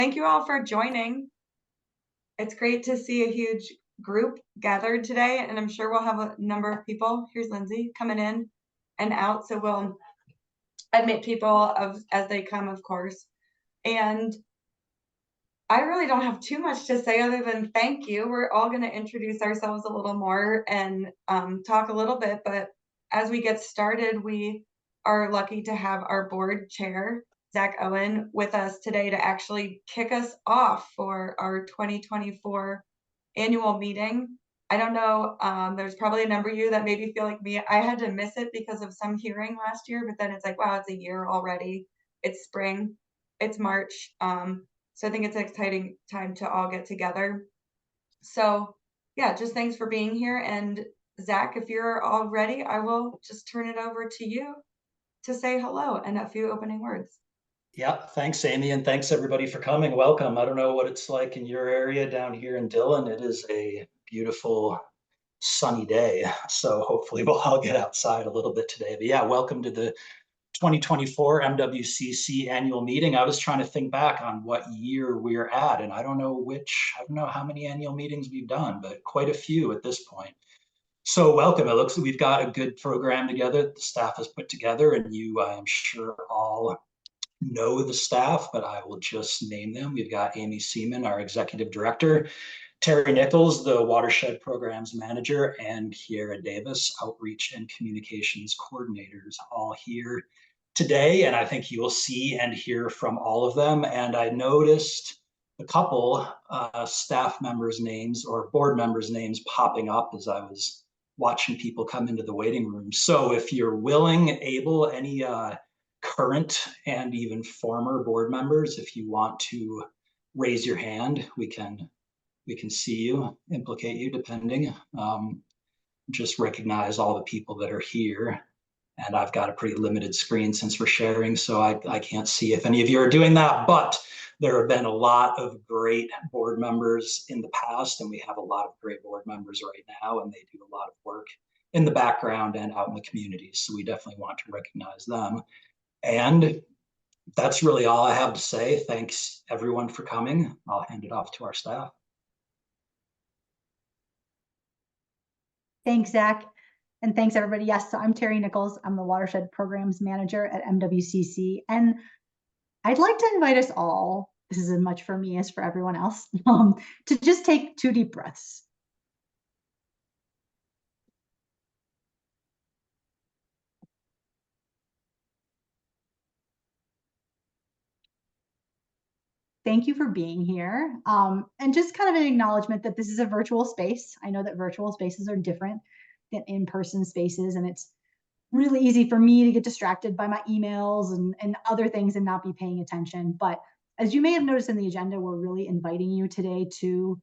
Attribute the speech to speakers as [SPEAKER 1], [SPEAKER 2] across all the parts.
[SPEAKER 1] Thank you all for joining. It's great to see a huge group gathered today, and I'm sure we'll have a number of people. Here's Lindsay coming in and out, so we'll admit people as they come, of course. And I really don't have too much to say other than thank you. We're all going to introduce ourselves a little more and talk a little bit, but as we get started, we are lucky to have our board chair, Zach Owen, with us today to actually kick us off for our 2024 annual meeting. I don't know, there's probably a number of you that maybe feel like me. I had to miss it because of some hearing last year, but then it's like, wow, it's a year already. It's spring, it's March. So I think it's an exciting time to all get together. So yeah, just thanks for being here. And Zach, if you're all ready, I will just turn it over to you to say hello and a few opening words.
[SPEAKER 2] Yeah, thanks, Amy, and thanks everybody for coming. Welcome. I don't know what it's like in your area down here in Dillon. It is a beautiful sunny day, so hopefully we'll all get outside a little bit today. But yeah, welcome to the 2024 MWCC annual meeting. I was trying to think back on what year we're at, and I don't know how many annual meetings we've done, but quite a few at this point. So welcome. It looks like we've got a good program together that the staff has put together, and you, I am sure, all know the staff, but I will just name them. We've got Amy Seaman, our executive director, Terry Nichols, the watershed programs manager, and Kiera Davis, outreach and communications coordinators, all here today. And I think you will see and hear from all of them. And I noticed a couple staff members' names or board members' names popping up as I was watching people come into the waiting room. So if you're willing, able, any current and even former board members, if you want to raise your hand, we can see you, implicate you, depending. Just recognize all the people that are here. And I've got a pretty limited screen since we're sharing, so I can't see if any of you are doing that, but there have been a lot of great board members in the past, and we have a lot of great board members right now, and they do a lot of work in the background and out in the communities. So we definitely want to recognize them. And that's really all I have to say. Thanks everyone for coming. I'll hand it off to our staff.
[SPEAKER 3] Thanks, Zach. And thanks everybody. Yes, so I'm Terry Nichols. I'm the watershed programs manager at MWCC. And I'd like to invite us all, this is as much for me as for everyone else, to just take 2 deep breaths. Thank you for being here. And just kind of an acknowledgement that this is a virtual space. I know that virtual spaces are different than in-person spaces, and it's really easy for me to get distracted by my emails and other things and not be paying attention. But as you may have noticed in the agenda, we're really inviting you today to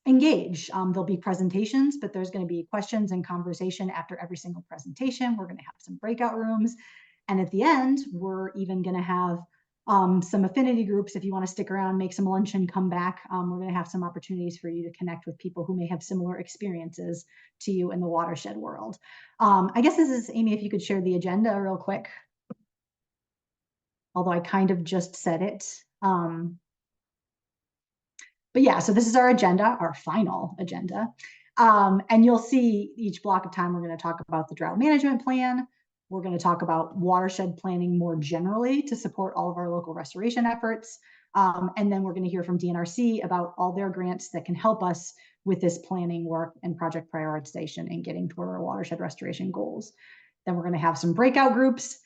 [SPEAKER 3] engage. There'll be presentations, but there's going to be questions and conversation after every single presentation. We're going to have some breakout rooms. And at the end, we're even going to have some affinity groups. If you want to stick around, make some lunch and come back, we're going to have some opportunities for you to connect with people who may have similar experiences to you in the watershed world. I guess this is, Amy, if you could share the agenda real quick. Although I kind of just said it. But yeah, so this is our agenda, our final agenda. And you'll see each block of time, we're going to talk about the drought management plan. We're going to talk about watershed planning more generally to support all of our local restoration efforts. And then we're going to hear from DNRC about all their grants that can help us with this planning work and project prioritization and getting toward our watershed restoration goals. Then we're going to have some breakout groups.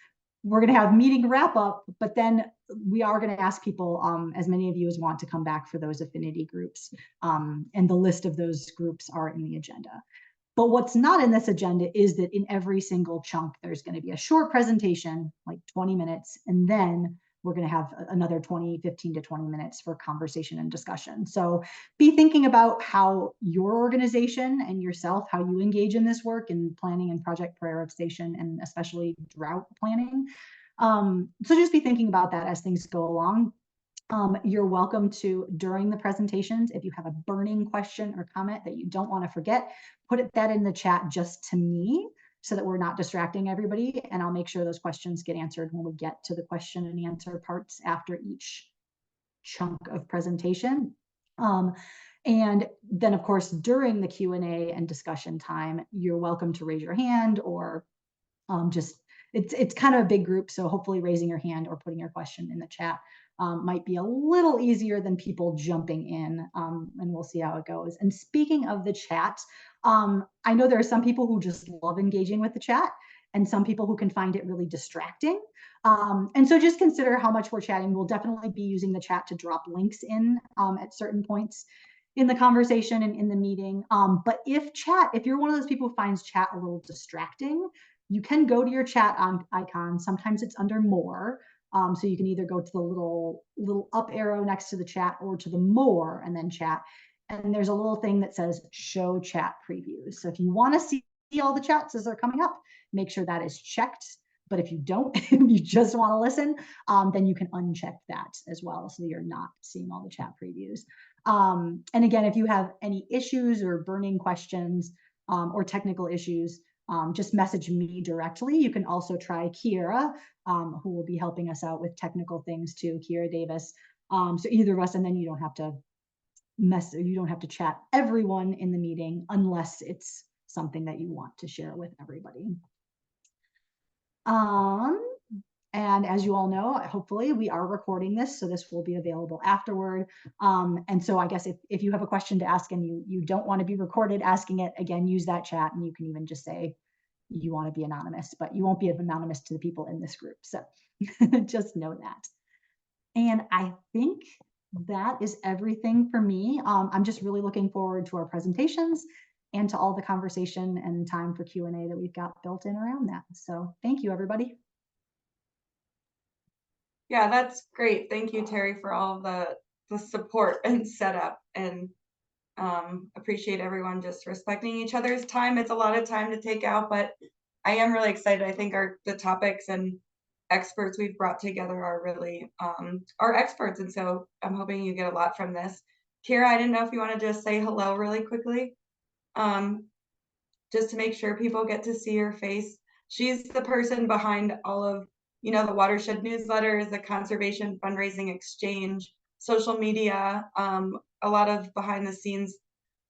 [SPEAKER 3] We're going to have meeting wrap up, but then we are going to ask people, as many of you as want, to come back for those affinity groups. And the list of those groups are in the agenda. But what's not in this agenda is that in every single chunk, there's going to be a short presentation, like 20 minutes, and then we're going to have another 15 to 20 minutes for conversation and discussion. So be thinking about how your organization and yourself, how you engage in this work in planning and project prioritization, and especially drought planning. So just be thinking about that as things go along. You're welcome to, during the presentations, if you have a burning question or comment that you don't want to forget, put that in the chat just to me so that we're not distracting everybody. And I'll make sure those questions get answered when we get to the question and answer parts after each chunk of presentation. And then of course, during the Q&A and discussion time, you're welcome to raise your hand or just, it's kind of a big group. So hopefully raising your hand or putting your question in the chat might be a little easier than people jumping in, and we'll see how it goes. And speaking of the chat, I know there are some people who just love engaging with the chat and some people who can find it really distracting. And so just consider how much we're chatting. We'll definitely be using the chat to drop links in at certain points in the conversation and in the meeting. But if you're one of those people who finds chat a little distracting, you can go to your chat icon. Sometimes it's under more. So you can either go to the little up arrow next to the chat or to the more and then chat. And there's a little thing that says show chat previews. So if you want to see all the chats as they're coming up, make sure that is checked. But if you don't, if you just want to listen, then you can uncheck that as well, so you're not seeing all the chat previews. And again, if you have any issues or burning questions or technical issues, just message me directly. You can also try Kiera, who will be helping us out with technical things too, Kiera Davis. So either of us, and then you don't have to chat everyone in the meeting unless it's something that you want to share with everybody. And as you all know, hopefully we are recording this, so this will be available afterward. And so I guess if you have a question to ask and you don't want to be recorded asking it, again, use that chat, and you can even just say you want to be anonymous, but you won't be anonymous to the people in this group. So just know that. And I think that is everything for me. I'm just really looking forward to our presentations and to all the conversation and time for Q&A that we've got built in around that. So thank you, everybody.
[SPEAKER 1] Yeah, that's great. Thank you, Terry, for all the support and setup, and appreciate everyone just respecting each other's time. It's a lot of time to take out, but I am really excited. I think the topics and experts we've brought together are really are experts, and so I'm hoping you get a lot from this. Kira, I didn't know if you want to just say hello really quickly, just to make sure people get to see your face. She's the person behind all of, the watershed newsletters, the conservation fundraising exchange, social media, a lot of behind the scenes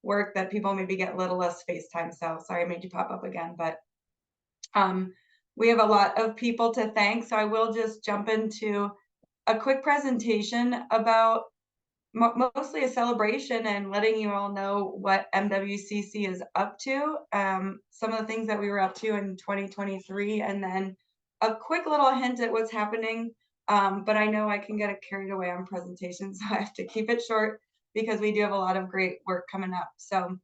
[SPEAKER 1] work that people maybe get a little less face time. So sorry I made you pop up again, but we have a lot of people to thank. So I will just jump into a quick presentation about mostly a celebration and letting you all know what MWCC is up to, some of the things that we were up to in 2023, and then a quick little hint at what's happening. But I know I can get carried away on presentations, so I have to keep it short because we do have a lot of great work coming up. So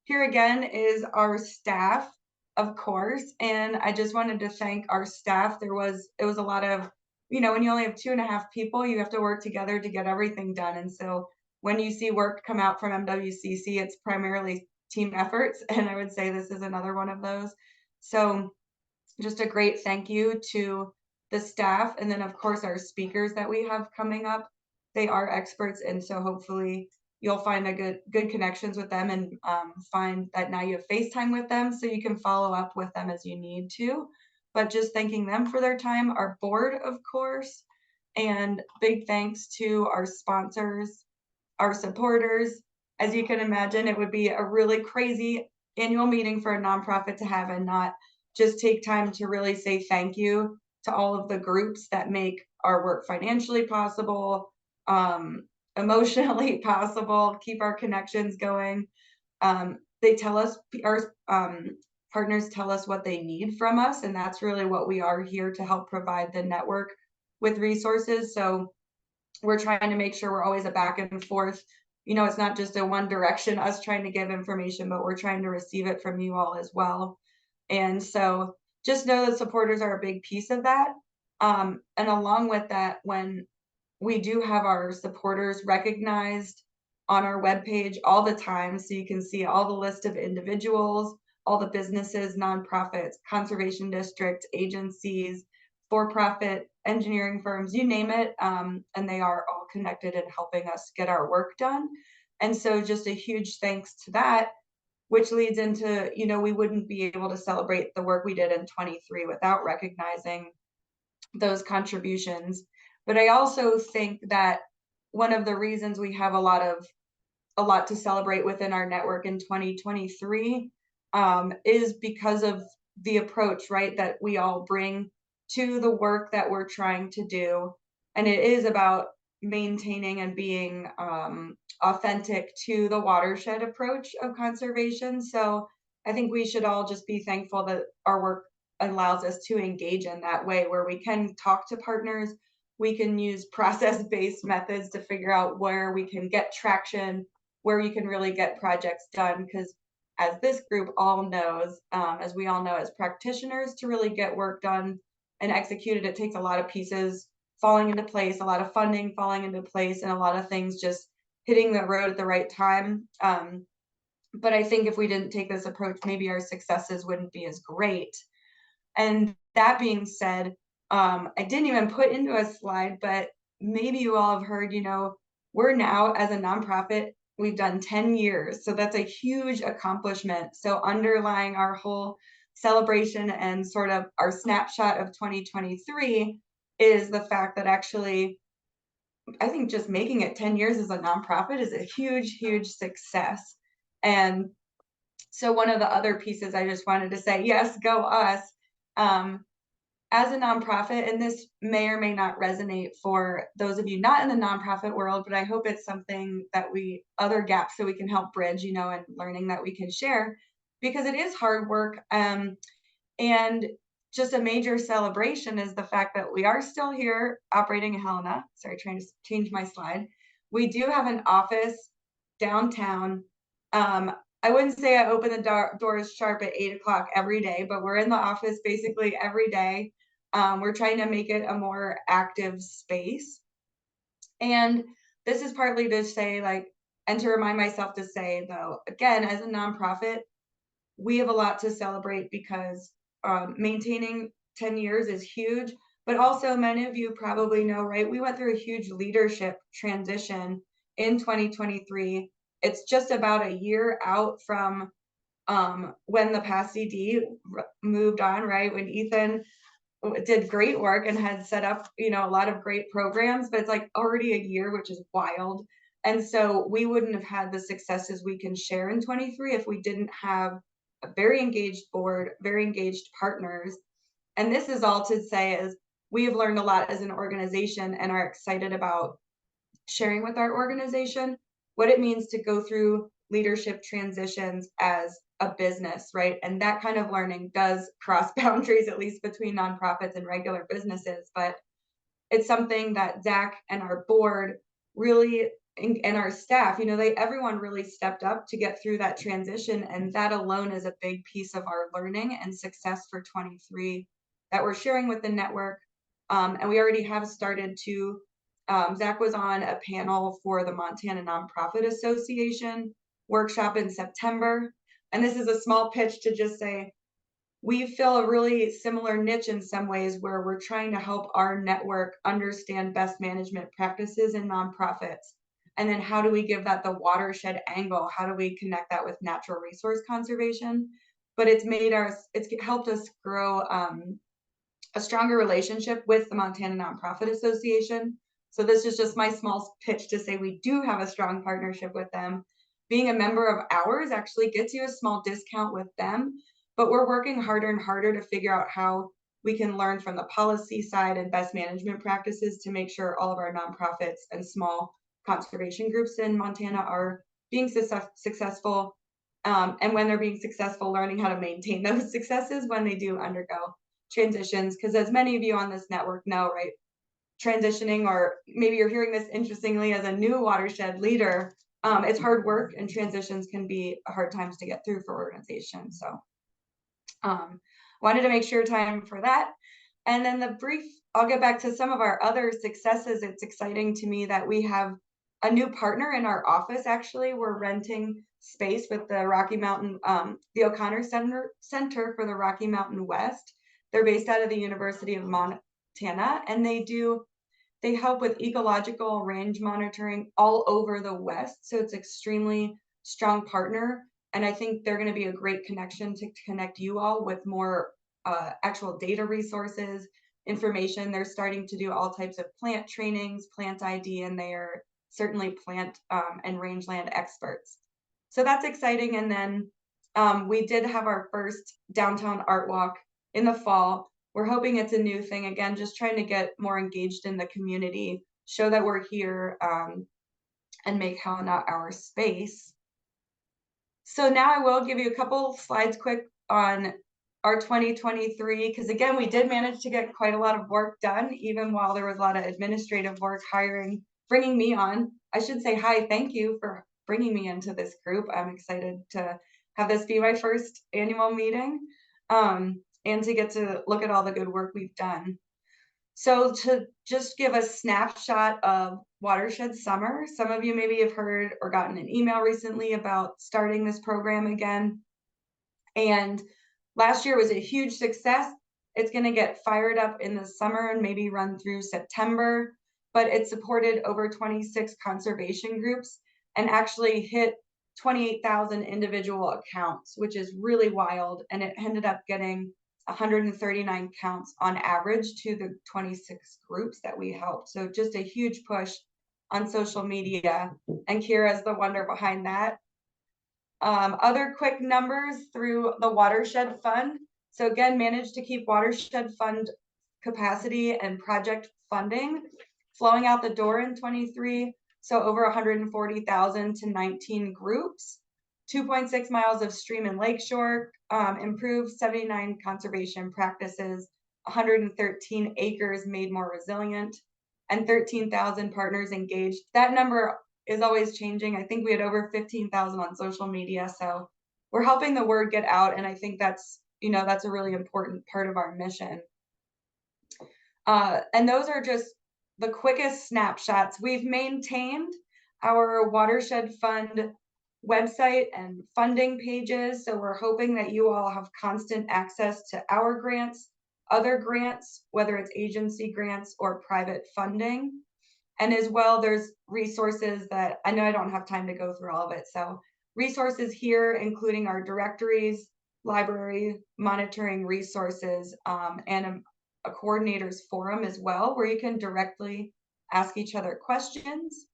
[SPEAKER 1] here again is our staff, of course, and I just wanted to thank our staff. It was a lot of, when you only have 2.5 people, you have to work together to get everything done. And so when you see work come out from MWCC, it's primarily team efforts. And I would say this is another one of those. So just a great thank you to the staff. And then of course, our speakers that we have coming up, they are experts. And so hopefully you'll find a good connections with them, and find that now you have FaceTime with them so you can follow up with them as you need to. But just thanking them for their time, our board, of course, and big thanks to our sponsors, our supporters. As you can imagine, it would be a really crazy annual meeting for a nonprofit to have and not just take time to really say thank you to all of the groups that make our work financially possible, emotionally possible, keep our connections going. They tell us, our partners tell us what they need from us, and that's really what we are here to help provide the network with resources. So we're trying to make sure we're always a back and forth. It's not just a one direction, us trying to give information, but we're trying to receive it from you all as well. And so just know that supporters are a big piece of that. And along with that, when we do have our supporters recognized on our webpage all the time, so you can see all the list of individuals, all the businesses, nonprofits, conservation districts, agencies, for-profit engineering firms, you name it, and they are all connected in helping us get our work done. And so just a huge thanks to that, which leads into, we wouldn't be able to celebrate the work we did in 23 without recognizing those contributions. But I also think that one of the reasons we have a lot to celebrate within our network in 2023 is because of the approach, right, that we all bring to the work that we're trying to do. And it is about maintaining and being authentic to the watershed approach of conservation. So I think we should all just be thankful that our work allows us to engage in that way, where we can talk to partners, we can use process-based methods to figure out where we can get traction, where you can really get projects done. Because as this group all knows, as we all know as practitioners, to really get work done and executed, it takes a lot of pieces falling into place, a lot of funding falling into place, and a lot of things just hitting the road at the right time. But I think if we didn't take this approach, maybe our successes wouldn't be as great. And that being said, I didn't even put into a slide, but maybe you all have heard, we're now, as a nonprofit, we've done 10 years. So that's a huge accomplishment. So underlying our whole celebration and sort of our snapshot of 2023 is the fact that actually, I think just making it 10 years as a nonprofit is a huge, huge success. And so one of the other pieces I just wanted to say, yes, go us. As a nonprofit, and this may or may not resonate for those of you not in the nonprofit world, but I hope it's something that other gaps that we can help bridge, and learning that we can share, because it is hard work. And just a major celebration is the fact that we are still here operating in Helena. Sorry, trying to change my slide. We do have an office downtown. I wouldn't say I open the doors sharp at 8 o'clock every day, but we're in the office basically every day. We're trying to make it a more active space. And this is partly to say, and to remind myself to say, though, again, as a nonprofit, we have a lot to celebrate, because maintaining 10 years is huge. But also, many of you probably know, right, we went through a huge leadership transition in 2023. It's just about a year out from when the past CD moved on, right? When Ethan did great work and had set up, a lot of great programs, but it's already a year, which is wild. And so we wouldn't have had the successes we can share in 23 if we didn't have a very engaged board, very engaged partners. And this is all to say is we have learned a lot as an organization and are excited about sharing with our organization what it means to go through leadership transitions as a business, right? And that kind of learning does cross boundaries, at least between nonprofits and regular businesses. But it's something that Zach and our board really, and our staff, everyone really stepped up to get through that transition. And that alone is a big piece of our learning and success for 23 that we're sharing with the network. And we already have started to, Zach was on a panel for the Montana Nonprofit Association workshop in September. And this is a small pitch to just say, we fill a really similar niche in some ways, where we're trying to help our network understand best management practices in nonprofits. And then how do we give that the watershed angle? How do we connect that with natural resource conservation? But it's helped us grow a stronger relationship with the Montana Nonprofit Association. So this is just my small pitch to say we do have a strong partnership with them. Being a member of ours actually gets you a small discount with them, but we're working harder and harder to figure out how we can learn from the policy side and best management practices to make sure all of our nonprofits and small conservation groups in Montana are being successful. And when they're being successful, learning how to maintain those successes when they do undergo transitions. Because as many of you on this network know, right, transitioning, or maybe you're hearing this interestingly as a new watershed leader, it's hard work, and transitions can be hard times to get through for organizations. So wanted to make sure time for that. And then I'll get back to some of our other successes. It's exciting to me that we have a new partner in our office. Actually, we're renting space with the Rocky Mountain, the O'Connor Center for the Rocky Mountain West. They're based out of the University of Montana, and they help with ecological range monitoring all over the West. So it's extremely strong partner. And I think they're going to be a great connection to connect you all with more actual data resources, information. They're starting to do all types of plant trainings, plant ID, and they are certainly plant and rangeland experts. So that's exciting. And then we did have our first downtown art walk in the fall. We're hoping it's a new thing. Again, just trying to get more engaged in the community, show that we're here, and make Helena our space. So now I will give you a couple slides quick on our 2023, because again, we did manage to get quite a lot of work done, even while there was a lot of administrative work, hiring, bringing me on. I should say hi, thank you for bringing me into this group. I'm excited to have this be my first annual meeting, and to get to look at all the good work we've done. So to just give a snapshot of Watershed Summer, some of you maybe have heard or gotten an email recently about starting this program again. And last year was a huge success. It's going to get fired up in the summer and maybe run through September, but it supported over 26 conservation groups and actually hit 28,000 individual accounts, which is really wild. And it ended up getting 139 counts on average to the 26 groups that we helped. So just a huge push on social media, and Kira's the wonder behind that. Other quick numbers through the Watershed Fund. So again, managed to keep Watershed Fund capacity and project funding flowing out the door in 23. So over 140,000 to 19 groups, 2.6 miles of stream and lakeshore, improved 79 conservation practices, 113 acres made more resilient, and 13,000 partners engaged. That number is always changing. I think we had over 15,000 on social media. So we're helping the word get out. And I think that's, that's a really important part of our mission. And those are just the quickest snapshots. We've maintained our Watershed Fund website and funding pages. So we're hoping that you all have constant access to our grants, other grants, whether it's agency grants or private funding. And as well, there's resources that I know I don't have time to go through all of it. So resources here, including our directories, library, monitoring resources, and a coordinators forum as well, where you can directly ask each other questions.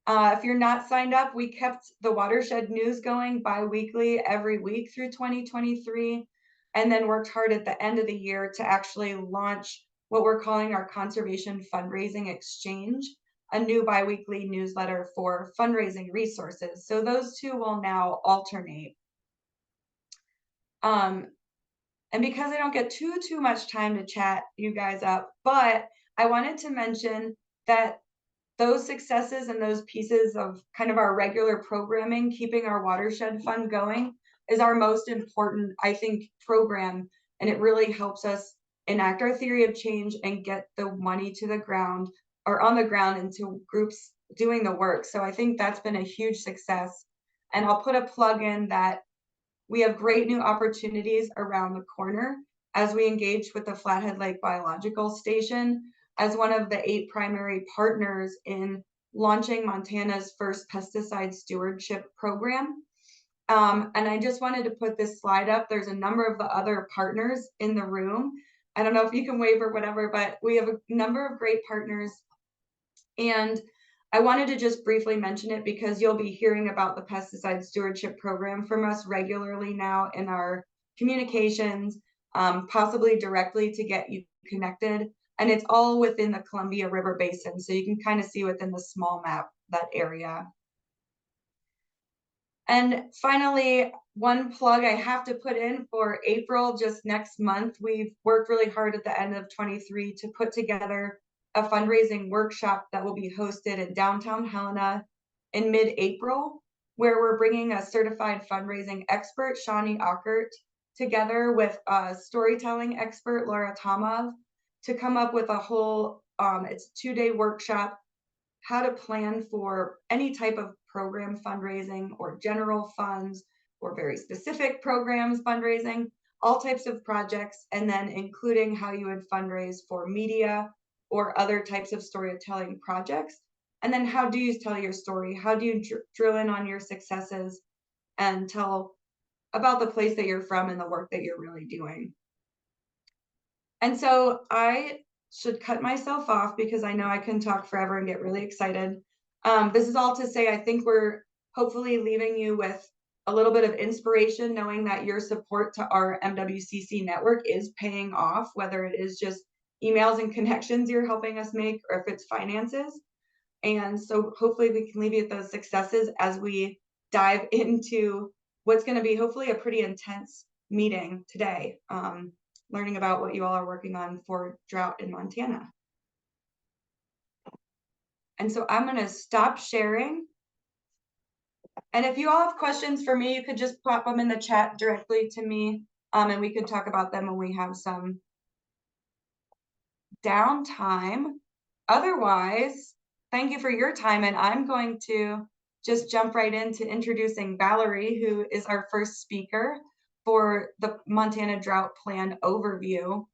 [SPEAKER 1] If you're not signed up, we kept the Watershed News going bi-weekly every week through 2023, and then worked hard at the end of the year to actually launch what we're calling our Conservation Fundraising Exchange, a new bi-weekly newsletter for fundraising resources. So those two will now alternate. And because I don't get too much time to chat you guys up, but I wanted to mention that those successes and those pieces of kind of our regular programming, keeping our Watershed Fund going, is our most important, I think, program. And it really helps us enact our theory of change and get the money to the ground, or on the ground, into groups doing the work. So I think that's been a huge success. And I'll put a plug in that we have great new opportunities around the corner as we engage with the Flathead Lake Biological Station as one of the 8 primary partners in launching Montana's first pesticide stewardship program. And I just wanted to put this slide up. There's a number of the other partners in the room. I don't know if you can wave or whatever, but we have a number of great partners. And I wanted to just briefly mention it because you'll be hearing about the pesticide stewardship program from us regularly now in our communications, possibly directly to get you connected. And it's all within the Columbia River Basin. So you can kind of see within the small map that area. And finally, one plug I have to put in for April, just next month. We've worked really hard at the end of 23 to put together a fundraising workshop that will be hosted in downtown Helena in mid-April, where we're bringing a certified fundraising expert, Shani Ockert, together with a storytelling expert, Laura Tomov, to come up with a whole, it's a 2-day workshop, how to plan for any type of program fundraising or general funds or very specific programs fundraising, all types of projects, and then including how you would fundraise for media or other types of storytelling projects. And then how do you tell your story? How do you drill in on your successes and tell about the place that you're from and the work that you're really doing? And so I should cut myself off because I know I can talk forever and get really excited. This is all to say, I think we're hopefully leaving you with a little bit of inspiration, knowing that your support to our MWCC network is paying off, whether it is just emails and connections you're helping us make, or if it's finances. And so hopefully we can leave you with those successes as we dive into what's going to be hopefully a pretty intense meeting today, learning about what you all are working on for drought in Montana. And so I'm going to stop sharing. And if you all have questions for me, you could just pop them in the chat directly to me, and we could talk about them when we have some downtime. Otherwise, thank you for your time, and I'm going to just jump right into introducing Valerie, who is our first speaker for the Montana Drought Plan overview.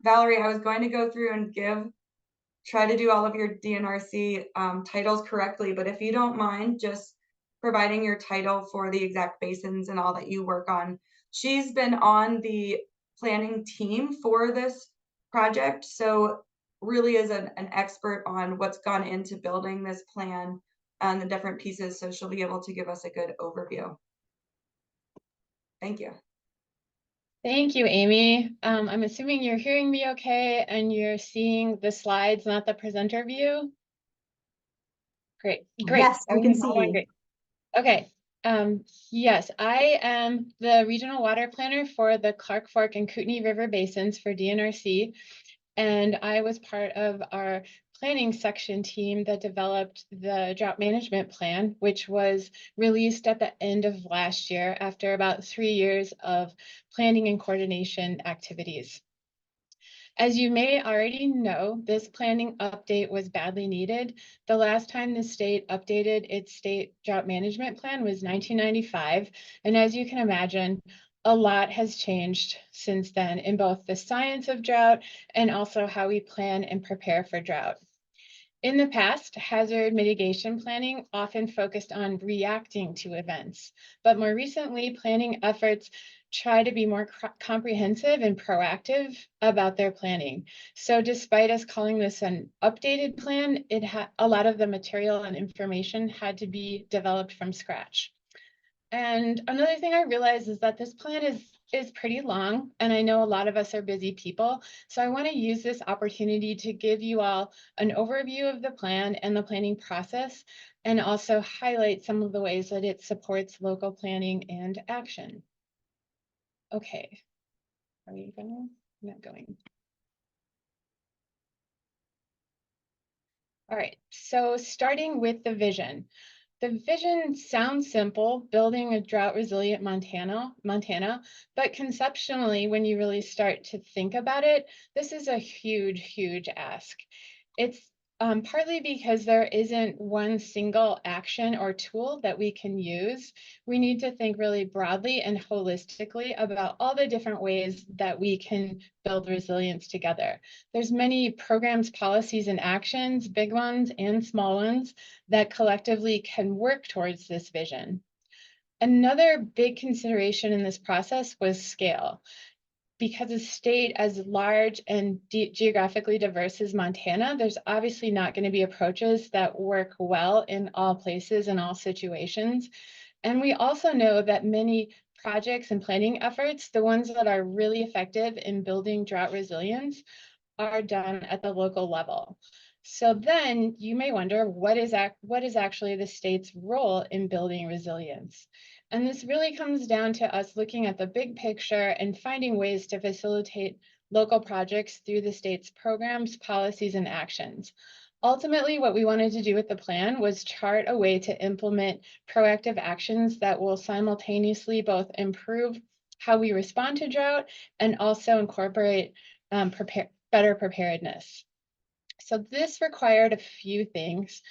[SPEAKER 1] Valerie, I was going to go through and try to do all of your DNRC titles correctly, but if you don't mind just providing your title for the exact basins and all that you work on. She's been on the planning team for this project, so really is an expert on what's gone into building this plan and the different pieces, so she'll be able to give us a good overview. Thank you.
[SPEAKER 4] Thank you, Amy. I'm assuming you're hearing me okay and you're seeing the slides, not the presenter view. Great.
[SPEAKER 3] Yes, we can
[SPEAKER 4] Everything's
[SPEAKER 3] see
[SPEAKER 4] going
[SPEAKER 3] you.
[SPEAKER 4] great. Okay. Yes, I am the regional water planner for the Clark Fork and Kootenai River basins for DNRC. And I was part of our planning section team that developed the drought management plan, which was released at the end of last year after about 3 years of planning and coordination activities. As you may already know, this planning update was badly needed. The last time the state updated its state drought management plan was 1995. And as you can imagine, a lot has changed since then in both the science of drought and also how we plan and prepare for drought. In the past, hazard mitigation planning often focused on reacting to events, but more recently, planning efforts try to be more comprehensive and proactive about their planning. So despite us calling this an updated plan, a lot of the material and information had to be developed from scratch. And another thing I realized is that this plan is pretty long, and I know a lot of us are busy people. So I want to use this opportunity to give you all an overview of the plan and the planning process, and also highlight some of the ways that it supports local planning and action. Okay, are we going? Not going. All right, so starting with the vision. The vision sounds simple, building a drought resilient Montana, but conceptually, when you really start to think about it, this is a huge, huge ask. It's partly because there isn't one single action or tool that we can use. We need to think really broadly and holistically about all the different ways that we can build resilience together. There's many programs, policies, and actions, big ones and small ones, that collectively can work towards this vision. Another big consideration in this process was scale. Because a state as large and geographically diverse as Montana, there's obviously not going to be approaches that work well in all places and all situations. And we also know that many projects and planning efforts, the ones that are really effective in building drought resilience, are done at the local level. So then you may wonder, what is actually the state's role in building resilience? And this really comes down to us looking at the big picture and finding ways to facilitate local projects through the state's programs, policies, and actions. Ultimately, what we wanted to do with the plan was chart a way to implement proactive actions that will simultaneously both improve how we respond to drought and also incorporate better preparedness. So this required a few things.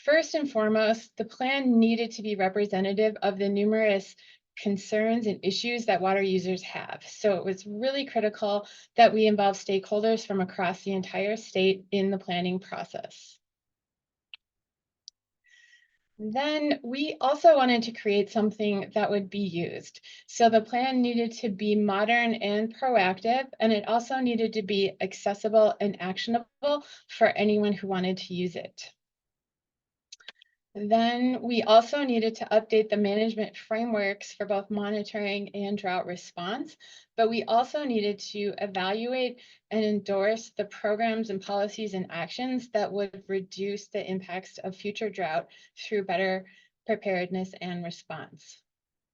[SPEAKER 4] First and foremost, the plan needed to be representative of the numerous concerns and issues that water users have. So it was really critical that we involve stakeholders from across the entire state in the planning process. Then we also wanted to create something that would be used. So the plan needed to be modern and proactive, and it also needed to be accessible and actionable for anyone who wanted to use it. Then we also needed to update the management frameworks for both monitoring and drought response, but we also needed to evaluate and endorse the programs and policies and actions that would reduce the impacts of future drought through better preparedness and response.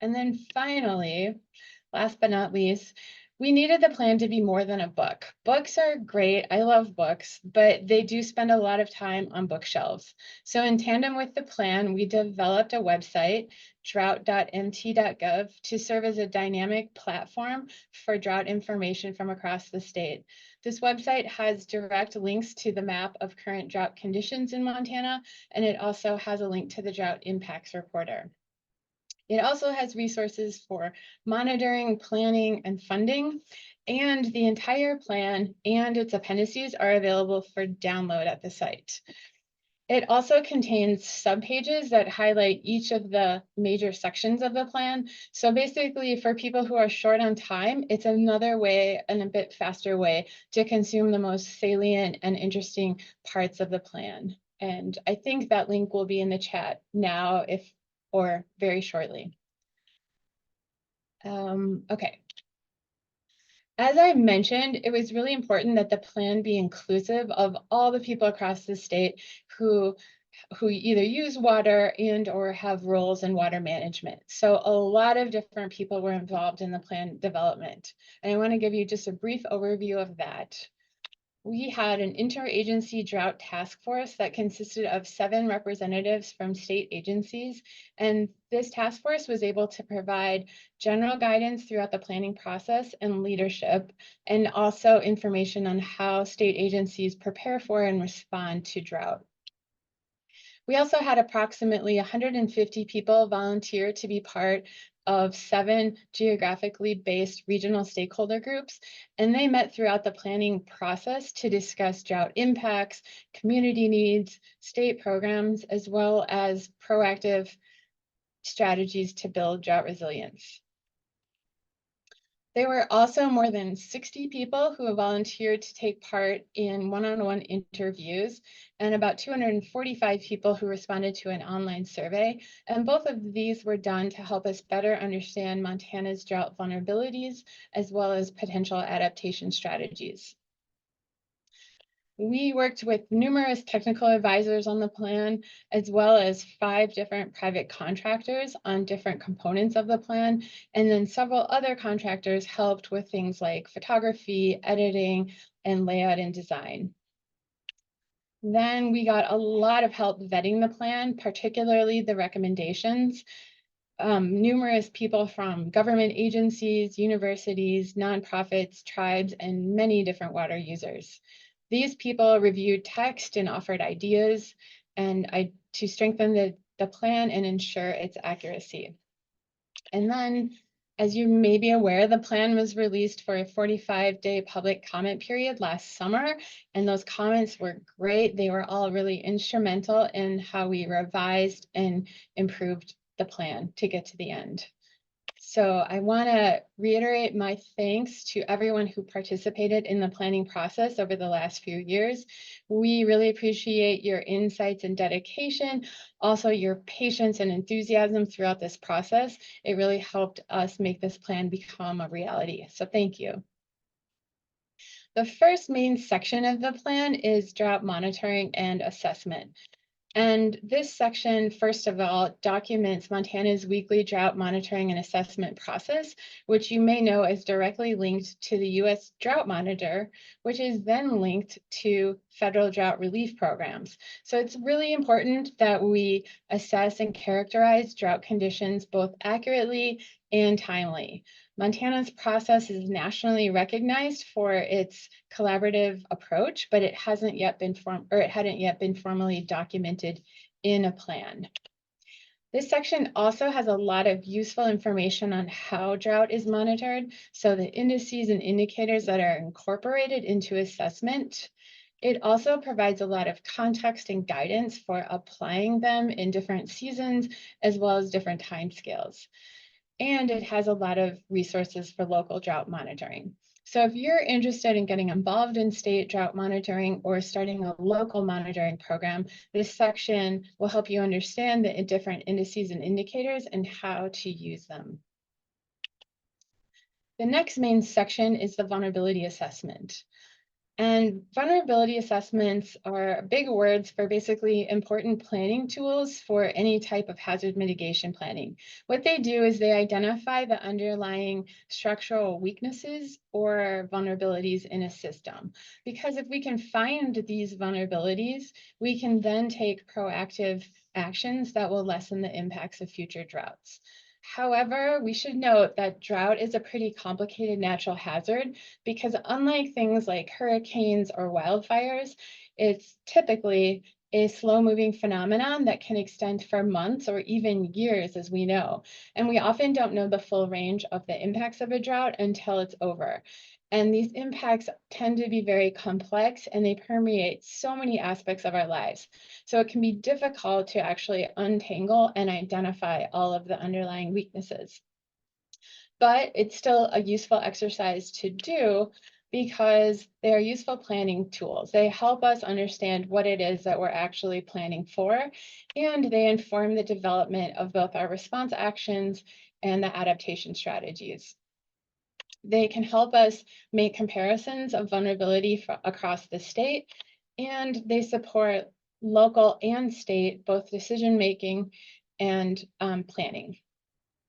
[SPEAKER 4] And then finally, last but not least, we needed the plan to be more than a book. Books are great. I love books, but they do spend a lot of time on bookshelves. So in tandem with the plan, we developed a website, drought.mt.gov, to serve as a dynamic platform for drought information from across the state. This website has direct links to the map of current drought conditions in Montana, and it also has a link to the drought impacts reporter. It also has resources for monitoring, planning, and funding, and the entire plan and its appendices are available for download at the site. It also contains subpages that highlight each of the major sections of the plan. So basically, for people who are short on time, it's another way and a bit faster way to consume the most salient and interesting parts of the plan. And I think that link will be in the chat now or very shortly. Okay. As I mentioned, it was really important that the plan be inclusive of all the people across the state who either use water and or have roles in water management. So a lot of different people were involved in the plan development. And I want to give you just a brief overview of that. We had an interagency drought task force that consisted of 7 representatives from state agencies. And this task force was able to provide general guidance throughout the planning process and leadership, and also information on how state agencies prepare for and respond to drought. We also had approximately 150 people volunteer to be part of 7 geographically based regional stakeholder groups, and they met throughout the planning process to discuss drought impacts, community needs, state programs, as well as proactive strategies to build drought resilience. There were also more than 60 people who volunteered to take part in one-on-one interviews, and about 245 people who responded to an online survey. And both of these were done to help us better understand Montana's drought vulnerabilities, as well as potential adaptation strategies. We worked with numerous technical advisors on the plan, as well as 5 different private contractors on different components of the plan. And then several other contractors helped with things like photography, editing, and layout and design. Then we got a lot of help vetting the plan, particularly the recommendations. Numerous people from government agencies, universities, nonprofits, tribes, and many different water users. These people reviewed text and offered ideas to strengthen the plan and ensure its accuracy. And then, as you may be aware, the plan was released for a 45-day public comment period last summer, and those comments were great. They were all really instrumental in how we revised and improved the plan to get to the end. So I want to reiterate my thanks to everyone who participated in the planning process over the last few years. We really appreciate your insights and dedication, also your patience and enthusiasm throughout this process. It really helped us make this plan become a reality. So thank you. The first main section of the plan is drought monitoring and assessment. And this section, first of all, documents Montana's weekly drought monitoring and assessment process, which you may know is directly linked to the U.S. Drought Monitor, which is then linked to federal drought relief programs. So it's really important that we assess and characterize drought conditions both accurately and timely. Montana's process is nationally recognized for its collaborative approach, but it hadn't yet been formally documented in a plan. This section also has a lot of useful information on how drought is monitored, so the indices and indicators that are incorporated into assessment. It also provides a lot of context and guidance for applying them in different seasons, as well as different timescales. And it has a lot of resources for local drought monitoring. So if you're interested in getting involved in state drought monitoring or starting a local monitoring program, this section will help you understand the different indices and indicators and how to use them. The next main section is the vulnerability assessment. And vulnerability assessments are big words for basically important planning tools for any type of hazard mitigation planning. What they do is they identify the underlying structural weaknesses or vulnerabilities in a system. Because if we can find these vulnerabilities, we can then take proactive actions that will lessen the impacts of future droughts. However, we should note that drought is a pretty complicated natural hazard because unlike things like hurricanes or wildfires, it's typically a slow-moving phenomenon that can extend for months or even years, as we know. And we often don't know the full range of the impacts of a drought until it's over. And these impacts tend to be very complex and they permeate so many aspects of our lives. So it can be difficult to actually untangle and identify all of the underlying weaknesses. But it's still a useful exercise to do because they are useful planning tools. They help us understand what it is that we're actually planning for, and they inform the development of both our response actions and the adaptation strategies. They can help us make comparisons of vulnerability across the state, and they support local and state, both decision-making and planning.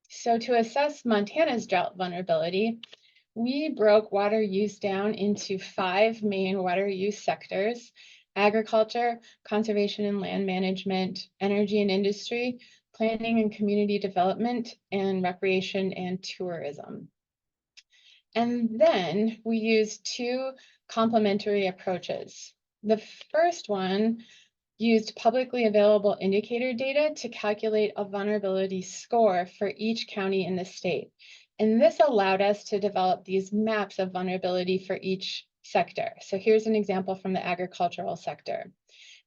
[SPEAKER 4] So to assess Montana's drought vulnerability, we broke water use down into 5 main water use sectors: agriculture, conservation and land management, energy and industry, planning and community development, and recreation and tourism. And then we used 2 complementary approaches. The first one used publicly available indicator data to calculate a vulnerability score for each county in the state. And this allowed us to develop these maps of vulnerability for each sector. So here's an example from the agricultural sector.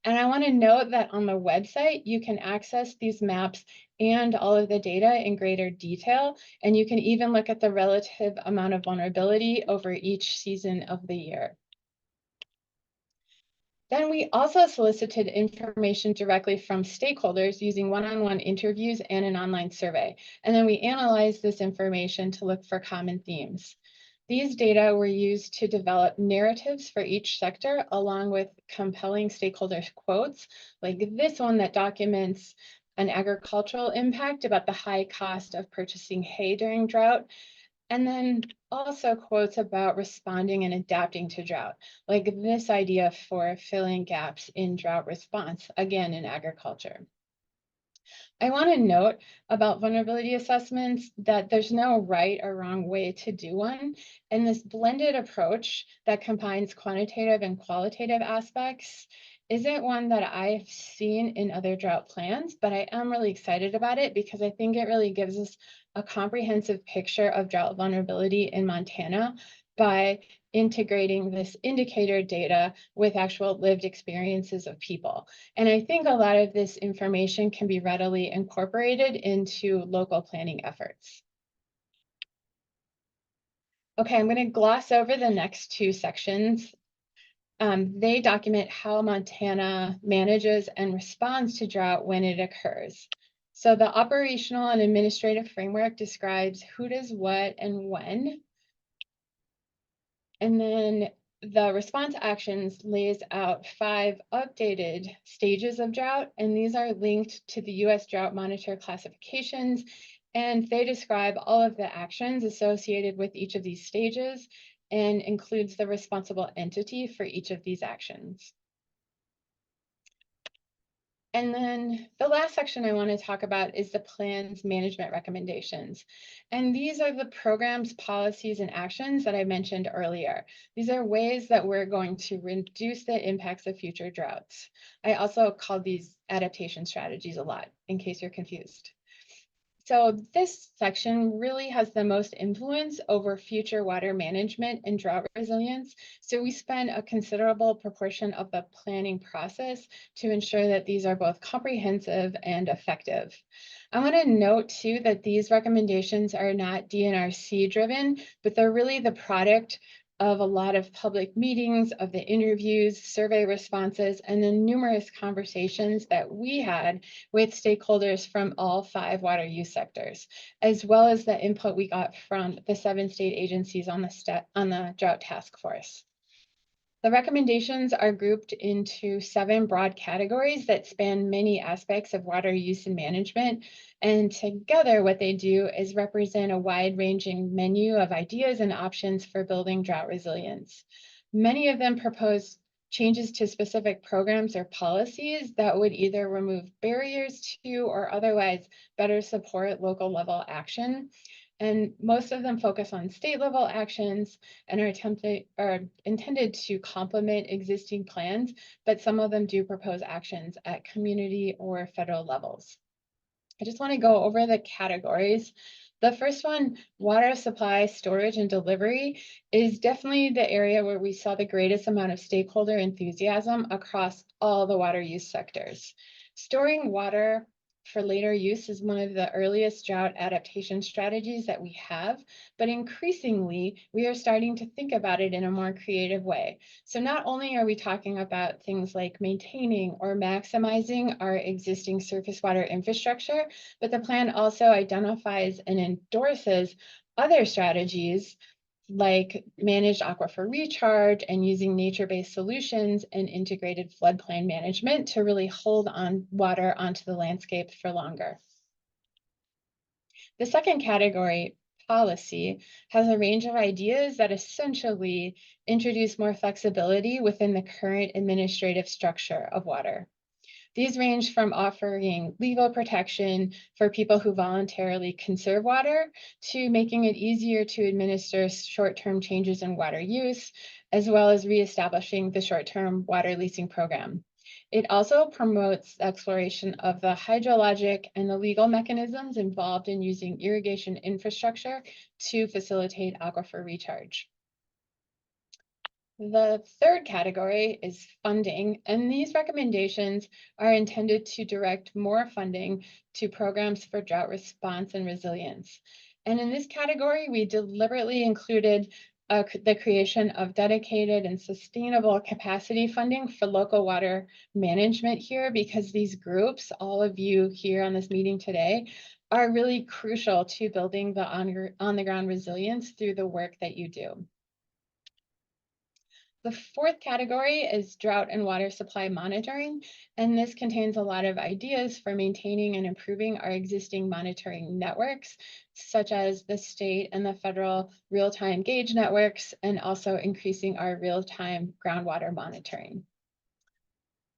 [SPEAKER 4] And I want to note that on the website, you can access these maps and all of the data in greater detail. And you can even look at the relative amount of vulnerability over each season of the year. Then we also solicited information directly from stakeholders using one-on-one interviews and an online survey. And then we analyzed this information to look for common themes. These data were used to develop narratives for each sector, along with compelling stakeholder quotes, like this one that documents an agricultural impact about the high cost of purchasing hay during drought, and then also quotes about responding and adapting to drought, like this idea for filling gaps in drought response, again in agriculture. I want to note about vulnerability assessments that there's no right or wrong way to do one. And this blended approach that combines quantitative and qualitative aspects isn't one that I've seen in other drought plans, but I am really excited about it because I think it really gives us a comprehensive picture of drought vulnerability in Montana by integrating this indicator data with actual lived experiences of people. And I think a lot of this information can be readily incorporated into local planning efforts. Okay, I'm going to gloss over the next 2 sections. They document how Montana manages and responds to drought when it occurs. So the operational and administrative framework describes who does what and when. And then the response actions lays out 5 updated stages of drought, and these are linked to the U.S. Drought Monitor classifications, and they describe all of the actions associated with each of these stages and includes the responsible entity for each of these actions. And then the last section I want to talk about is the plan's management recommendations. And these are the programs, policies, and actions that I mentioned earlier. These are ways that we're going to reduce the impacts of future droughts. I also call these adaptation strategies a lot, in case you're confused. So this section really has the most influence over future water management and drought resilience. So we spend a considerable proportion of the planning process to ensure that these are both comprehensive and effective. I want to note too that these recommendations are not DNRC driven, but they're really the product of a lot of public meetings, of the interviews, survey responses, and the numerous conversations that we had with stakeholders from all 5 water use sectors, as well as the input we got from the 7 state agencies on the drought task force. The recommendations are grouped into 7 broad categories that span many aspects of water use and management. And together, what they do is represent a wide-ranging menu of ideas and options for building drought resilience. Many of them propose changes to specific programs or policies that would either remove barriers to or otherwise better support local level action. And most of them focus on state level actions and are intended to complement existing plans, but some of them do propose actions at community or federal levels. I just want to go over the categories. The first one, water supply, storage, and delivery, is definitely the area where we saw the greatest amount of stakeholder enthusiasm across all the water use sectors. Storing water for later use is one of the earliest drought adaptation strategies that we have, but increasingly we are starting to think about it in a more creative way. So not only are we talking about things like maintaining or maximizing our existing surface water infrastructure, but the plan also identifies and endorses other strategies like managed aquifer recharge and using nature-based solutions and integrated floodplain management to really hold on water onto the landscape for longer. The second category, policy, has a range of ideas that essentially introduce more flexibility within the current administrative structure of water. These range from offering legal protection for people who voluntarily conserve water to making it easier to administer short-term changes in water use, as well as reestablishing the short-term water leasing program. It also promotes exploration of the hydrologic and the legal mechanisms involved in using irrigation infrastructure to facilitate aquifer recharge. The third category is funding, and these recommendations are intended to direct more funding to programs for drought response and resilience. And in this category, we deliberately included the creation of dedicated and sustainable capacity funding for local water management here, because these groups, all of you here on this meeting today, are really crucial to building the on-the-ground resilience through the work that you do. The fourth category is drought and water supply monitoring, and this contains a lot of ideas for maintaining and improving our existing monitoring networks, such as the state and the federal real-time gauge networks, and also increasing our real-time groundwater monitoring.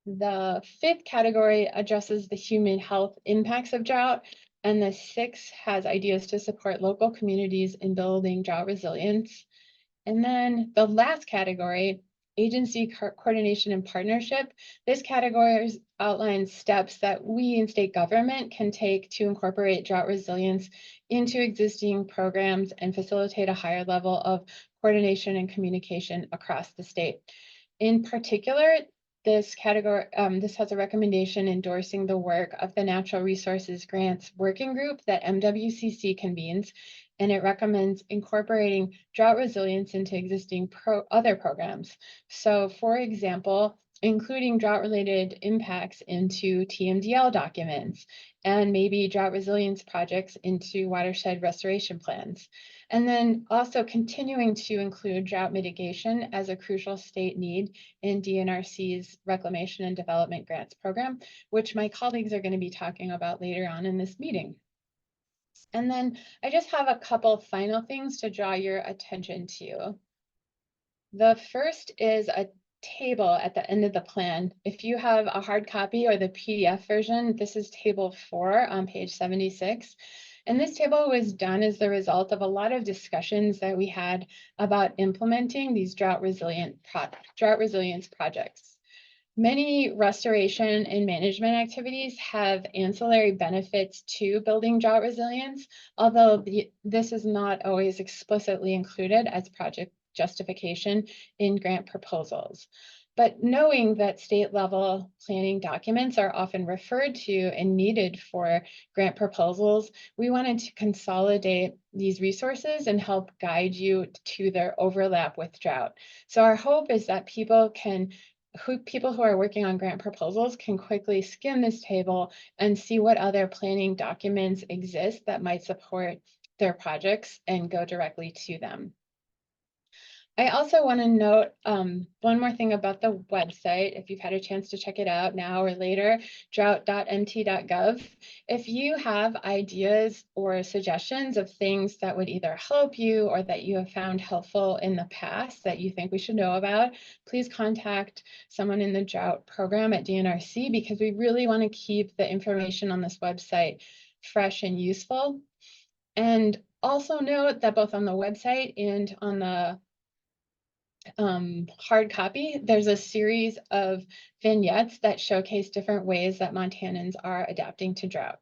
[SPEAKER 4] The fifth category addresses the human health impacts of drought, and the sixth has ideas to support local communities in building drought resilience. And then the last category, agency coordination and partnership. This category outlines steps that we in state government can take to incorporate drought resilience into existing programs and facilitate a higher level of coordination and communication across the state. In particular, this category, this has a recommendation endorsing the work of the Natural Resources Grants Working Group that MWCC convenes, and it recommends incorporating drought resilience into existing other programs. So for example, including drought-related impacts into TMDL documents, and maybe drought resilience projects into watershed restoration plans. And then also continuing to include drought mitigation as a crucial state need in DNRC's Reclamation and Development Grants Program, which my colleagues are going to be talking about later on in this meeting. And then I just have a couple final things to draw your attention to. The first is a table at the end of the plan. If you have a hard copy or the PDF version, this is table 4 on page 76. And this table was done as the result of a lot of discussions that we had about implementing these drought resilience projects. Many restoration and management activities have ancillary benefits to building drought resilience, although this is not always explicitly included as project justification in grant proposals. But knowing that state level planning documents are often referred to and needed for grant proposals, we wanted to consolidate these resources and help guide you to their overlap with drought. So our hope is that people who are working on grant proposals can quickly skim this table and see what other planning documents exist that might support their projects and go directly to them. I also want to note one more thing about the website, if you've had a chance to check it out now or later, drought.mt.gov. If you have ideas or suggestions of things that would either help you or that you have found helpful in the past that you think we should know about, please contact someone in the drought program at DNRC, because we really want to keep the information on this website fresh and useful. And also note that both on the website and on the hard copy, there's a series of vignettes that showcase different ways that Montanans are adapting to drought.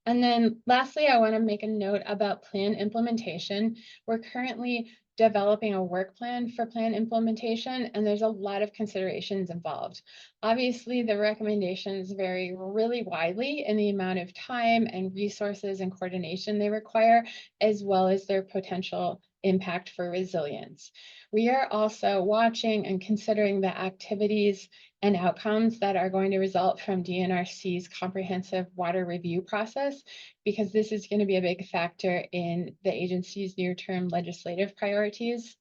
[SPEAKER 4] And then lastly, I want to make a note about plan implementation. We're currently developing a work plan for plan implementation, and there's a lot of considerations involved. Obviously, the recommendations vary really widely in the amount of time and resources and coordination they require, as well as their potential impact for resilience. We are also watching and considering the activities and outcomes that are going to result from DNRC's comprehensive water review process, because this is going to be a big factor in the agency's near-term legislative priorities.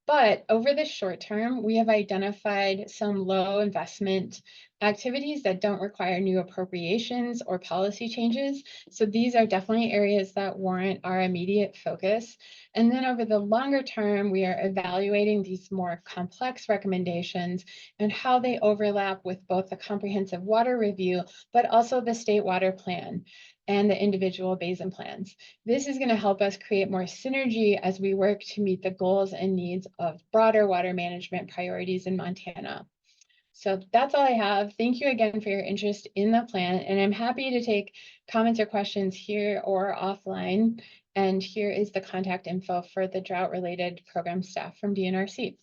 [SPEAKER 4] But over the short term, we have identified some low investment activities that don't require new appropriations or policy changes. So these are definitely areas that warrant our immediate focus. And then over the longer term, we are evaluating these more complex recommendations and how they overlap with both the comprehensive water review, but also the state water plan and the individual basin plans. This is going to help us create more synergy as we work to meet the goals and needs of broader water management priorities in Montana. So that's all I have. Thank you again for your interest in the plan, and I'm happy to take comments or questions here or offline. And here is the contact info for the drought-related program staff from DNRC.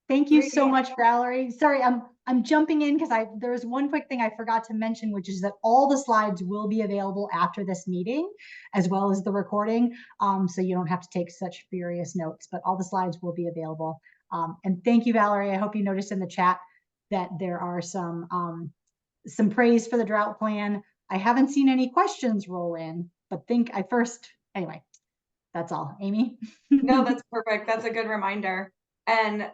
[SPEAKER 3] Thank you so much, Valerie. Sorry, I'm jumping in because there was one quick thing I forgot to mention, which is that all the slides will be available after this meeting, as well as the recording. So you don't have to take such furious notes, but all the slides will be available. And thank you, Valerie. I hope you noticed in the chat that there are some praise for the drought plan. I haven't seen any questions roll in, but anyway, that's all. Amy?
[SPEAKER 1] No, that's perfect. That's a good reminder. And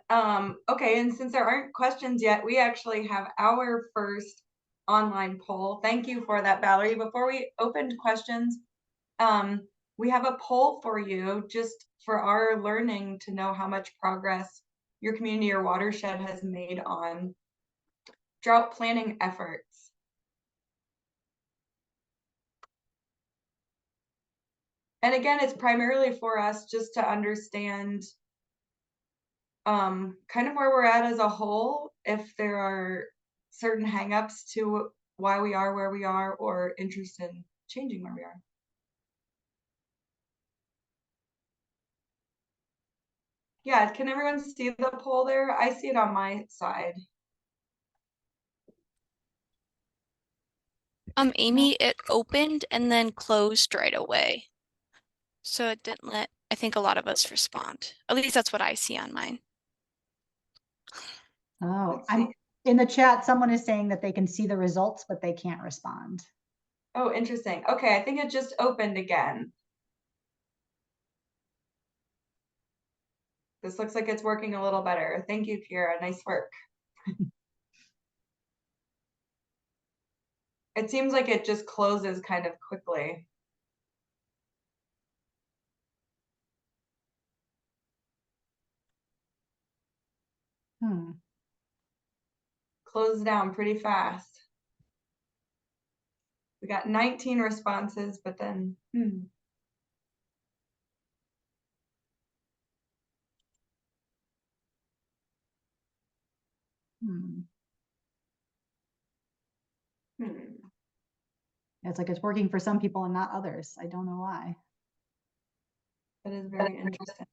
[SPEAKER 1] okay, and since there aren't questions yet, we actually have our first online poll. Thank you for that, Valerie. Before we opened questions, we have a poll for you just for our learning to know how much progress your community or watershed has made on drought planning efforts. And again, it's primarily for us just to understand kind of where we're at as a whole, if there are certain hangups to why we are where we are or interest in changing where we are. Yeah, can everyone see the poll there? I see it on my side.
[SPEAKER 5] Amy, it opened and then closed right away. So it didn't let, I think, a lot of us respond. At least that's what I see on mine.
[SPEAKER 3] Oh, I'm in the chat. Someone is saying that they can see the results, but they can't respond.
[SPEAKER 1] Oh, interesting. Okay, I think it just opened again. This looks like it's working a little better. Thank you, Kira. Nice work. It seems like it just closes kind of quickly. Closed down pretty fast. We got 19 responses, but then
[SPEAKER 3] Hmm.
[SPEAKER 1] Hmm.
[SPEAKER 3] It's like it's working for some people and not others. I don't know why.
[SPEAKER 1] That is very interesting.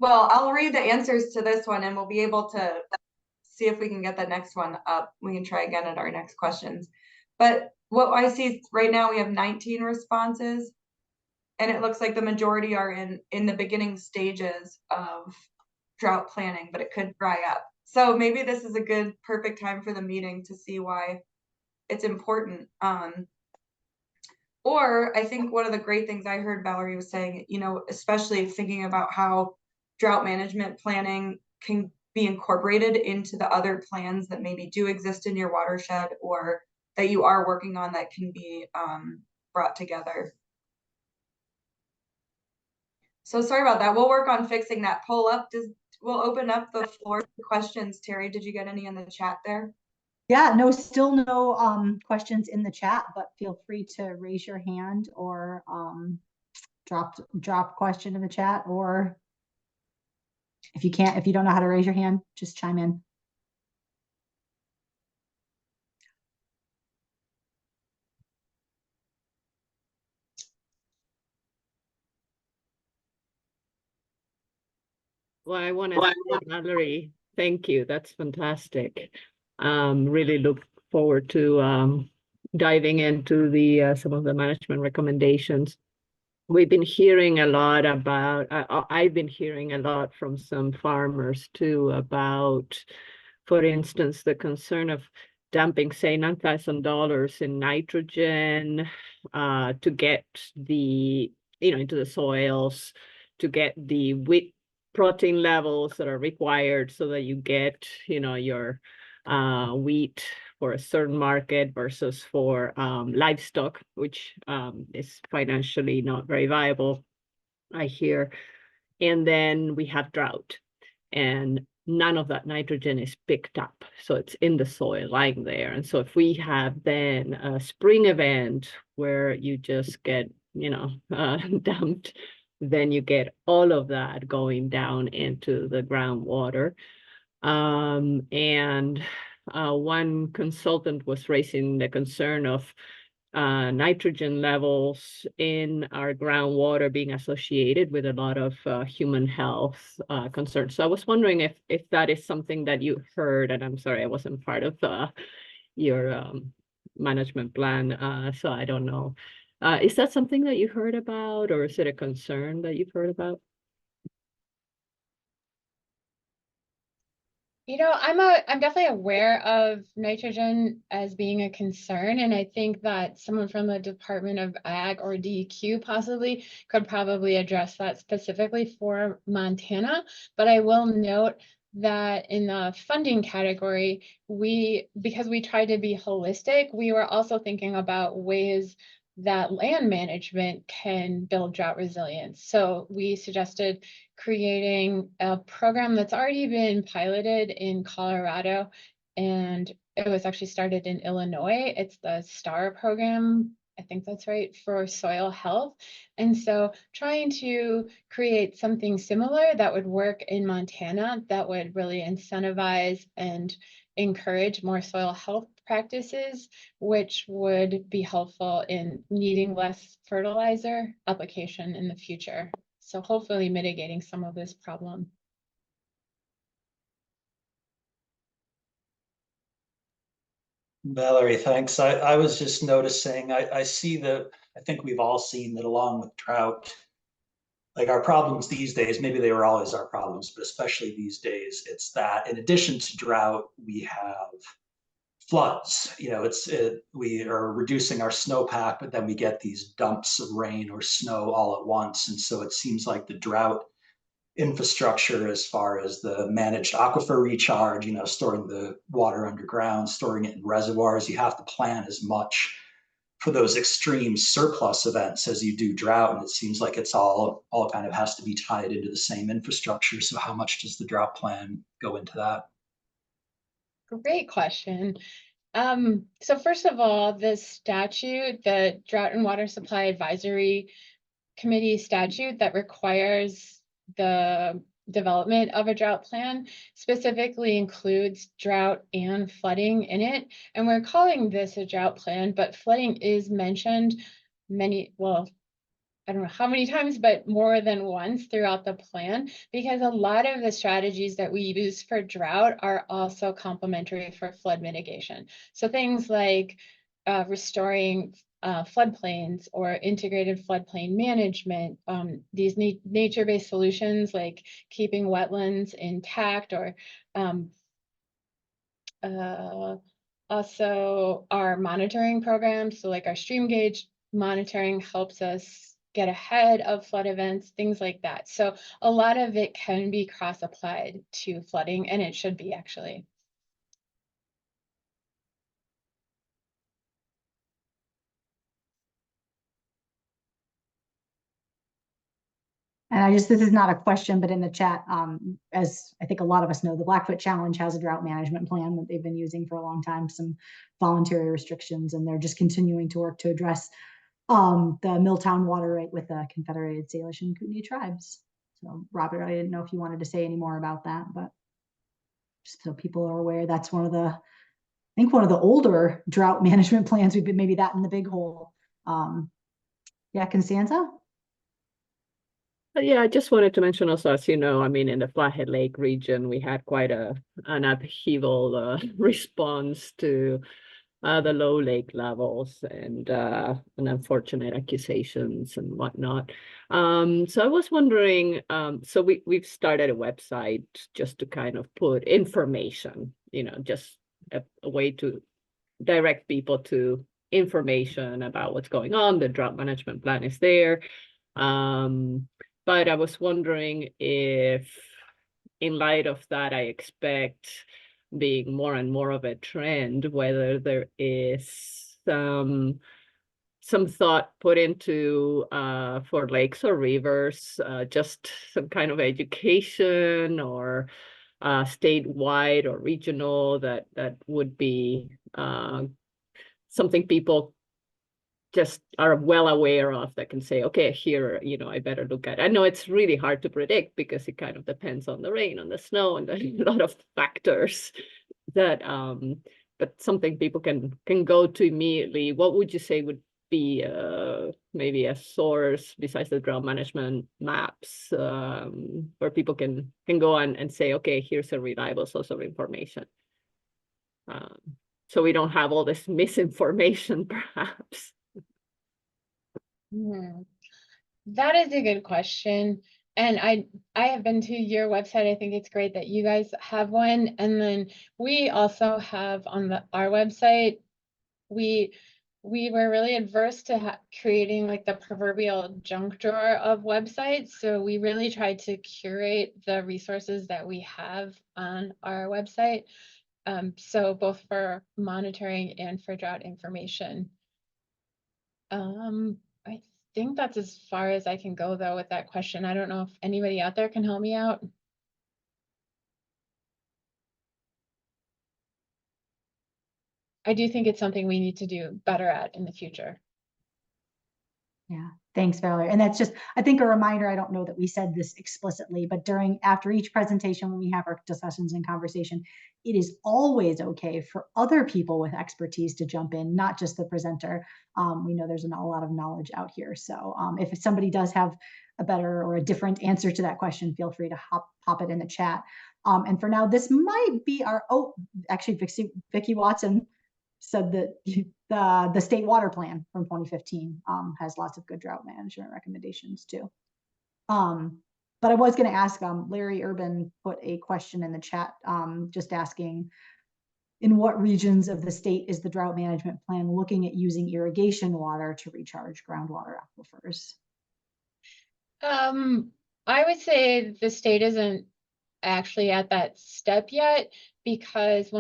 [SPEAKER 1] Well, I'll read the answers to this one and we'll be able to see if we can get the next one up. We can try again at our next questions. But what I see right now, we have 19 responses. And it looks like the majority are in the beginning stages of drought planning, but it could dry up. So maybe this is a good, perfect time for the meeting to see why it's important. Or I think one of the great things I heard Valerie was saying, you know, especially thinking about how drought management planning can be incorporated into the other plans that maybe do exist in your watershed or that you are working on that can be brought together. So sorry about that. We'll work on fixing that poll up. We'll open up the floor for questions. Terry, did you get any in the chat there?
[SPEAKER 3] Yeah, no, still no questions in the chat, but feel free to raise your hand or drop question in the chat, or if you don't know how to raise your hand, just chime in.
[SPEAKER 6] Well, I want to say, Valerie, thank you. That's fantastic. Really look forward to diving into the some of the management recommendations. We've been hearing a lot about, I've been hearing a lot from some farmers too about, for instance, the concern of dumping, say, $9,000 in nitrogen to get the, into the soils, to get the wheat protein levels that are required so that you get, your wheat for a certain market versus for livestock, which is financially not very viable, I hear. And then we have drought, and none of that nitrogen is picked up. So it's in the soil lying there. And so if we have then a spring event where you just get, dumped, then you get all of that going down into the groundwater. One consultant was raising the concern of nitrogen levels in our groundwater being associated with a lot of human health concerns. So I was wondering if that is something that you heard, and I'm sorry, I wasn't part of your management plan, so I don't know. Is that something that you heard about, or is it a concern that you've heard about?
[SPEAKER 4] I'm definitely aware of nitrogen as being a concern, and I think that someone from the Department of Ag or DEQ possibly could probably address that specifically for Montana. But I will note that in the funding category, because we tried to be holistic, we were also thinking about ways that land management can build drought resilience. So we suggested creating a program that's already been piloted in Colorado, and it was actually started in Illinois. It's the STAR program, I think that's right, for soil health. And so trying to create something similar that would work in Montana that would really incentivize and encourage more soil health practices, which would be helpful in needing less fertilizer application in the future. So hopefully mitigating some of this problem.
[SPEAKER 2] Valerie, thanks. I was just noticing, I see that, I think we've all seen that along with drought, like our problems these days, maybe they were always our problems, but especially these days, it's that in addition to drought, we have floods. We are reducing our snowpack, but then we get these dumps of rain or snow all at once. And so it seems like the drought infrastructure, as far as the managed aquifer recharge, storing the water underground, storing it in reservoirs, you have to plan as much for those extreme surplus events as you do drought. And it seems like it's all kind of has to be tied into the same infrastructure. So how much does the drought plan go into that?
[SPEAKER 4] Great question. So first of all, this statute, the Drought and Water Supply Advisory Committee statute that requires the development of a drought plan specifically includes drought and flooding in it. And we're calling this a drought plan, but flooding is mentioned well, I don't know how many times, but more than once throughout the plan, because a lot of the strategies that we use for drought are also complementary for flood mitigation. So things like restoring floodplains or integrated floodplain management, these nature-based solutions like keeping wetlands intact, or also our monitoring programs. So like our stream gauge monitoring helps us get ahead of flood events, things like that. So a lot of it can be cross-applied to flooding, and it should be actually.
[SPEAKER 3] And this is not a question, but in the chat, as I think a lot of us know, the Blackfoot Challenge has a drought management plan that they've been using for a long time, some voluntary restrictions, and they're just continuing to work to address the Milltown water right with the Confederated Salish and Kootenai tribes. So Robert, I didn't know if you wanted to say any more about that, but just so people are aware, that's one of the older drought management plans. We've been maybe that in the big hole. Yeah, Constanza?
[SPEAKER 6] Yeah, I just wanted to mention also, as you know, I mean, in the Flathead Lake region, we had quite an upheaval response to the low lake levels and unfortunate accusations and whatnot. So I was wondering, so we've started a website just to kind of put information, just a way to direct people to information about what's going on. The drought management plan is there. But I was wondering if, in light of that, I expect being more and more of a trend, whether there is some thought put into for lakes or rivers, just some kind of education or statewide or regional that would be something people just are well aware of, that can say, okay, here, I better look at it. I know it's really hard to predict because it kind of depends on the rain, on the snow, and a lot of factors that, but something people can go to immediately. What would you say would be maybe a source besides the drought management maps, where people can go on and say, okay, here's a reliable source of information? So we don't have all this misinformation, perhaps.
[SPEAKER 4] That is a good question. And I have been to your website. I think it's great that you guys have one. And then we also have on our website, we were really adverse to creating like the proverbial junk drawer of websites. So we really tried to curate the resources that we have on our website. So both for monitoring and for drought information. I think that's as far as I can go though with that question. I don't know if anybody out there can help me out. I do think it's something we need to do better at in the future.
[SPEAKER 3] Yeah, thanks, Valerie. And that's just, I think, a reminder. I don't know that we said this explicitly, but after each presentation, when we have our discussions and conversation, it is always okay for other people with expertise to jump in, not just the presenter. We know there's a lot of knowledge out here. So if somebody does have a better or a different answer to that question, feel free to pop it in the chat. And for now, this might be actually, Vicki Watson said that the state water plan from 2015 has lots of good drought management recommendations too. But I was going to ask, Larry Urban put a question in the chat, just asking, in what regions of the state is the drought management plan looking at using irrigation water to recharge groundwater aquifers?
[SPEAKER 4] I would say the state isn't actually at that step yet because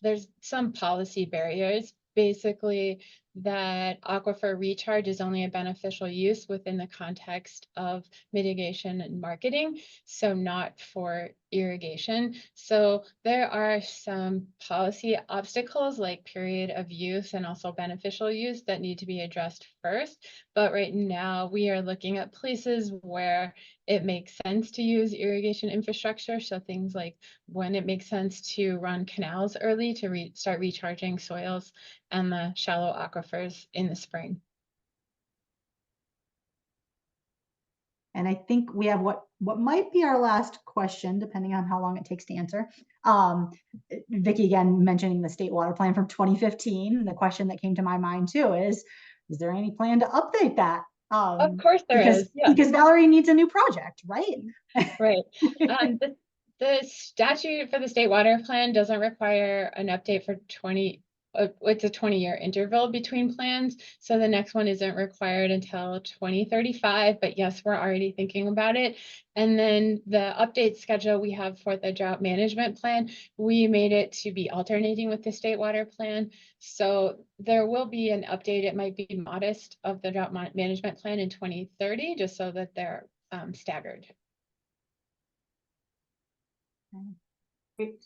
[SPEAKER 4] there's some policy barriers. Basically, that aquifer recharge is only a beneficial use within the context of mitigation and marketing, so not for irrigation. So there are some policy obstacles like period of use and also beneficial use that need to be addressed first. But right now we are looking at places where it makes sense to use irrigation infrastructure. So things like when it makes sense to run canals early to start recharging soils and the shallow aquifers in the spring.
[SPEAKER 3] And I think we have what might be our last question, depending on how long it takes to answer. Vicki, again, mentioning the state water plan from 2015. The question that came to my mind too is there any plan to update that?
[SPEAKER 4] Of course there
[SPEAKER 3] because,
[SPEAKER 4] is. Yeah.
[SPEAKER 3] Because Valerie needs a new project, right?
[SPEAKER 4] Right. The statute for the state water plan doesn't require an update for 20, it's a 20-year interval between plans. So the next one isn't required until 2035, but yes, we're already thinking about it. And then the update schedule we have for the drought management plan, we made it to be alternating with the state water plan. So there will be an update, it might be modest, of the drought management plan in 2030, just so that they're staggered.
[SPEAKER 1] Great.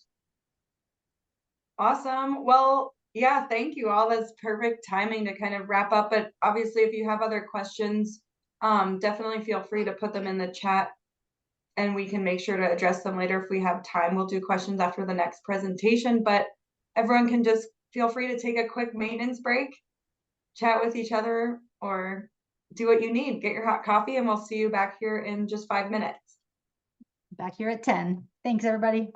[SPEAKER 1] Awesome. Well, yeah, thank you all. That's perfect timing to kind of wrap up. But obviously, if you have other questions, definitely feel free to put them in the chat and we can make sure to address them later if we have time. We'll do questions after the next presentation, but everyone can just feel free to take a quick maintenance break, chat with each other, or do what you need. Get your hot coffee and we'll see you back here in just 5 minutes.
[SPEAKER 3] Back here at 10. Thanks, everybody.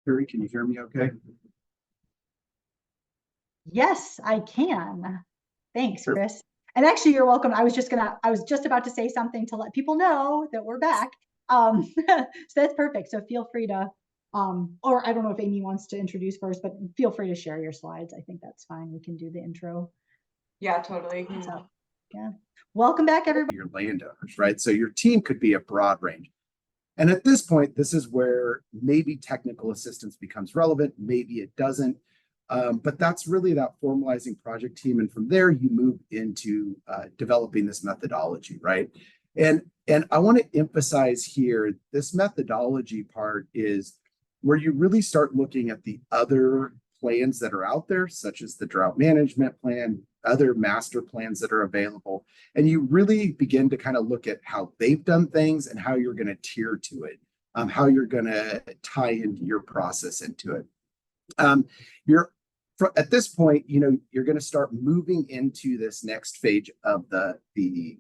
[SPEAKER 7] Carrie, can you hear me okay?
[SPEAKER 3] Yes, I can. Thanks,
[SPEAKER 7] Sure.
[SPEAKER 3] Chris. And actually, you're welcome. I was just about to say something to let people know that we're back. So that's perfect. So feel free to, or I don't know if Amy wants to introduce first, but feel free to share your slides. I think that's fine. We can do the intro.
[SPEAKER 1] Yeah, totally.
[SPEAKER 3] So, yeah. Welcome back, everybody.
[SPEAKER 7] Your landowners, right? So your team could be a broad range. And at this point, this is where maybe technical assistance becomes relevant, maybe it doesn't. But that's really that formalizing project team. And from there, you move into developing this methodology, right? And I want to emphasize here, this methodology part is where you really start looking at the other plans that are out there, such as the drought management plan, other master plans that are available. And you really begin to kind of look at how they've done things and how you're going to tier to it, how you're going to tie into your process into it. At this point, you're going to start moving into this next phase of the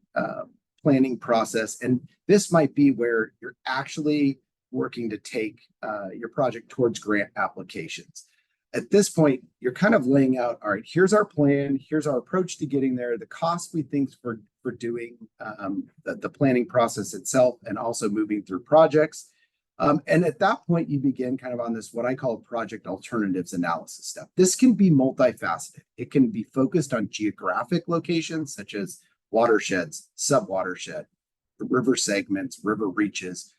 [SPEAKER 7] planning process. And this might be where you're actually working to take your project towards grant applications. At this point, you're kind of laying out, all right, here's our plan, here's our approach to getting there, the cost we think for doing the planning process itself, and also moving through projects. And at that point, you begin kind of on this, what I call project alternatives analysis step. This can be multifaceted. It can be focused on geographic locations, such as watersheds, sub-watershed, river segments, river reaches.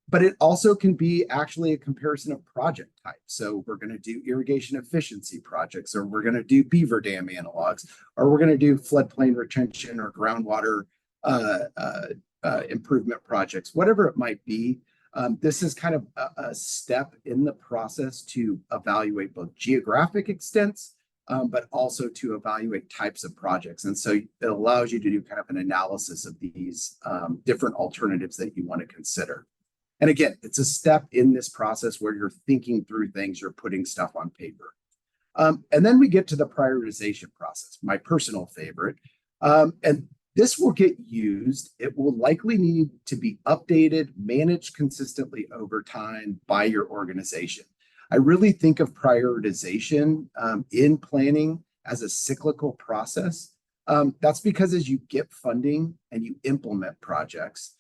[SPEAKER 7] But it also can be actually a comparison of project type. So we're going to do irrigation efficiency projects, or we're going to do beaver dam analogs, or we're going to do floodplain retention or groundwater improvement projects, whatever it might be. This is kind of a step in the process to evaluate both geographic extents, but also to evaluate types of projects. And so it allows you to do kind of an analysis of these different alternatives that you want to consider. And again, it's a step in this process where you're thinking through things, you're putting stuff on paper. And then we get to the prioritization process, my personal favorite. And this will get used. It will likely need to be updated, managed consistently over time by your organization. I really think of prioritization in planning as a cyclical process. That's because as you get funding and you implement projects,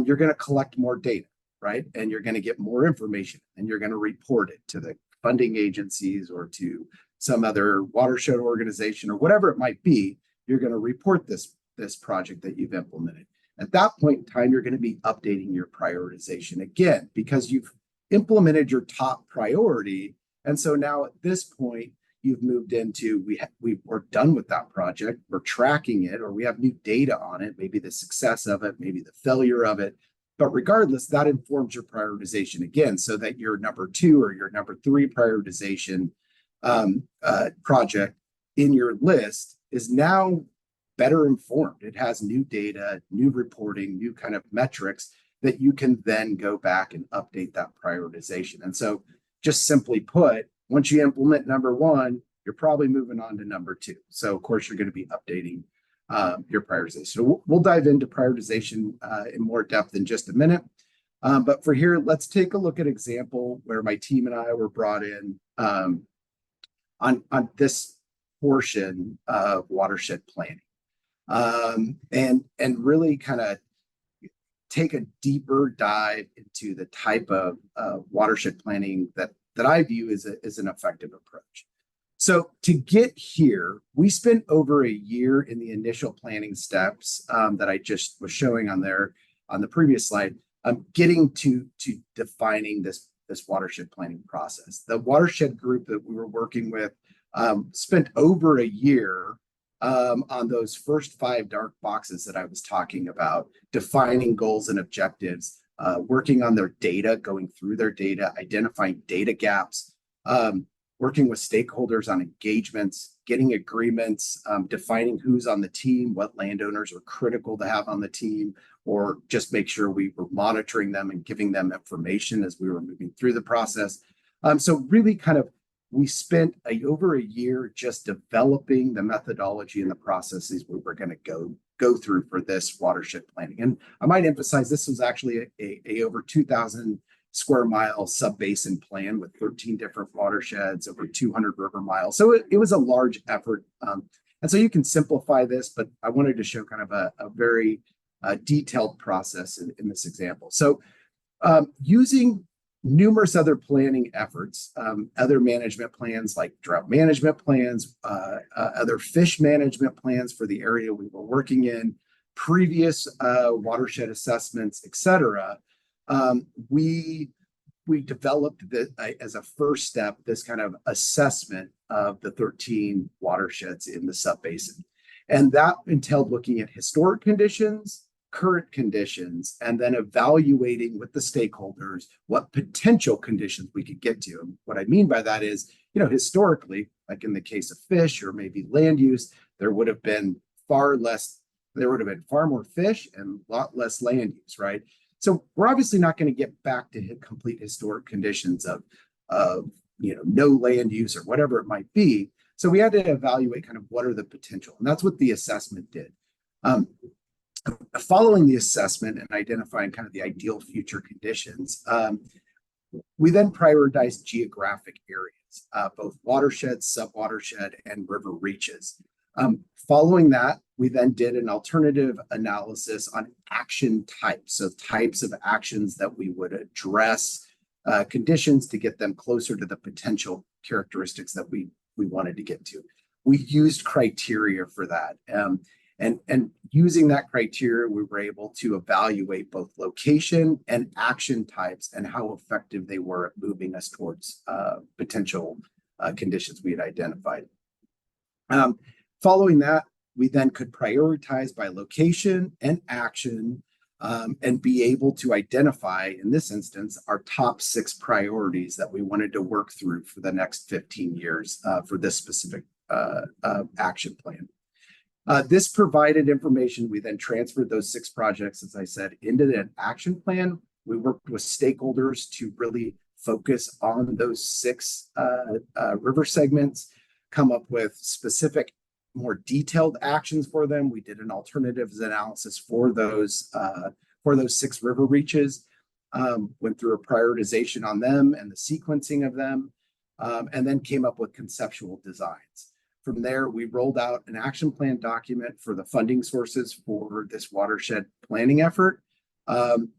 [SPEAKER 7] you're going to collect more data, right? And you're going to get more information, and you're going to report it to the funding agencies or to some other watershed organization or whatever it might be. You're going to report this project that you've implemented. At that point in time, you're going to be updating your prioritization again, because you've implemented your top priority. And so now at this point, you've moved into, we're done with that project, we're tracking it, or we have new data on it, maybe the success of it, maybe the failure of it. But regardless, that informs your prioritization again, so that your number 2 or your number 3 prioritization project in your list is now better informed. It has new data, new reporting, new kind of metrics that you can then go back and update that prioritization. And so just simply put, once you implement number 1, you're probably moving on to number 2. So of course, you're going to be updating your prioritization. So we'll dive into prioritization in more depth in just a minute. But for here, let's take a look at an example where my team and I were brought in on this portion of watershed planning. And really kind of take a deeper dive into the type of watershed planning that I view as an effective approach. So to get here, we spent over a year in the initial planning steps that I just was showing on the previous slide, getting to defining this watershed planning process. The watershed group that we were working with spent over a year on those first 5 dark boxes that I was talking about, defining goals and objectives, working on their data, going through their data, identifying data gaps, working with stakeholders on engagements, getting agreements, defining who's on the team, what landowners are critical to have on the team, or just make sure we were monitoring them and giving them information as we were moving through the process. So really kind of, we spent over a year just developing the methodology and the processes we were going to go through for this watershed planning. And I might emphasize, this was actually a over 2,000 square mile sub-basin plan with 13 different watersheds, over 200 river miles. So it was a large effort. And so you can simplify this, but I wanted to show kind of a very detailed process in this example. So using numerous other planning efforts, other management plans like drought management plans, other fish management plans for the area we were working in, previous watershed assessments, etc. We developed as a first step this kind of assessment of the 13 watersheds in the subbasin, and that entailed looking at historic conditions, current conditions, and then evaluating with the stakeholders what potential conditions we could get to. And what I mean by that is, historically, like in the case of fish or maybe land use, there would have been far more fish and a lot less land use, right? So we're obviously not going to get back to complete historic conditions of no land use or whatever it might be. So we had to evaluate kind of what are the potential, and that's what the assessment did. Following the assessment and identifying kind of the ideal future conditions, we then prioritized geographic areas, both watersheds, sub-watershed, and river reaches. Following that, we then did an alternative analysis on action types, so types of actions that we would address conditions to get them closer to the potential characteristics that we wanted to get to. We used criteria for that. And using that criteria, we were able to evaluate both location and action types and how effective they were at moving us towards potential conditions we had identified. Following that, we then could prioritize by location and action and be able to identify, in this instance, our top 6 priorities that we wanted to work through for the next 15 years for this specific action plan. This provided information. We then transferred those 6 projects, as I said, into the action plan. We worked with stakeholders to really focus on those 6 river segments, come up with specific, more detailed actions for them. We did an alternatives analysis for those 6 river reaches, went through a prioritization on them and the sequencing of them, and then came up with conceptual designs. From there, we rolled out an action plan document for the funding sources for this watershed planning effort,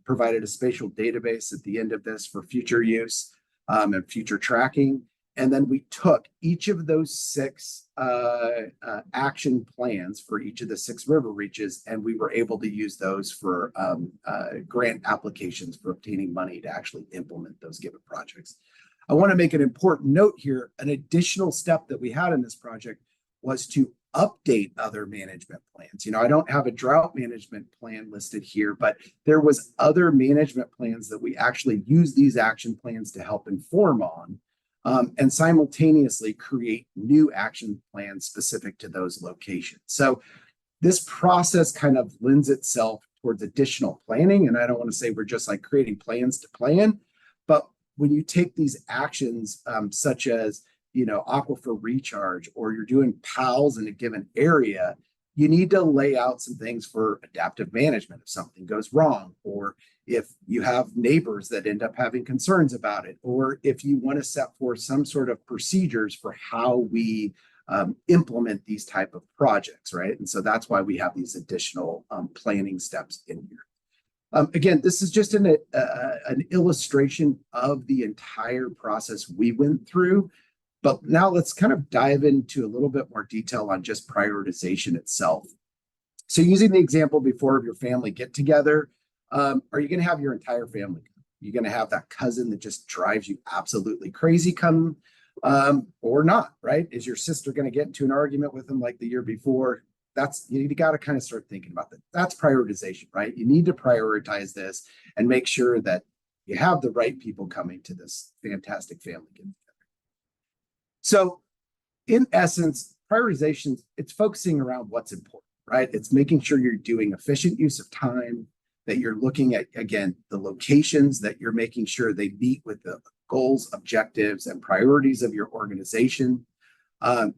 [SPEAKER 7] provided a spatial database at the end of this for future use and future tracking. And then we took each of those 6 action plans for each of the 6 river reaches, and we were able to use those for grant applications for obtaining money to actually implement those given projects. I want to make an important note here. An additional step that we had in this project was to update other management plans. I don't have a drought management plan listed here, but there was other management plans that we actually use these action plans to help inform on, and simultaneously create new action plans specific to those locations. So this process kind of lends itself towards additional planning. And I don't want to say we're just like creating plans to plan, but when you take these actions, such as, aquifer recharge, or you're doing PALs in a given area, you need to lay out some things for adaptive management if something goes wrong, or if you have neighbors that end up having concerns about it, or if you want to set forth some sort of procedures for how we implement these type of projects, right? And so that's why we have these additional planning steps in here. Again, this is just an illustration of the entire process we went through. But now let's kind of dive into a little bit more detail on just prioritization itself. So using the example before of your family get together, are you going to have your entire family? You're going to have that cousin that just drives you absolutely crazy come or not, right? Is your sister going to get into an argument with them like the year before? You got to kind of start thinking about that. That's prioritization, right? You need to prioritize this and make sure that you have the right people coming to this fantastic family get together. So in essence, prioritization, it's focusing around what's important, right? It's making sure you're doing efficient use of time, that you're looking at, again, the locations, that you're making sure they meet with the goals, objectives, and priorities of your organization.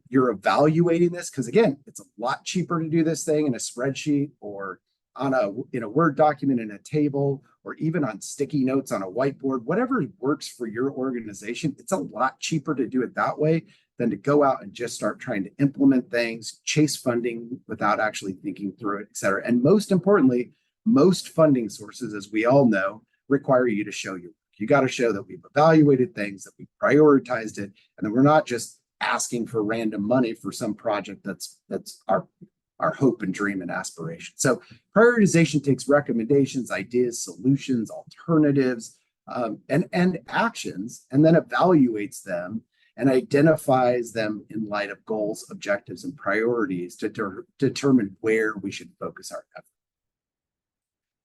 [SPEAKER 7] You're evaluating this because, again, it's a lot cheaper to do this thing in a spreadsheet or on in a Word document in a table, or even on sticky notes on a whiteboard, whatever works for your organization. It's a lot cheaper to do it that way than to go out and just start trying to implement things, chase funding without actually thinking through it, et cetera. And most importantly, most funding sources, as we all know, require you to show your work. You got to show that we've evaluated things, that we've prioritized it, and that we're not just asking for random money for some project that's our hope and dream and aspiration. So prioritization takes recommendations, ideas, solutions, alternatives, and actions, and then evaluates them and identifies them in light of goals, objectives, and priorities to determine where we should focus our effort.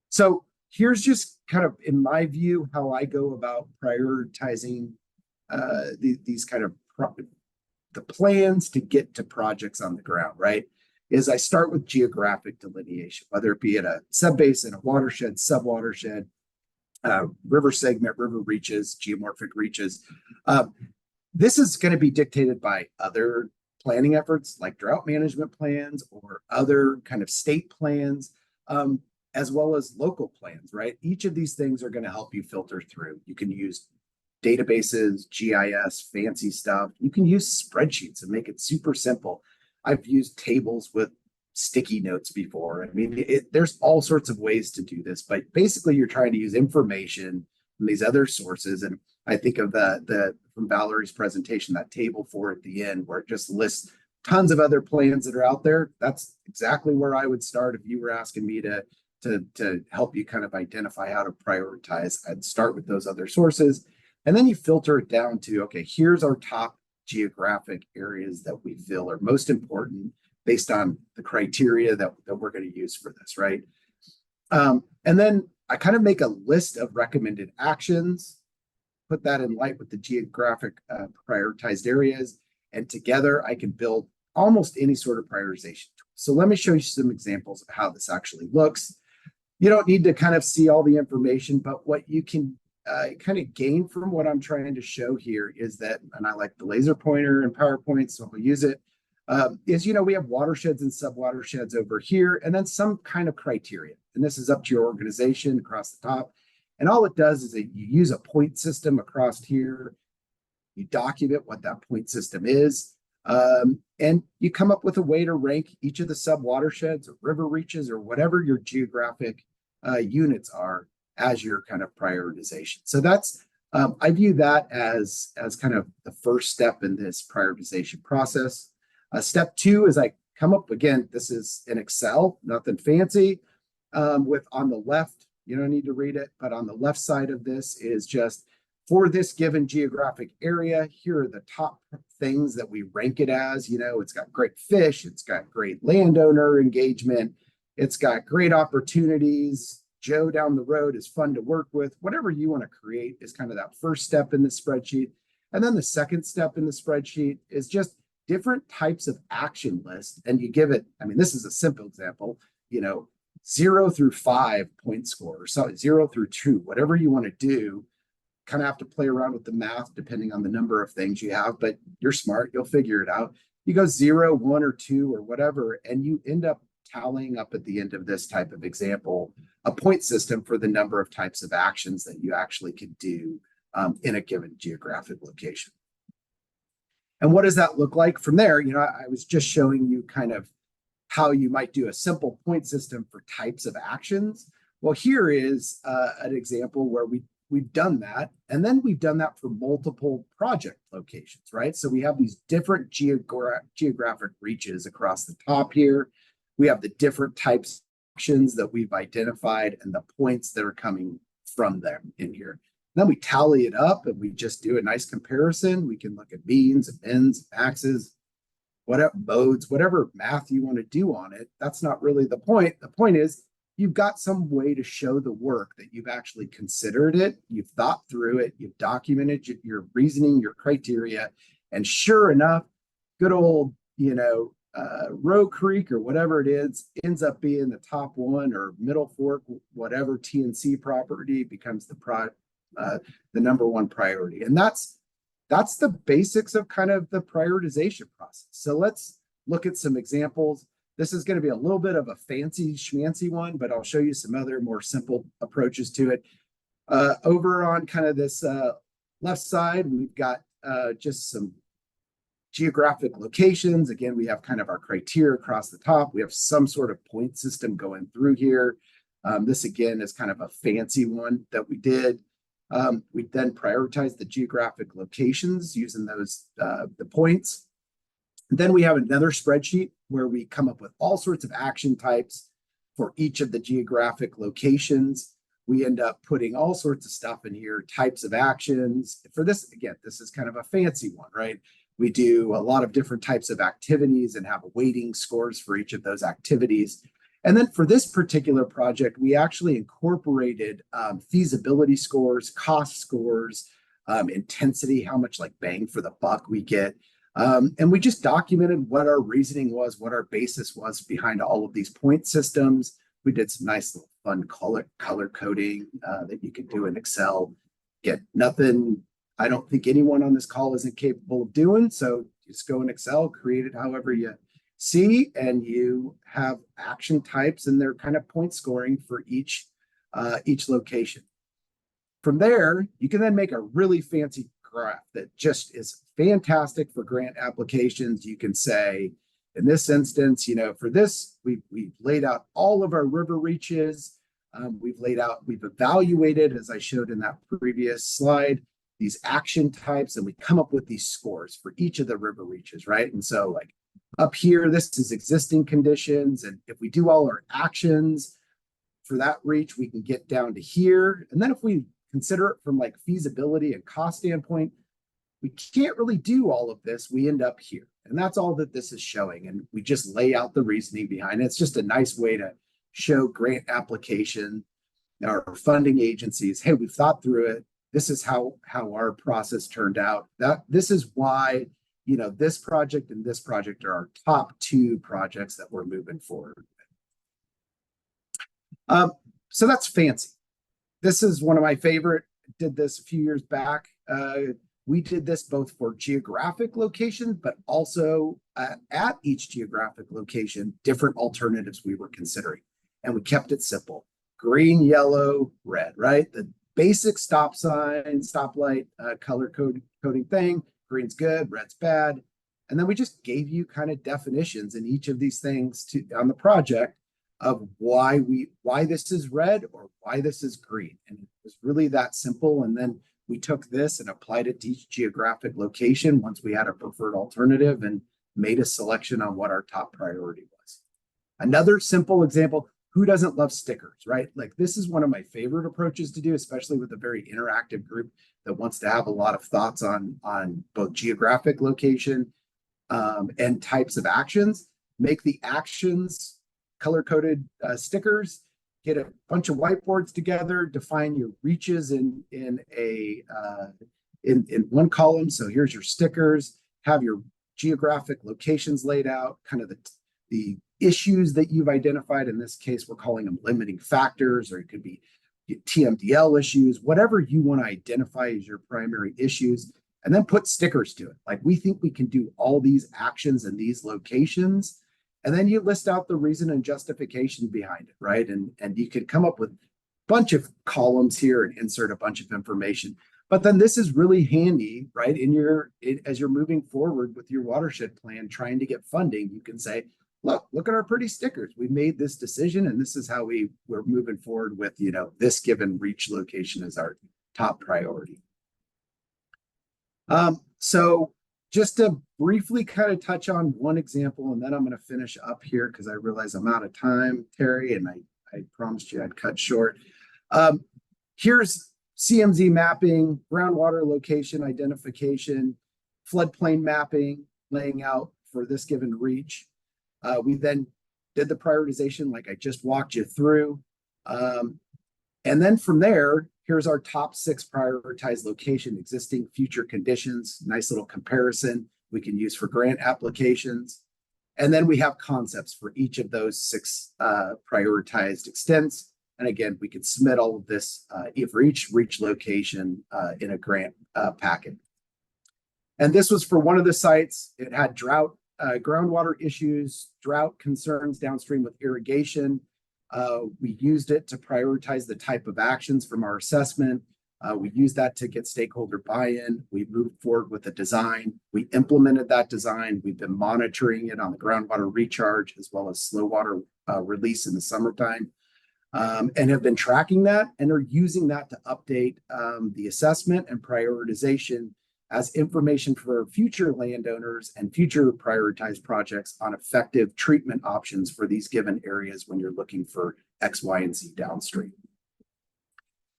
[SPEAKER 7] So here's just kind of, in my view, how I go about prioritizing these kind of the plans to get to projects on the ground, right? Is I start with geographic delineation, whether it be at a subbasin, a watershed, subwatershed, river segment, river reaches, geomorphic reaches. This is going to be dictated by other planning efforts like drought management plans or other kind of state plans, as well as local plans, right? Each of these things are going to help you filter through. You can use databases, GIS, fancy stuff. You can use spreadsheets and make it super simple. I've used tables with sticky notes before. I mean, there's all sorts of ways to do this, but basically you're trying to use information from these other sources. And I think of from Valerie's presentation, that table 4 at the end, where it just lists tons of other plans that are out there. That's exactly where I would start if you were asking me to help you kind of identify how to prioritize. I'd start with those other sources. And then you filter it down to, okay, here's our top geographic areas that we feel are most important based on the criteria that we're going to use for this, right? And then I kind of make a list of recommended actions, put that in light with the geographic prioritized areas, and together I can build almost any sort of prioritization tool. So let me show you some examples of how this actually looks. You don't need to kind of see all the information, but what you can kind of gain from what I'm trying to show here is that, and I like the laser pointer and PowerPoint, so we'll use it, is, we have watersheds and subwatersheds over here, and then some kind of criteria. And this is up to your organization across the top. And all it does is that you use a point system across here. You document what that point system is. And you come up with a way to rank each of the subwatersheds or river reaches or whatever your geographic units are as your kind of prioritization. So that's, I view that as kind of the first step in this prioritization process. Step 2 is I come up, again, this is in Excel, nothing fancy, with on the left, you don't need to read it, but on the left side of this is just for this given geographic area, here are the top things that we rank it as. It's got great fish, it's got great landowner engagement, it's got great opportunities. Joe down the road is fun to work with. Whatever you want to create is kind of that first step in the spreadsheet. And then the second step in the spreadsheet is just different types of action lists. And you give it, I mean, this is a simple example, 0 through 5 point score, so 0 through 2, whatever you want to do. Kind of have to play around with the math depending on the number of things you have, but you're smart, you'll figure it out. You go 0, 1, or 2 or whatever, and you end up tallying up at the end of this type of example a point system for the number of types of actions that you actually can do in a given geographic location. And what does that look like from there? I was just showing you kind of how you might do a simple point system for types of actions. Well, here is an example where we've done that, and then we've done that for multiple project locations, right? So we have these different geographic reaches across the top here. We have the different types of actions that we've identified and the points that are coming from them in here. Then we tally it up and we just do a nice comparison. We can look at means and ends, maxes, whatever modes, whatever math you want to do on it. That's not really the point. The point is you've got some way to show the work that you've actually considered it, you've thought through it, you've documented your reasoning, your criteria, and sure enough, good old, Row Creek or whatever it is ends up being the top one, or Middle Fork, whatever TNC property becomes the number one priority. And that's the basics of kind of the prioritization process. So let's look at some examples. This is going to be a little bit of a fancy schmancy one, but I'll show you some other more simple approaches to it. Over on kind of this left side, we've got just some geographic locations. Again, we have kind of our criteria across the top. We have some sort of point system going through here. This again is kind of a fancy one that we did. We then prioritized the geographic locations using those the points. And then we have another spreadsheet where we come up with all sorts of action types for each of the geographic locations. We end up putting all sorts of stuff in here, types of actions. For this, again, this is kind of a fancy one, right? We do a lot of different types of activities and have weighting scores for each of those activities. And then for this particular project, we actually incorporated feasibility scores, cost scores, intensity, how much like bang for the buck we get. And we just documented what our reasoning was, what our basis was behind all of these point systems. We did some nice little fun color coding that you could do in Excel. Get nothing, I don't think anyone on this call isn't capable of doing. So just go in Excel, create it however you see, and you have action types and they're kind of point scoring for each location. From there, you can then make a really fancy graph that just is fantastic for grant applications. You can say, in this instance, you know, for this, we've laid out all of our river reaches. We've evaluated, as I showed in that previous slide, these action types, and we come up with these scores for each of the river reaches, right? And so like up here, this is existing conditions. And if we do all our actions for that reach, we can get down to here. And then if we consider it from like feasibility and cost standpoint, we can't really do all of this. We end up here. And that's all that this is showing. And we just lay out the reasoning behind it. It's just a nice way to show grant application, our funding agencies, hey, we've thought through it. This is how our process turned out. This is why, you know, this project and this project are our top two projects that we're moving forward with. So that's fancy. This is one of my favorite. Did this a few years back. We did this both for geographic locations, but also at each geographic location, different alternatives we were considering. And we kept it simple. Green, yellow, red, right? The basic stop sign, stoplight, color coding thing. Green's good, red's bad. And then we just gave you kind of definitions in each of these things on the project of why this is red or why this is green. And it was really that simple. And then we took this and applied it to each geographic location once we had a preferred alternative and made a selection on what our top priority was. Another simple example, who doesn't love stickers, right? Like this is one of my favorite approaches to do, especially with a very interactive group that wants to have a lot of thoughts on both geographic location and types of actions. Make the actions color-coded stickers. Get a bunch of whiteboards together, define your reaches in one column. So here's your stickers, have your geographic locations laid out, kind of the issues that you've identified. In this case, we're calling them limiting factors, or it could be TMDL issues, whatever you want to identify as your primary issues, and then put stickers to it. Like we think we can do all these actions in these locations. And then you list out the reason and justification behind it, right? And you could come up with a bunch of columns here and insert a bunch of information. But then this is really handy, right? As you're moving forward with your watershed plan, trying to get funding, you can say, look at our pretty stickers. We made this decision, and this is how we're moving forward with, you know, this given reach location as our top priority. So just to briefly kind of touch on one example, and then I'm going to finish up here because I realize I'm out of time, Terry, and I promised you I'd cut short. Here's CMZ mapping, groundwater location identification, floodplain mapping, laying out for this given reach. We then did the prioritization like I just walked you through. And then from there, here's our top 6 prioritized location, existing, future conditions, nice little comparison we can use for grant applications. And then we have concepts for each of those 6 prioritized extents. And again, we can submit all of this for each reach location in a grant packet. And this was for one of the sites. It had drought groundwater issues, drought concerns downstream with irrigation. We used it to prioritize the type of actions from our assessment. We used that to get stakeholder buy-in. We moved forward with the design. We implemented that design. We've been monitoring it on the groundwater recharge as well as slow water release in the summertime, and have been tracking that and are using that to update the assessment and prioritization as information for future landowners and future prioritized projects on effective treatment options for these given areas when you're looking for X, Y, and Z downstream.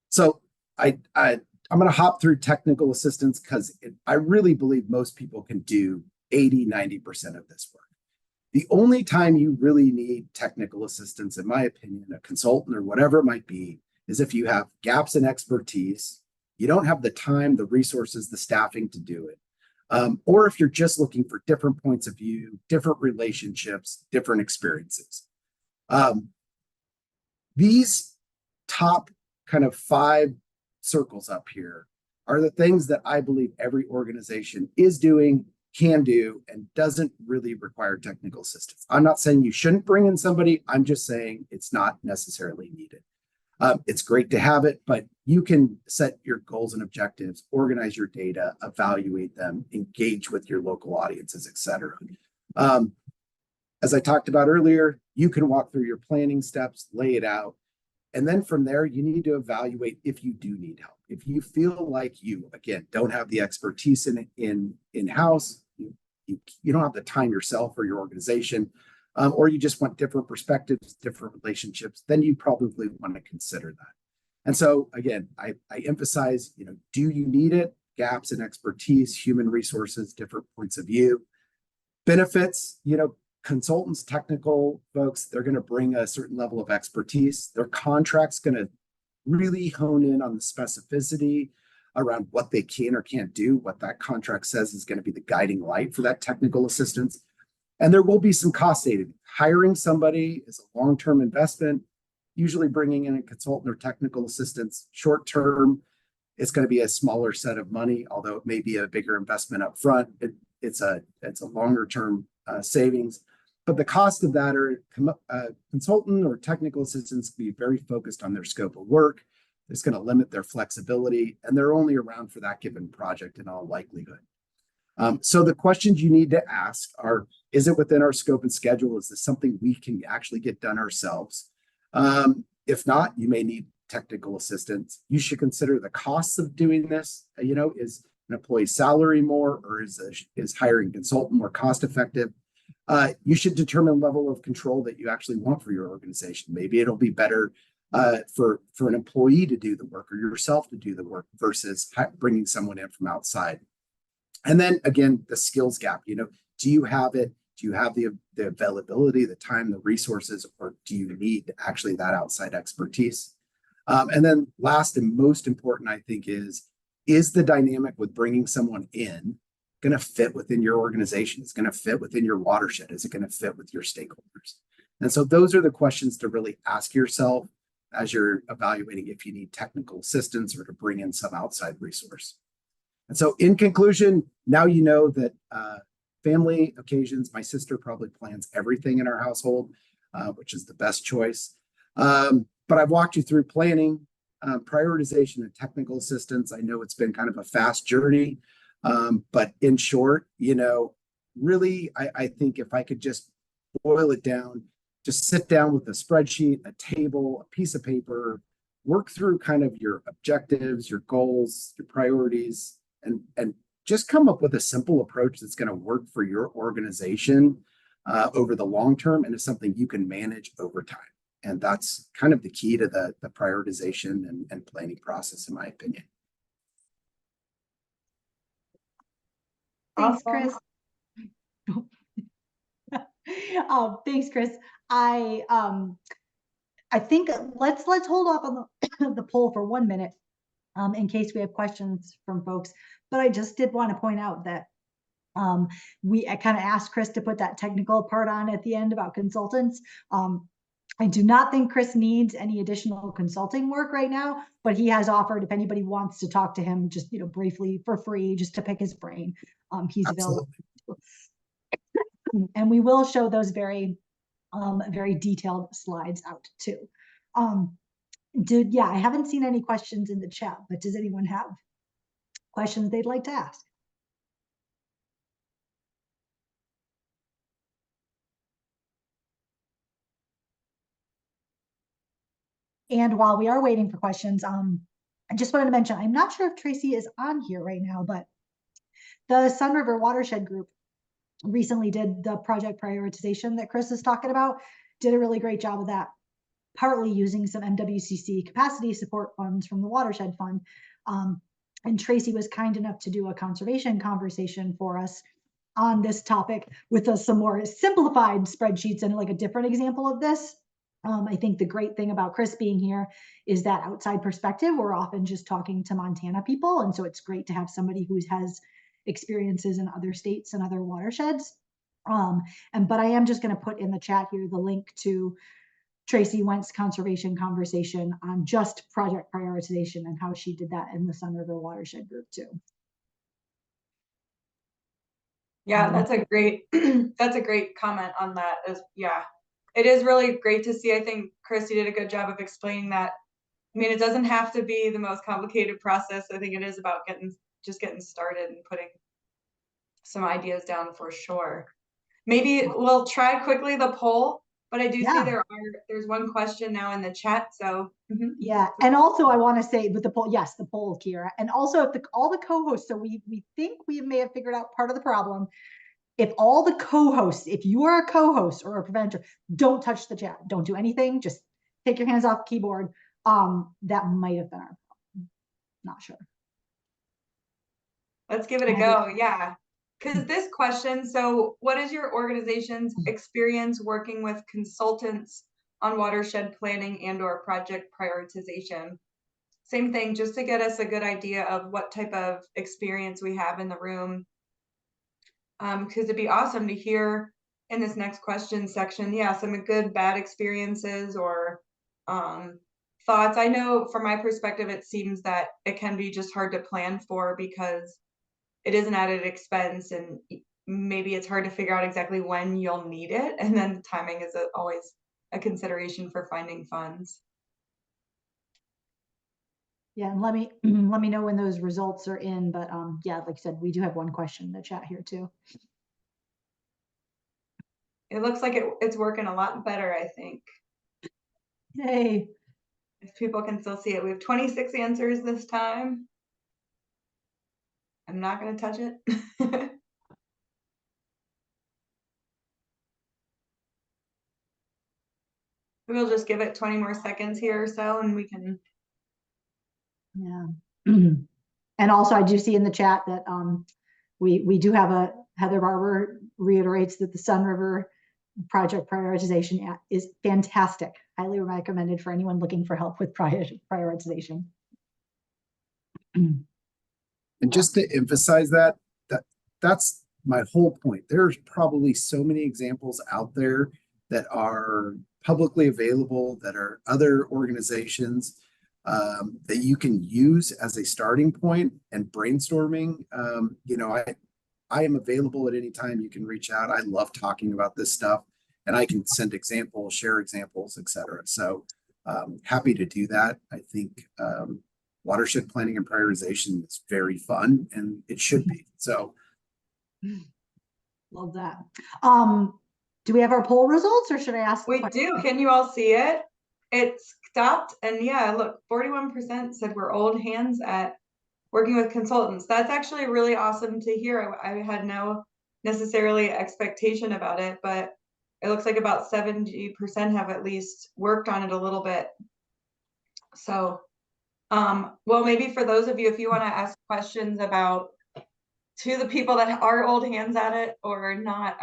[SPEAKER 7] So I'm going to hop through technical assistance because I really believe most people can do 80–90% of this work. The only time you really need technical assistance, in my opinion, a consultant or whatever it might be, is if you have gaps in expertise, you don't have the time, the resources, the staffing to do it. Or if you're just looking for different points of view, different relationships, different experiences. These top kind of 5 circles up here are the things that I believe every organization is doing, can do, and doesn't really require technical assistance. I'm not saying you shouldn't bring in somebody. I'm just saying it's not necessarily needed. It's great to have it, but you can set your goals and objectives, organize your data, evaluate them, engage with your local audiences, etc. As I talked about earlier, you can walk through your planning steps, lay it out, and then from there, you need to evaluate if you do need help. If you feel like you, again, don't have the expertise in-house, you don't have the time yourself or your organization, or you just want different perspectives, different relationships, then you probably want to consider that. And so again, I emphasize, do you need it? Gaps in expertise, human resources, different points of view. Benefits, consultants, technical folks, they're going to bring a certain level of expertise. Their contract's going to really hone in on the specificity around what they can or can't do. What that contract says is going to be the guiding light for that technical assistance. And there will be some cost saving. Hiring somebody is a long-term investment. Usually bringing in a consultant or technical assistance short-term, it's going to be a smaller set of money, although it may be a bigger investment up front. It's a longer-term savings. But the cost of that are consultant or technical assistants can be very focused on their scope of work. It's going to limit their flexibility, and they're only around for that given project in all likelihood. So the questions you need to ask are, is it within our scope and schedule? Is this something we can actually get done ourselves? If not, you may need technical assistance. You should consider the costs of doing this. Is an employee's salary more, or is hiring a consultant more cost effective? You should determine level of control that you actually want for your organization. Maybe it'll be better for an employee to do the work or yourself to do the work versus bringing someone in from outside. And then again, the skills gap, do you have it? Do you have the availability, the time, the resources, or do you need actually that outside expertise? And then last and most important, I think, is the dynamic with bringing someone in going to fit within your organization? Is it going to fit within your watershed? Is it going to fit with your stakeholders? And so those are the questions to really ask yourself as you're evaluating if you need technical assistance or to bring in some outside resource. And so in conclusion, now you know that family occasions, my sister probably plans everything in our household, which is the best choice. But I've walked you through planning, prioritization, and technical assistance. I know it's been kind of a fast journey, but in short, really, I think if I could just boil it down, just sit down with a spreadsheet, a table, a piece of paper, work through kind of your objectives, your goals, your priorities, and just come up with a simple approach that's going to work for your organization over the long term, and is something you can manage over time. And that's kind of the key to the prioritization and planning process, in my opinion.
[SPEAKER 3] Thanks, Chris. Thanks, Chris. I think let's hold off on the poll for 1 minute in case we have questions from folks. But I just did want to point out that I kind of asked Chris to put that technical part on at the end about consultants. I do not think Chris needs any additional consulting work right now, but he has offered if anybody wants to talk to him just briefly for free, just to pick his brain. He's available. And we will show those very detailed slides out too. I haven't seen any questions in the chat, but does anyone have questions they'd like to ask? And while we are waiting for questions, I just wanted to mention, I'm not sure if Tracy is on here right now, but the Sun River Watershed Group recently did the project prioritization that Chris is talking about, did a really great job of that, partly using some MWCC capacity support funds from the Watershed Fund. And Tracy was kind enough to do a conservation conversation for us on this topic with some more simplified spreadsheets and like a different example of this. I think the great thing about Chris being here is that outside perspective. We're often just talking to Montana people. And so it's great to have somebody who has experiences in other states and other watersheds. But I am just going to put in the chat here the link to Tracy Wentz conservation conversation on just project prioritization and how she did that in the Sun River Watershed Group too.
[SPEAKER 1] Yeah, that's a great that's a great comment on that. It is really great to see. I think Christy did a good job of explaining that. I mean, it doesn't have to be the most complicated process. I think it is about getting started and putting some ideas down for sure. Maybe we'll try quickly the poll, but I do see there's one question now in the chat. So
[SPEAKER 3] yeah, and also I want to say with the poll, yes, the poll, Kira, and also if all the co-hosts. So we think we may have figured out part of the problem. If all the co-hosts, if you are a co-host or a preventer, don't touch the chat. Don't do anything. Just take your hands off the keyboard. That might have been our problem. Not sure.
[SPEAKER 1] Let's give it a go. Yeah. Because this question, so what is your organization's experience working with consultants on watershed planning and or project prioritization? Same thing, just to get us a good idea of what type of experience we have in the room. Because it'd be awesome to hear in this next question section, some good, bad experiences or thoughts. I know from my perspective, it seems that it can be just hard to plan for because it is an added expense and maybe it's hard to figure out exactly when you'll need it. And then timing is always a consideration for finding funds.
[SPEAKER 3] Yeah, and let me know when those results are in. But like I said, we do have one question in the chat here too.
[SPEAKER 1] It looks like it's working a lot better, I think.
[SPEAKER 3] Yay.
[SPEAKER 1] If people can still see it. We have 26 answers this time. I'm not going to touch it. We'll just give it 20 more seconds here or so and we can.
[SPEAKER 3] Yeah. And also I do see in the chat that we do have Heather Barber reiterates that the Sun River project prioritization is fantastic. Highly recommended for anyone looking for help with prioritization.
[SPEAKER 7] And just to emphasize that's my whole point. There's probably so many examples out there that are publicly available, that are other organizations that you can use as a starting point and brainstorming. I am available at any time. You can reach out. I love talking about this stuff and I can send examples, share examples, etc. So happy to do that. I think watershed planning and prioritization is very fun and it should be. So
[SPEAKER 3] love that. Do we have our poll results or should I ask?
[SPEAKER 1] We do. Can you all see it? It stopped and look, 41% said we're old hands at working with consultants. That's actually really awesome to hear. I had no necessarily expectation about it, but it looks like about 70% have at least worked on it a little bit. So, well, maybe for those of you, if you want to ask questions about to the people that are old hands at it or not,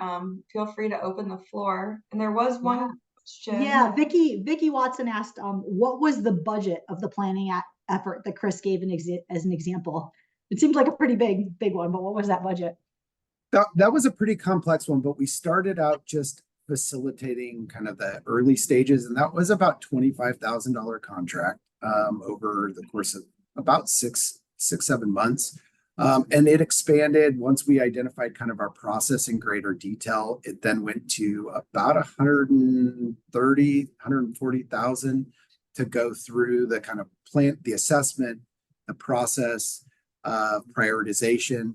[SPEAKER 1] feel free to open the floor. And there was one question.
[SPEAKER 3] Yeah, Vicky Watson asked, what was the budget of the planning effort that Chris gave as an example? It seemed like a pretty big one, but what was that budget?
[SPEAKER 7] That was a pretty complex one, but we started out just facilitating kind of the early stages, and that was about $25,000 contract over the course of about six, 7 months. And it expanded once we identified kind of our process in greater detail. It then went to about 140,000 to go through the kind of the assessment, the process, prioritization.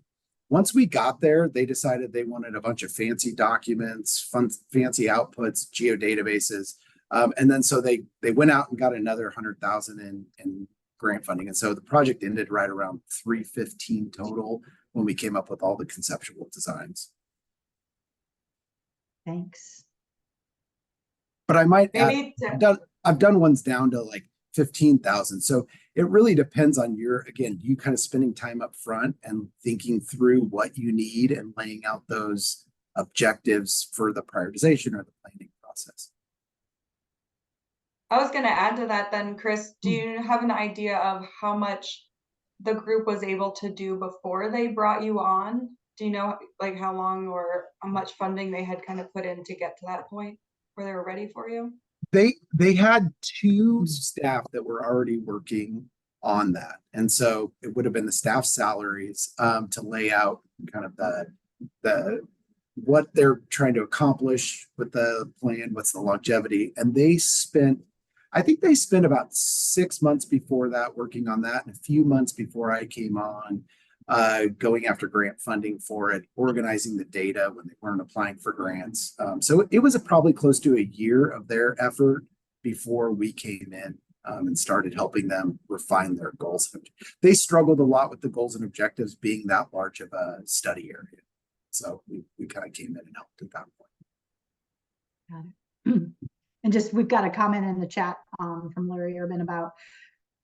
[SPEAKER 7] Once we got there, they decided they wanted a bunch of fancy documents, fancy outputs, geodatabases. And then so they went out and got another 100,000 in grant funding. And so the project ended right around 315 total when we came up with all the conceptual designs.
[SPEAKER 3] Thanks.
[SPEAKER 7] But I might add,
[SPEAKER 1] Maybe
[SPEAKER 7] I've done ones down to like 15,000. So it really depends on you kind of spending time up front and thinking through what you need and laying out those objectives for the prioritization or the planning process.
[SPEAKER 1] I was going to add to that then, Chris, do you have an idea of how much the group was able to do before they brought you on? Do you know like how long or how much funding they had kind of put in to get to that point where they were ready for you?
[SPEAKER 7] They had 2 staff that were already working on that. And so it would have been the staff salaries to lay out kind of the what they're trying to accomplish with the plan, what's the longevity. And I think they spent about 6 months before that working on that, and a few months before I came on, going after grant funding for it, organizing the data when they weren't applying for grants. So it was probably close to a year of their effort before we came in and started helping them refine their goals. They struggled a lot with the goals and objectives being that large of a study area. So we kind of came in and helped at that point.
[SPEAKER 3] Got it. And just, we've got a comment in the chat from Larry Urban about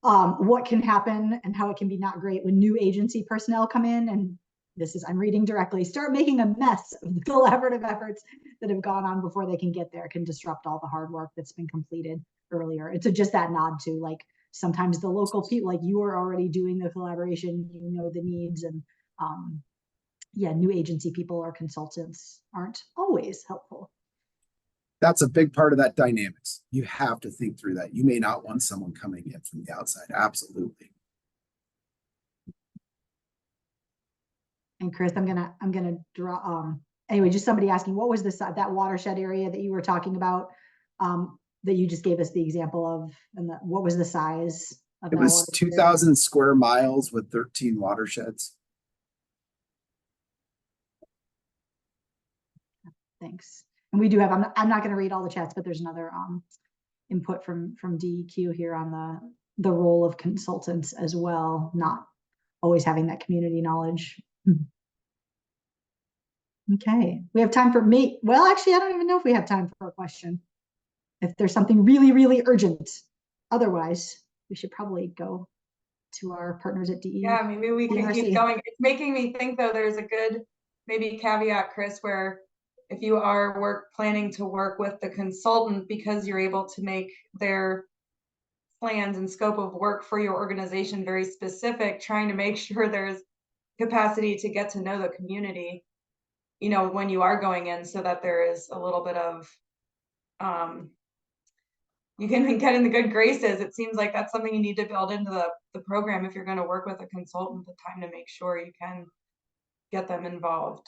[SPEAKER 3] what can happen and how it can be not great when new agency personnel come in. And this is, I'm reading directly, start making a mess of the collaborative efforts that have gone on before they can get there, can disrupt all the hard work that's been completed earlier. It's just that nod to like, sometimes the local people, like you are already doing the collaboration, you know the needs, and yeah, new agency people or consultants aren't always helpful.
[SPEAKER 7] That's a big part of that dynamics. You have to think through that. You may not want someone coming in from the outside. Absolutely.
[SPEAKER 3] And Chris, I'm gonna draw, anyway, just somebody asking, what was that watershed area that you were talking about, that you just gave us the example of, and what was the size of
[SPEAKER 7] it?
[SPEAKER 3] That
[SPEAKER 7] was 2,000 square miles with 13 watersheds.
[SPEAKER 3] Thanks. And we do have, I'm not going to read all the chats, but there's another input from DEQ here on the role of consultants as well, not always having that community knowledge. Okay, we have time for me. Well, actually, I don't even know if we have time for a question. If there's something really, really urgent. Otherwise, we should probably go to our partners at DE.
[SPEAKER 1] Yeah, maybe we can keep going. It's making me think though, there's a good maybe caveat, Chris, where if you are planning to work with the consultant, because you're able to make their plans and scope of work for your organization very specific, trying to make sure there's capacity to get to know the community, you know, when you are going in, so that there is a little bit of you can get in the good graces. It seems like that's something you need to build into the program if you're going to work with a consultant, the time to make sure you can get them involved.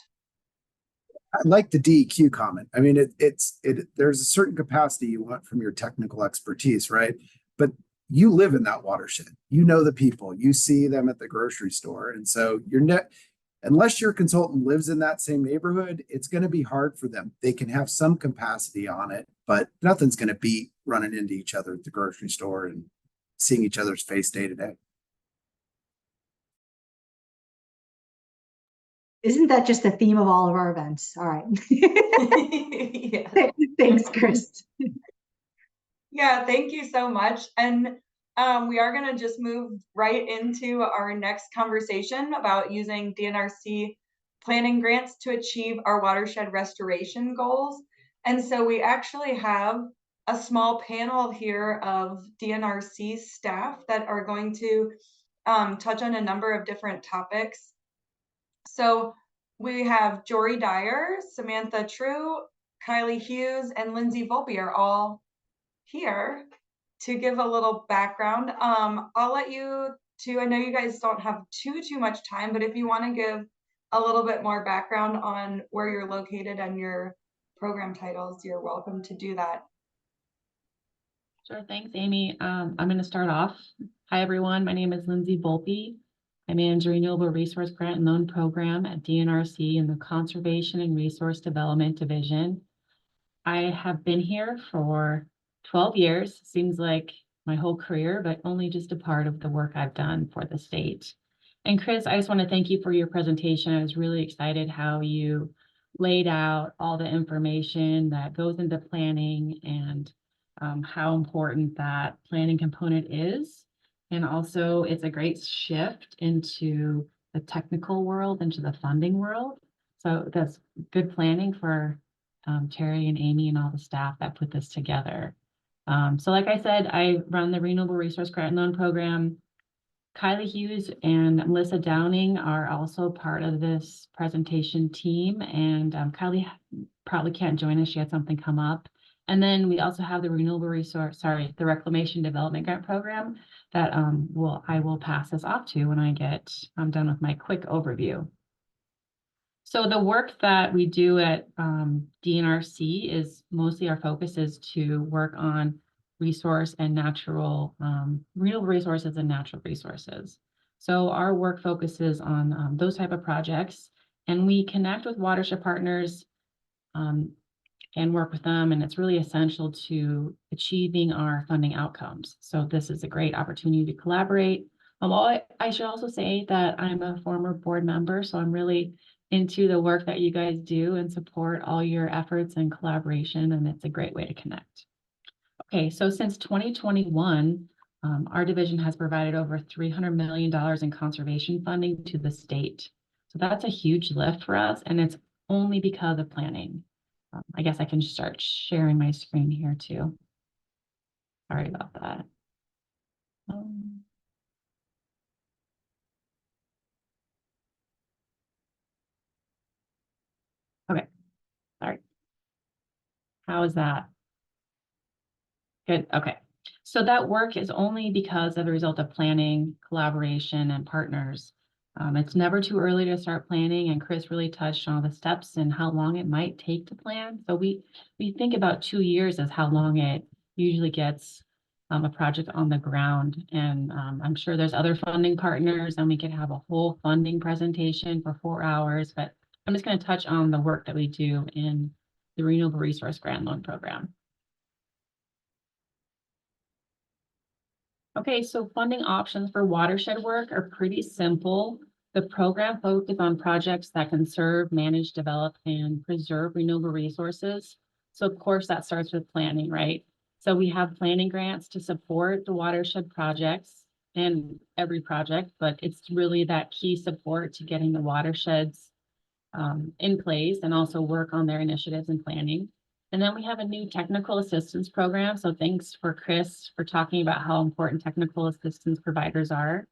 [SPEAKER 7] I like the DEQ comment. I mean, there's a certain capacity you want from your technical expertise, right? But you live in that watershed. You know the people. You see them at the grocery store, and so unless your consultant lives in that same neighborhood, it's going to be hard for them. They can have some capacity on it, but nothing's going to beat running into each other at the grocery store and seeing each other's face day to day.
[SPEAKER 3] Isn't that just the theme of all of our events? All right.
[SPEAKER 1] Yeah.
[SPEAKER 3] Thanks, Chris.
[SPEAKER 1] Yeah, thank you so much. And we are going to just move right into our next conversation about using DNRC planning grants to achieve our watershed restoration goals. And so we actually have a small panel here of DNRC staff that are going to touch on a number of different topics. So we have Jory Dyer, Samantha True, Kylie Hughes, and Lindsay Volpe are all here to give a little background. I'll let you too, I know you guys don't have too much time, but if you want to give a little bit more background on where you're located and your program titles, you're welcome to do that.
[SPEAKER 8] Sure, thanks, Amy. I'm going to start off. Hi, everyone. My name is Lindsay Volpe. I manage the Renewable Resource Grant and Loan Program at DNRC in the Conservation and Resource Development Division. I have been here for 12 years. Seems like my whole career, but only just a part of the work I've done for the state. And Chris, I just want to thank you for your presentation. I was really excited how you laid out all the information that goes into planning and how important that planning component is. And also it's a great shift into the technical world, into the funding world. So that's good planning for Terry and Amy and all the staff that put this together. So like I said, I run the Renewable Resource Grant and Loan Program. Kylie Hughes and Melissa Downing are also part of this presentation team, and Kylie probably can't join us. She had something come up. And then we also have the the Reclamation Development Grant Program that I will pass this off to when I'm done with my quick overview. So the work that we do at DNRC is mostly our focus is to work on renewable resources and natural resources. So our work focuses on those type of projects, and we connect with watershed partners and work with them, and it's really essential to achieving our funding outcomes. So this is a great opportunity to collaborate. I should also say that I'm a former board member, so I'm really into the work that you guys do and support all your efforts and collaboration, and it's a great way to connect. Okay, so since 2021, our division has provided over $300 million in conservation funding to the state. So that's a huge lift for us, and it's only because of planning. I guess I can start sharing my screen here too. Sorry about that. Okay, sorry. How is that? Good, okay. So that work is only because of the result of planning, collaboration, and partners. It's never too early to start planning, and Chris really touched on the steps and how long it might take to plan. So we think about 2 years as how long it usually gets a project on the ground. And I'm sure there's other funding partners, and we could have a whole funding presentation for 4 hours, but I'm just going to touch on the work that we do in the Renewable Resource Grant Loan Program. Okay, so funding options for watershed work are pretty simple. The program focuses on projects that conserve, manage, develop, and preserve renewable resources. So of course that starts with planning, right? So we have planning grants to support the watershed projects and every project, but it's really that key support to getting the watersheds in place and also work on their initiatives and planning. And then we have a new technical assistance program. So thanks for Chris for talking about how important technical assistance providers are.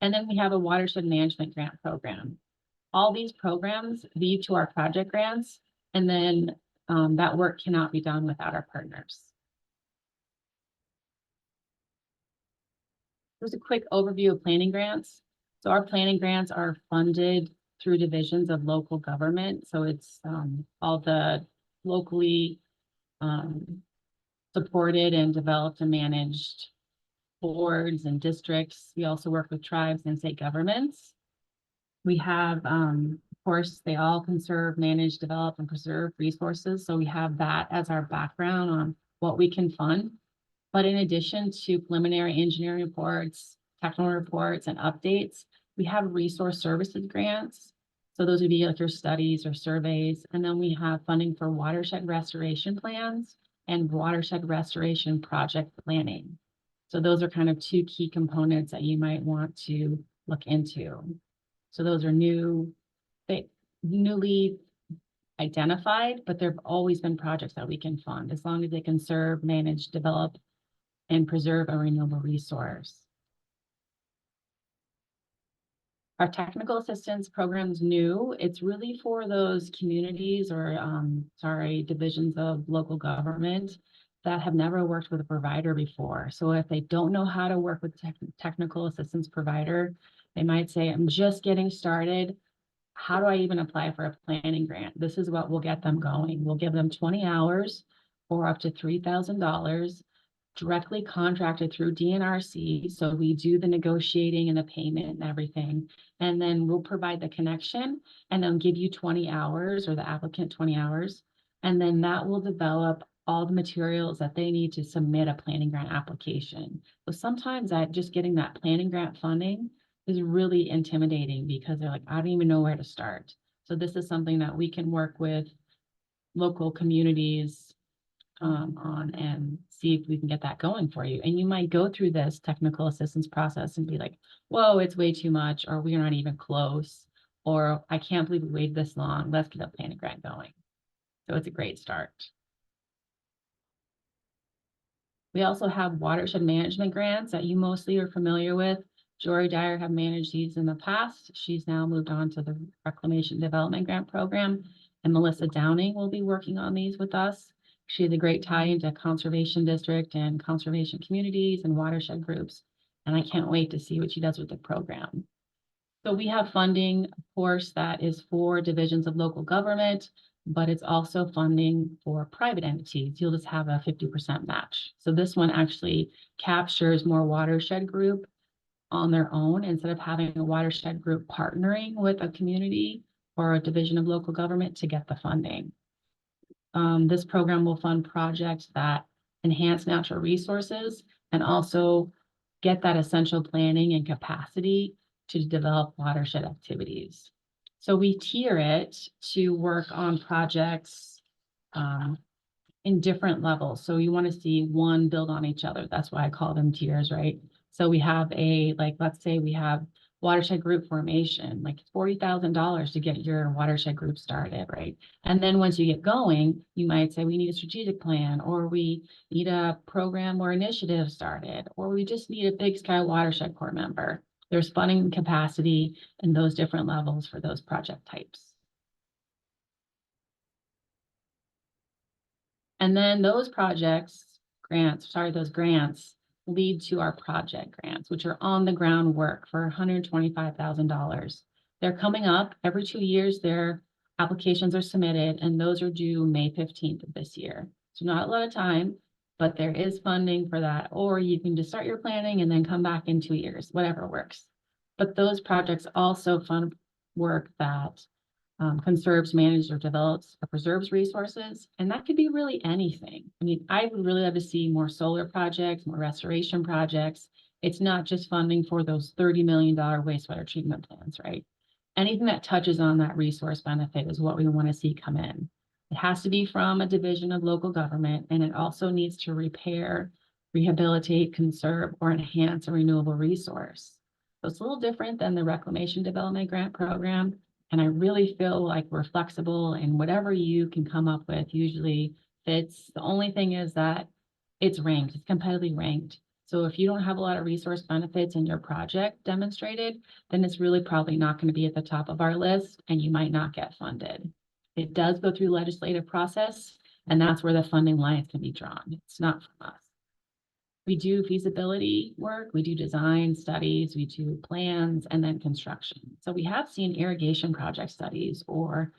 [SPEAKER 8] And then we have a watershed management grant program. All these programs lead to our project grants, and then that work cannot be done without our partners. Here's a quick overview of planning grants. So our planning grants are funded through divisions of local government. So it's all the locally supported and developed and managed boards and districts. We also work with tribes and state governments. We have, of course, they all conserve, manage, develop, and preserve resources. So we have that as our background on what we can fund. But in addition to preliminary engineering reports, technical reports, and updates, we have resource services grants. So those would be like your studies or surveys. And then we have funding for watershed restoration plans and watershed restoration project planning. So those are kind of 2 key components that you might want to look into. So those are newly identified, but there have always been projects that we can fund as long as they conserve, manage, develop, and preserve a renewable resource. Our technical assistance program is new. It's really for those communities or, divisions of local government that have never worked with a provider before. So if they don't know how to work with technical assistance provider, they might say, I'm just getting started. How do I even apply for a planning grant? This is what will get them going. We'll give them 20 hours or up to $3,000 directly contracted through DNRC. So we do the negotiating and the payment and everything. And then we'll provide the connection and they'll give you 20 hours or the applicant 20 hours. And then that will develop all the materials that they need to submit a planning grant application. So sometimes just getting that planning grant funding is really intimidating because they're like, I don't even know where to start. So this is something that we can work with local communities on and see if we can get that going for you. And you might go through this technical assistance process and be like, whoa, it's way too much, or we're not even close, or I can't believe we waited this long. Let's get a planning grant going. So it's a great start. We also have watershed management grants that you mostly are familiar with. Jory Dyer have managed these in the past. She's now moved on to the Reclamation Development Grant Program, and Melissa Downing will be working on these with us. She has a great tie into conservation district and conservation communities and watershed groups, and I can't wait to see what she does with the program. So we have funding, of course, that is for divisions of local government, but it's also funding for private entities. You'll just have a 50% match. So this one actually captures more watershed group on their own instead of having a watershed group partnering with a community or a division of local government to get the funding. This program will fund projects that enhance natural resources and also get that essential planning and capacity to develop watershed activities. So we tier it to work on projects in different levels. So you want to see one build on each other. That's why I call them tiers, right? So we have let's say we have watershed group formation, like $40,000 to get your watershed group started, right? And then once you get going, you might say we need a strategic plan, or we need a program or initiative started, or we just need a Big Sky Watershed Corps member. There's funding capacity in those different levels for those project types. And then those those grants lead to our project grants, which are on the ground work for $125,000. They're coming up every 2 years. Their applications are submitted, and those are due May 15th of this year. So not a lot of time, but there is funding for that. Or you can just start your planning and then come back in 2 years, whatever works. But those projects also fund work that conserves, manages, or develops or preserves resources. And that could be really anything. I mean, I would really love to see more solar projects, more restoration projects. It's not just funding for those $30 million wastewater treatment plants, right? Anything that touches on that resource benefit is what we want to see come in. It has to be from a division of local government, and it also needs to repair, rehabilitate, conserve, or enhance a renewable resource. So it's a little different than the Reclamation Development Grant Program. And I really feel like we're flexible, and whatever you can come up with usually fits. The only thing is that it's ranked, it's competitively ranked. So if you don't have a lot of resource benefits in your project demonstrated, then it's really probably not going to be at the top of our list, and you might not get funded. It does go through legislative process, and that's where the funding lines can be drawn. It's not from us. We do feasibility work, we do design studies, we do plans, and then construction. So we have seen irrigation project studies or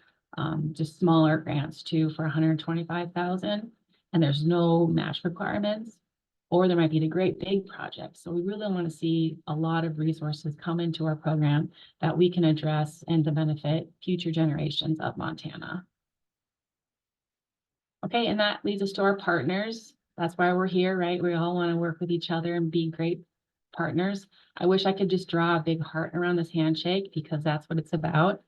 [SPEAKER 8] just smaller grants too for $125,000, and there's no match requirements, or there might be the great big projects. So we really want to see a lot of resources come into our program that we can address and to benefit future generations of Montana. Okay, and that leads us to our partners. That's why we're here, right? We all want to work with each other and be great partners. I wish I could just draw a big heart around this handshake because that's what it's about.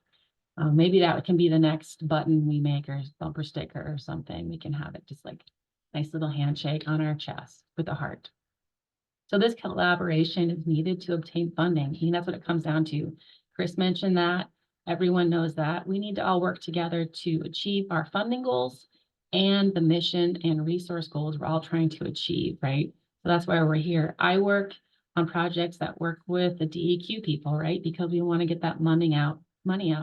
[SPEAKER 8] Maybe that can be the next button we make or bumper sticker or something. We can have it just like nice little handshake on our chest with a heart. So this collaboration is needed to obtain funding. I think that's what it comes down to. Chris mentioned that. Everyone knows that. We need to all work together to achieve our funding goals and the mission and resource goals we're all trying to achieve, right? So that's why we're here. I work on projects that work with the DEQ people, right? Because we want to get that money out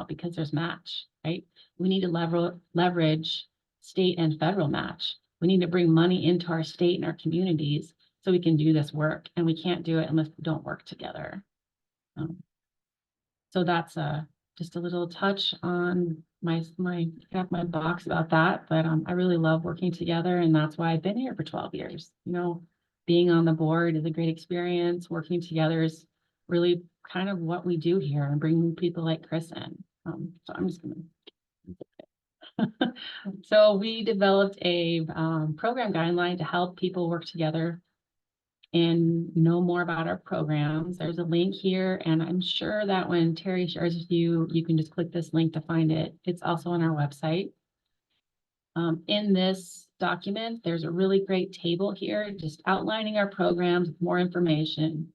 [SPEAKER 8] because there's match, right? We need to leverage state and federal match. We need to bring money into our state and our communities so we can do this work, and we can't do it unless we don't work together. So that's just a little touch on my box about that, but I really love working together, and that's why I've been here for 12 years. You know, being on the board is a great experience. Working together is really kind of what we do here, and bringing people like Chris in. So I'm just gonna. So we developed a program guideline to help people work together and know more about our programs. There's a link here, and I'm sure that when Terry shares with you, you can just click this link to find it. It's also on our website. In this document, there's a really great table here, just outlining our programs with more information,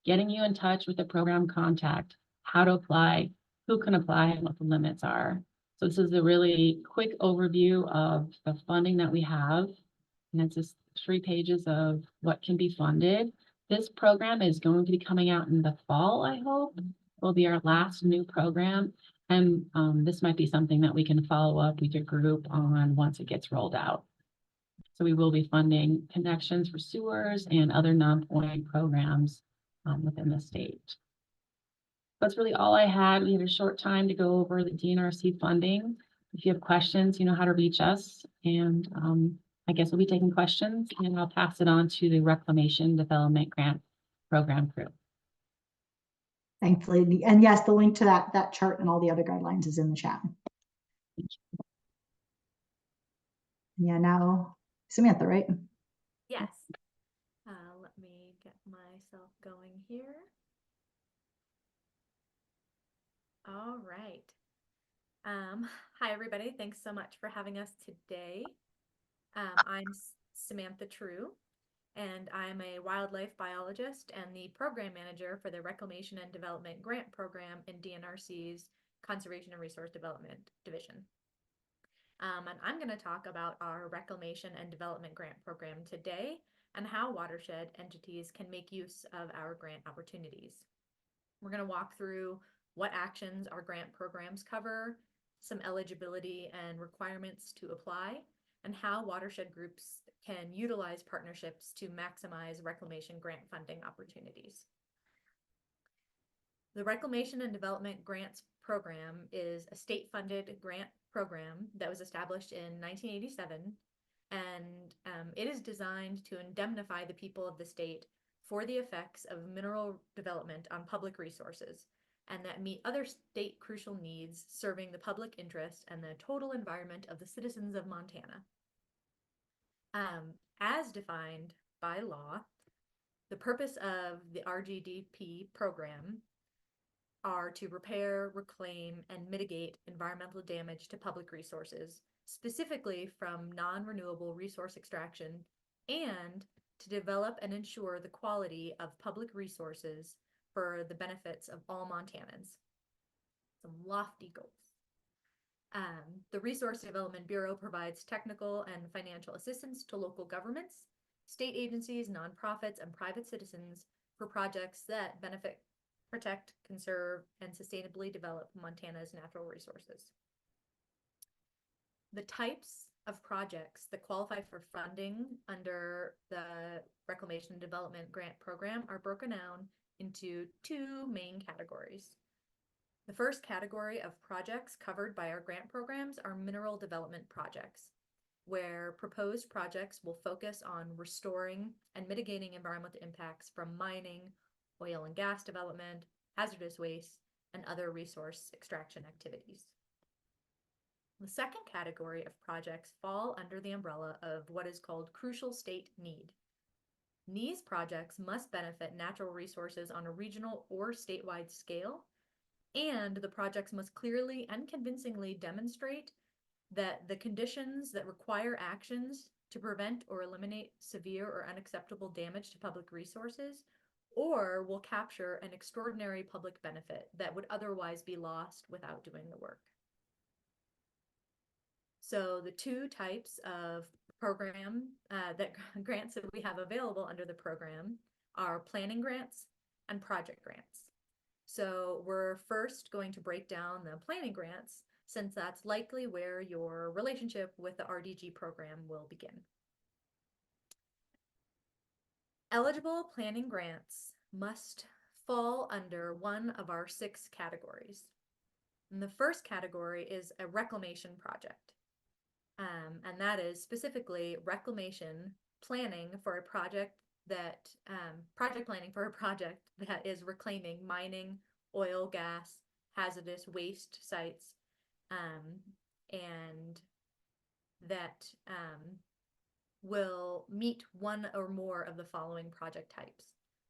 [SPEAKER 8] getting you in touch with the program contact, how to apply, who can apply, and what the limits are. So this is a really quick overview of the funding that we have. And it's just 3 pages of what can be funded. This program is going to be coming out in the fall, I hope. Will be our last new program. And this might be something that we can follow up with your group on once it gets rolled out. So we will be funding connections for sewers and other non-point programs within the state. That's really all I had. We had a short time to go over the DNRC funding. If you have questions, you know how to reach us. And I guess we'll be taking questions, and I'll pass it on to the Reclamation Development Grant Program crew.
[SPEAKER 3] Thanks, Lady. And yes, the link to that chart and all the other guidelines is in the chat. Yeah, now Samantha, right?
[SPEAKER 9] Yes. Let me get myself going here. All right. Hi, everybody. Thanks so much for having us today. I'm Samantha True, and I'm a wildlife biologist and the program manager for the Reclamation and Development Grant Program in DNRC's Conservation and Resource Development Division. And I'm going to talk about our Reclamation and Development Grant Program today and how watershed entities can make use of our grant opportunities. We're going to walk through what actions our grant programs cover, some eligibility and requirements to apply, and how watershed groups can utilize partnerships to maximize reclamation grant funding opportunities. The Reclamation and Development Grants Program is a state-funded grant program that was established in 1987, and it is designed to indemnify the people of the state for the effects of mineral development on public resources, and that meet other state crucial needs serving the public interest and the total environment of the citizens of Montana. As defined by law, the purpose of the RGDP program are to repair, reclaim, and mitigate environmental damage to public resources, specifically from non-renewable resource extraction, and to develop and ensure the quality of public resources for the benefits of all Montanans. Some lofty goals. The Resource Development Bureau provides technical and financial assistance to local governments, state agencies, nonprofits, and private citizens for projects that benefit, protect, conserve, and sustainably develop Montana's natural resources. The types of projects that qualify for funding under the Reclamation and Development Grant Program are broken down into 2 main categories. The first category of projects covered by our grant programs are mineral development projects, where proposed projects will focus on restoring and mitigating environmental impacts from mining, oil and gas development, hazardous waste, and other resource extraction activities. The second category of projects fall under the umbrella of what is called crucial state need. These projects must benefit natural resources on a regional or statewide scale, and the projects must clearly and convincingly demonstrate that the conditions that require actions to prevent or eliminate severe or unacceptable damage to public resources, or will capture an extraordinary public benefit that would otherwise be lost without doing the work. So the 2 types of program grants that we have available under the program are planning grants and project grants. So we're first going to break down the planning grants, since that's likely where your relationship with the RDG program will begin. Eligible planning grants must fall under one of our 6 categories. And the first category is a reclamation project. And that is specifically reclamation planning for a project that, project planning for a project that is reclaiming mining, oil, gas, hazardous waste sites, and that will meet one or more of the following project types.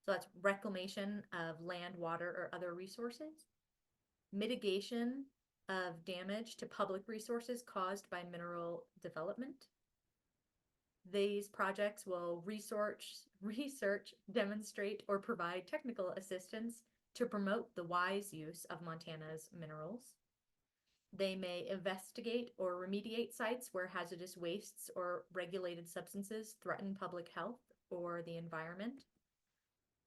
[SPEAKER 9] So that's reclamation of land, water, or other resources, mitigation of damage to public resources caused by mineral development. These projects will research, demonstrate, or provide technical assistance to promote the wise use of Montana's minerals. They may investigate or remediate sites where hazardous wastes or regulated substances threaten public health or the environment.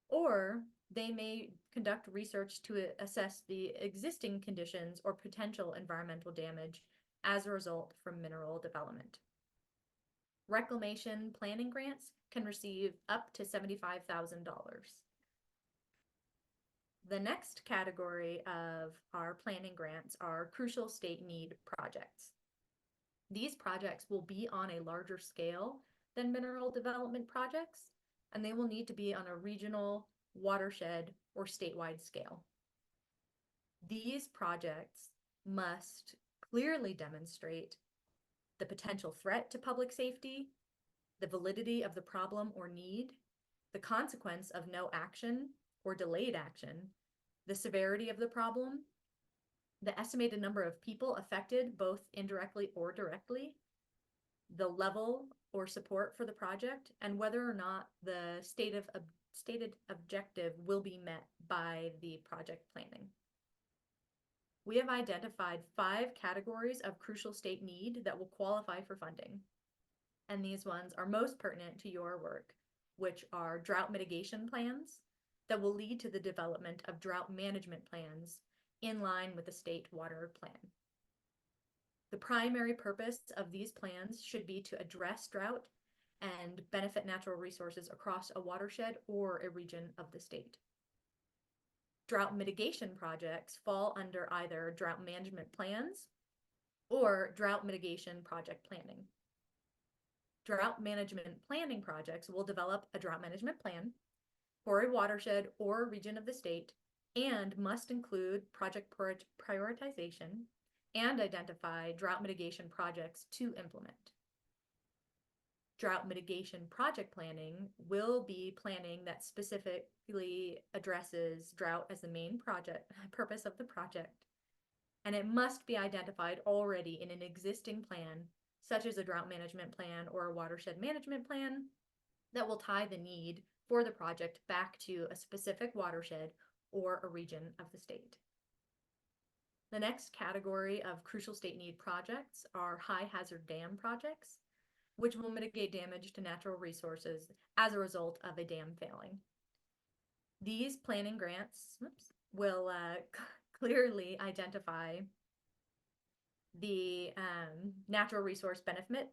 [SPEAKER 9] Or they may conduct research to assess the existing conditions or potential environmental damage as a result from mineral development. Reclamation planning grants can receive up to $75,000. The next category of our planning grants are crucial state need projects. These projects will be on a larger scale than mineral development projects, and they will need to be on a regional, watershed, or statewide scale. These projects must clearly demonstrate the potential threat to public safety, the validity of the problem or need, the consequence of no action or delayed action, the severity of the problem, the estimated number of people affected both indirectly or directly, the level or support for the project, and whether or not the stated objective will be met by the project planning. We have identified 5 categories of crucial state need that will qualify for funding. And these ones are most pertinent to your work, which are drought mitigation plans that will lead to the development of drought management plans in line with the state water plan. The primary purpose of these plans should be to address drought and benefit natural resources across a watershed or a region of the state. Drought mitigation projects fall under either drought management plans or drought mitigation project planning. Drought management planning projects will develop a drought management plan for a watershed or region of the state and must include project prioritization and identify drought mitigation projects to implement. Drought mitigation project planning will be planning that specifically addresses drought as the main purpose of the project, and it must be identified already in an existing plan, such as a drought management plan or a watershed management plan, that will tie the need for the project back to a specific watershed or a region of the state. The next category of crucial state need projects are high hazard dam projects, which will mitigate damage to natural resources as a result of a dam failing. These planning grants will clearly identify the natural resource benefit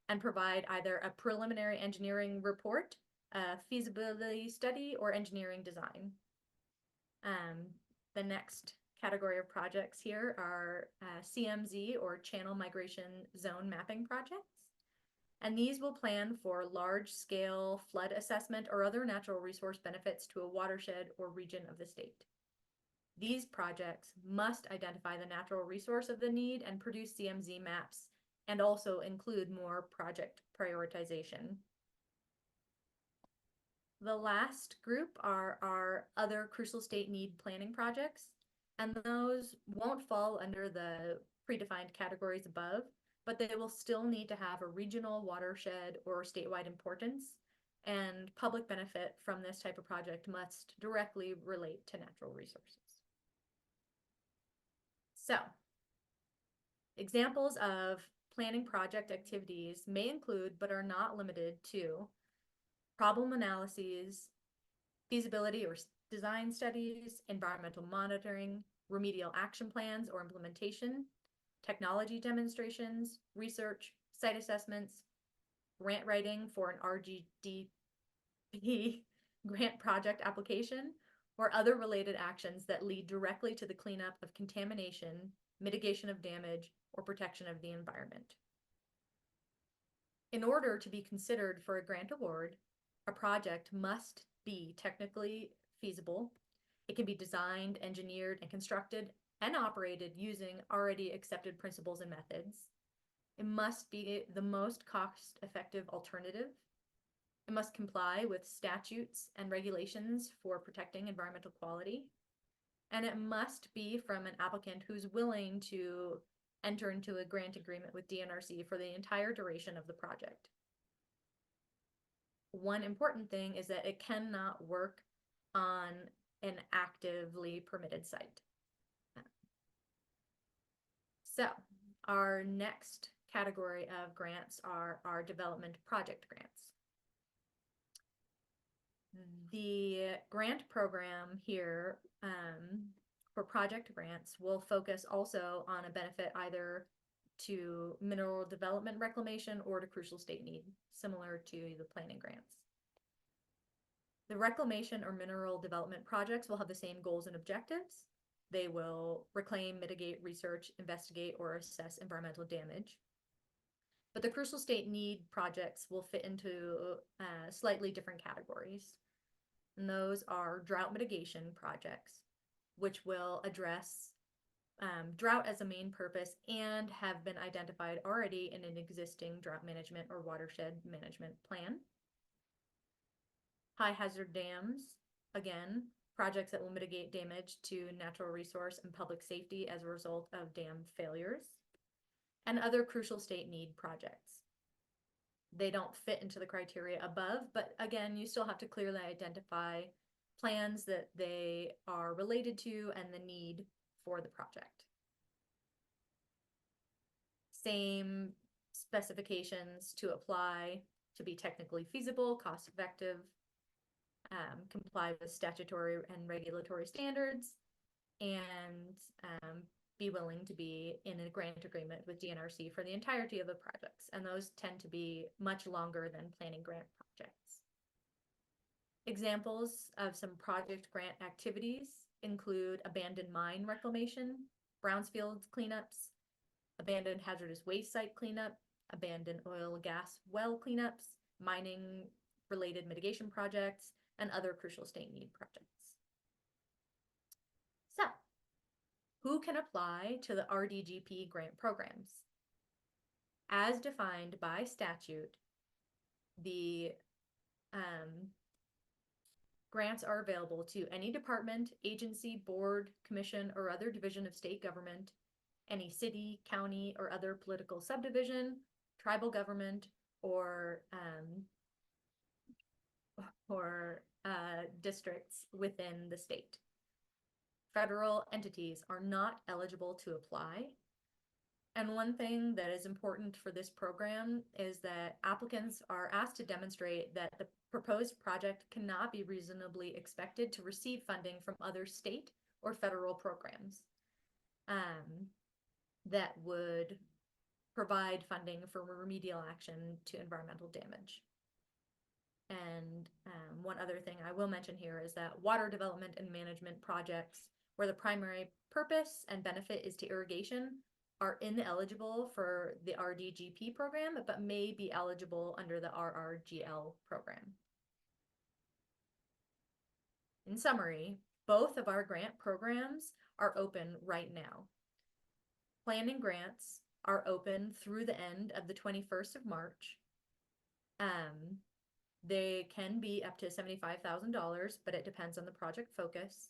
[SPEAKER 9] and provide either a preliminary engineering report, a feasibility study, or engineering design. The next category of projects here are CMZ or Channel Migration Zone Mapping projects. And these will plan for large-scale flood assessment or other natural resource benefits to a watershed or region of the state. These projects must identify the natural resource of the need and produce CMZ maps and also include more project prioritization. The last group are our other crucial state need planning projects, and those won't fall under the predefined categories above, but they will still need to have a regional, watershed, or statewide importance, and public benefit from this type of project must directly relate to natural resources. So, examples of planning project activities may include, but are not limited to, problem analyses, feasibility or design studies, environmental monitoring, remedial action plans or implementation, technology demonstrations, research, site assessments, grant writing for an RGDP grant project application, or other related actions that lead directly to the cleanup of contamination, mitigation of damage, or protection of the environment. In order to be considered for a grant award, a project must be technically feasible. It can be designed, engineered, and constructed and operated using already accepted principles and methods. It must be the most cost-effective alternative. It must comply with statutes and regulations for protecting environmental quality. And it must be from an applicant who's willing to enter into a grant agreement with DNRC for the entire duration of the project. One important thing is that it cannot work on an actively permitted site. So our next category of grants are our development project grants. The grant program here for project grants will focus also on a benefit either to mineral development reclamation or to crucial state need, similar to the planning grants. The reclamation or mineral development projects will have the same goals and objectives. They will reclaim, mitigate, research, investigate, or assess environmental damage. But the crucial state need projects will fit into slightly different categories. And those are drought mitigation projects, which will address drought as a main purpose and have been identified already in an existing drought management or watershed management plan. High hazard dams, again, projects that will mitigate damage to natural resource and public safety as a result of dam failures, and other crucial state need projects. They don't fit into the criteria above, but again, you still have to clearly identify plans that they are related to and the need for the project. Same specifications to apply to be technically feasible, cost effective, comply with statutory and regulatory standards, and be willing to be in a grant agreement with DNRC for the entirety of the projects. And those tend to be much longer than planning grant projects. Examples of some project grant activities include abandoned mine reclamation, brownfields cleanups, abandoned hazardous waste site cleanup, abandoned oil and gas well cleanups, mining related mitigation projects, and other crucial state need projects. So, who can apply to the RDGP grant programs? As defined by statute, the grants are available to any department, agency, board, commission, or other division of state government, any city, county, or other political subdivision, tribal government, or districts within the state. Federal entities are not eligible to apply. And one thing that is important for this program is that applicants are asked to demonstrate that the proposed project cannot be reasonably expected to receive funding from other state or federal programs that would provide funding for remedial action to environmental damage. And one other thing I will mention here is that water development and management projects where the primary purpose and benefit is to irrigation are ineligible for the RDGP program, but may be eligible under the RRGL program. In summary, both of our grant programs are open right now. Planning grants are open through the end of the 21st of March. They can be up to $75,000, but it depends on the project focus.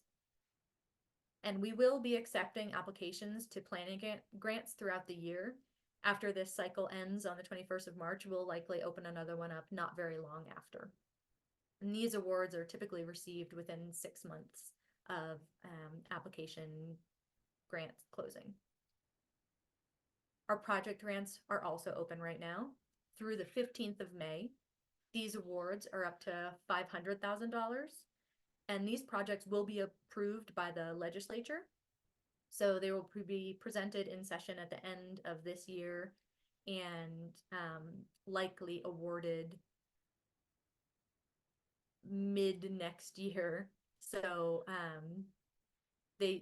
[SPEAKER 9] And we will be accepting applications to planning grants throughout the year. After this cycle ends on the 21st of March, we'll likely open another one up not very long after. And these awards are typically received within 6 months of application grants closing. Our project grants are also open right now through the 15th of May. These awards are up to $500,000. And these projects will be approved by the legislature. So they will be presented in session at the end of this year and likely awarded mid next year. So the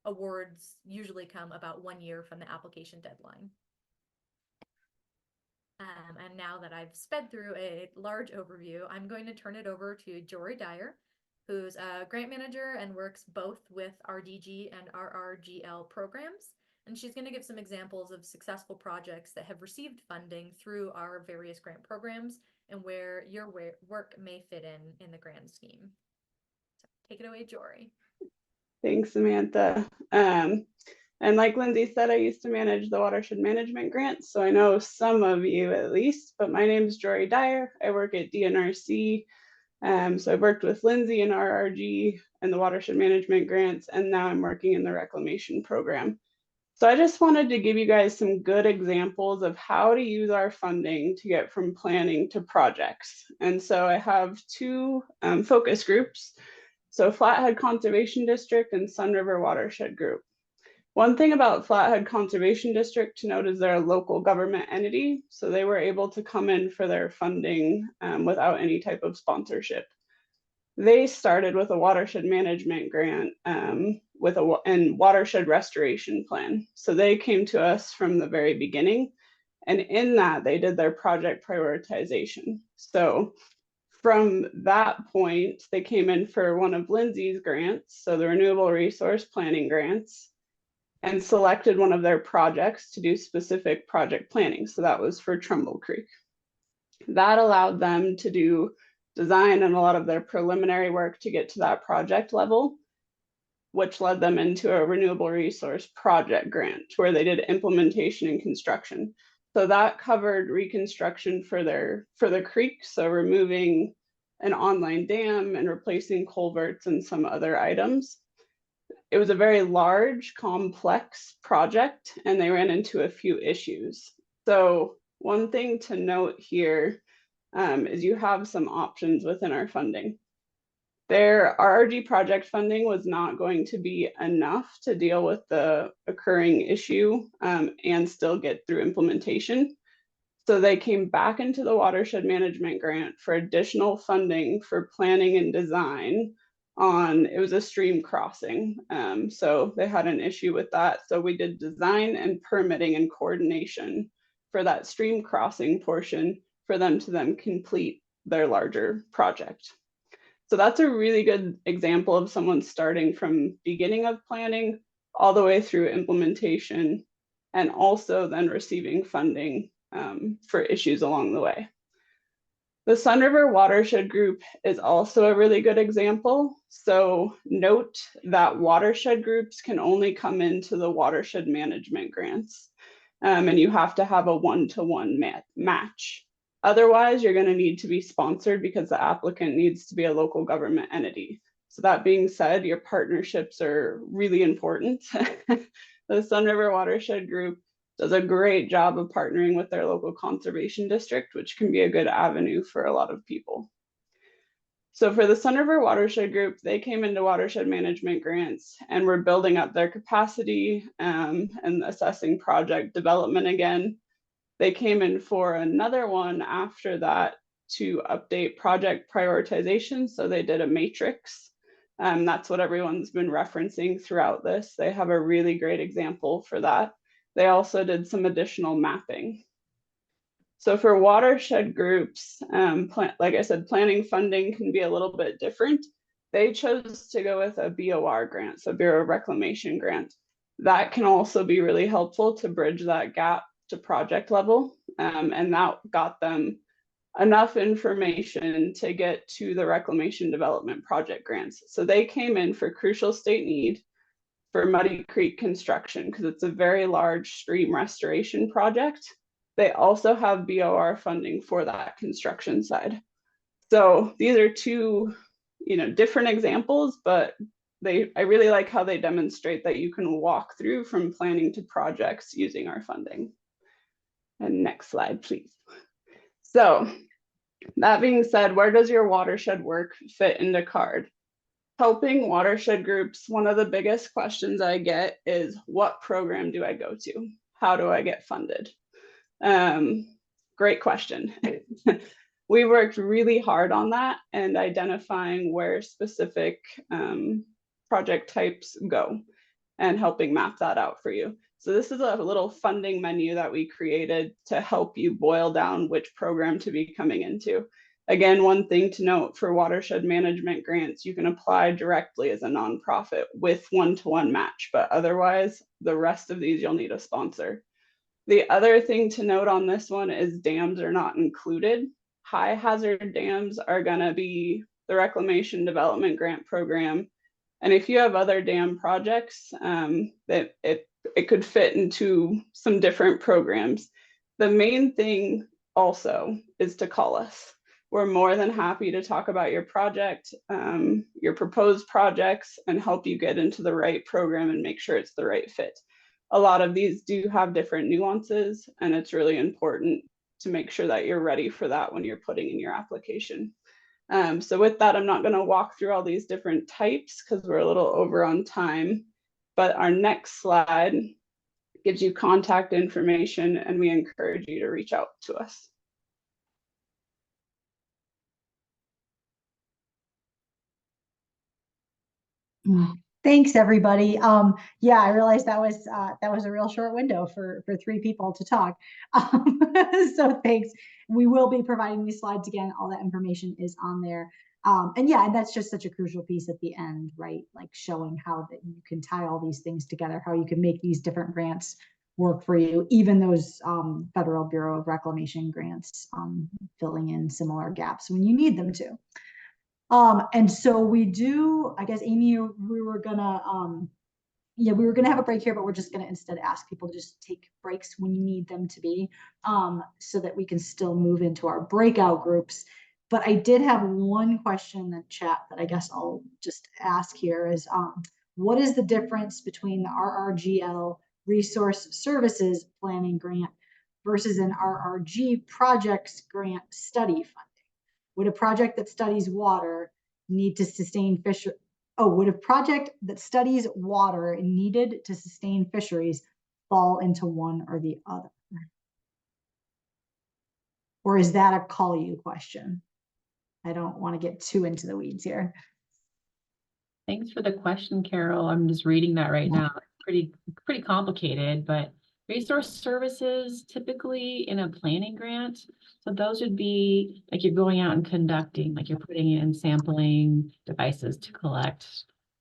[SPEAKER 9] awards usually come about 1 year from the application deadline. And now that I've sped through a large overview, I'm going to turn it over to Jory Dyer, who's a grant manager and works both with RDG and RRGL programs. And she's going to give some examples of successful projects that have received funding through our various grant programs and where your work may fit in the grand scheme. So take it away, Jory.
[SPEAKER 10] Thanks, Samantha. And like Lindsay said, I used to manage the watershed management grants, so I know some of you at least, but my name is Jory Dyer. I work at DNRC. So I've worked with Lindsay in RRG and the watershed management grants, and now I'm working in the reclamation program. So I just wanted to give you guys some good examples of how to use our funding to get from planning to projects. And so I have two focus groups. So Flathead Conservation District and Sun River Watershed Group. One thing about Flathead Conservation District to note is they're a local government entity, so they were able to come in for their funding without any type of sponsorship. They started with a watershed management grant with a watershed restoration plan. So they came to us from the very beginning, and in that they did their project prioritization. So from that point, they came in for one of Lindsay's grants, so the Renewable Resource Planning grants, and selected one of their projects to do specific project planning. So that was for Trumbull Creek. That allowed them to do design and a lot of their preliminary work to get to that project level, which led them into a renewable resource project grant where they did implementation and construction. So that covered reconstruction for the creek, so removing an online dam and replacing culverts and some other items. It was a very large, complex project, and they ran into a few issues. So one thing to note here is you have some options within our funding. Their RRG project funding was not going to be enough to deal with the occurring issue and still get through implementation. So they came back into the watershed management grant for additional funding for planning and design on, it was a stream crossing. So they had an issue with that. So we did design and permitting and coordination for that stream crossing portion for them to then complete their larger project. So that's a really good example of someone starting from beginning of planning all the way through implementation and also then receiving funding for issues along the way. The Sun River Watershed Group is also a really good example. So note that watershed groups can only come into the watershed management grants, and you have to have a one-to-one match. Otherwise, you're going to need to be sponsored because the applicant needs to be a local government entity. So that being said, your partnerships are really important. The Sun River Watershed Group does a great job of partnering with their local conservation district, which can be a good avenue for a lot of people. So for the Sun River Watershed Group, they came into watershed management grants and were building up their capacity and assessing project development again. They came in for another one after that to update project prioritization. So they did a matrix. That's what everyone's been referencing throughout this. They have a really great example for that. They also did some additional mapping. So for watershed groups, like I said, planning funding can be a little bit different. They chose to go with a BOR grant, so Bureau of Reclamation grant. That can also be really helpful to bridge that gap to project level. And that got them enough information to get to the reclamation development project grants. So they came in for crucial state need for Muddy Creek construction because it's a very large stream restoration project. They also have BOR funding for that construction side. So these are two, different examples, but I really like how they demonstrate that you can walk through from planning to projects using our funding. And next slide, please. So that being said, where does your watershed work fit into CARD? Helping watershed groups, one of the biggest questions I get is, what program do I go to? How do I get funded? Great question. we worked really hard on that and identifying where specific project types go and helping map that out for you. So this is a little funding menu that we created to help you boil down which program to be coming into. Again, one thing to note for watershed management grants, you can apply directly as a nonprofit with one-to-one match, but otherwise the rest of these you'll need a sponsor. The other thing to note on this one is dams are not included. High hazard dams are gonna be the Reclamation Development Grant Program. And if you have other dam projects, that it could fit into some different programs. The main thing also is to call us. We're more than happy to talk about your project, your proposed projects, and help you get into the right program and make sure it's the right fit. A lot of these do have different nuances, and it's really important to make sure that you're ready for that when you're putting in your application. So with that, I'm not going to walk through all these different types because we're a little over on time, but our next slide gives you contact information, and we encourage you to reach out to us.
[SPEAKER 3] Thanks, everybody. Yeah, I realized that was a real short window for 3 people to talk. So thanks. We will be providing these slides again. All that information is on there. And yeah, and that's just such a crucial piece at the end, right? Like showing how that you can tie all these things together, how you can make these different grants work for you, even those Federal Bureau of Reclamation grants, filling in similar gaps when you need them to. And so we do, I guess, Amy, we were gonna have a break here, but we're just gonna instead ask people to just take breaks when you need them to be, so that we can still move into our breakout groups. But I did have one question in the chat that I guess I'll just ask here is, what is the difference between the RRGL Resource Services Planning Grant versus an RRG Projects Grant Study Funding? Would a project that studies water need to sustain fisheries? Oh, would a project that studies water needed to sustain fisheries fall into one or the other? Or is that a call you question? I don't want to get too into the weeds here.
[SPEAKER 8] Thanks for the question, Carol. I'm just reading that right now. Pretty complicated, but resource services typically in a planning grant. So those would be like you're going out and conducting, like you're putting in sampling devices to collect,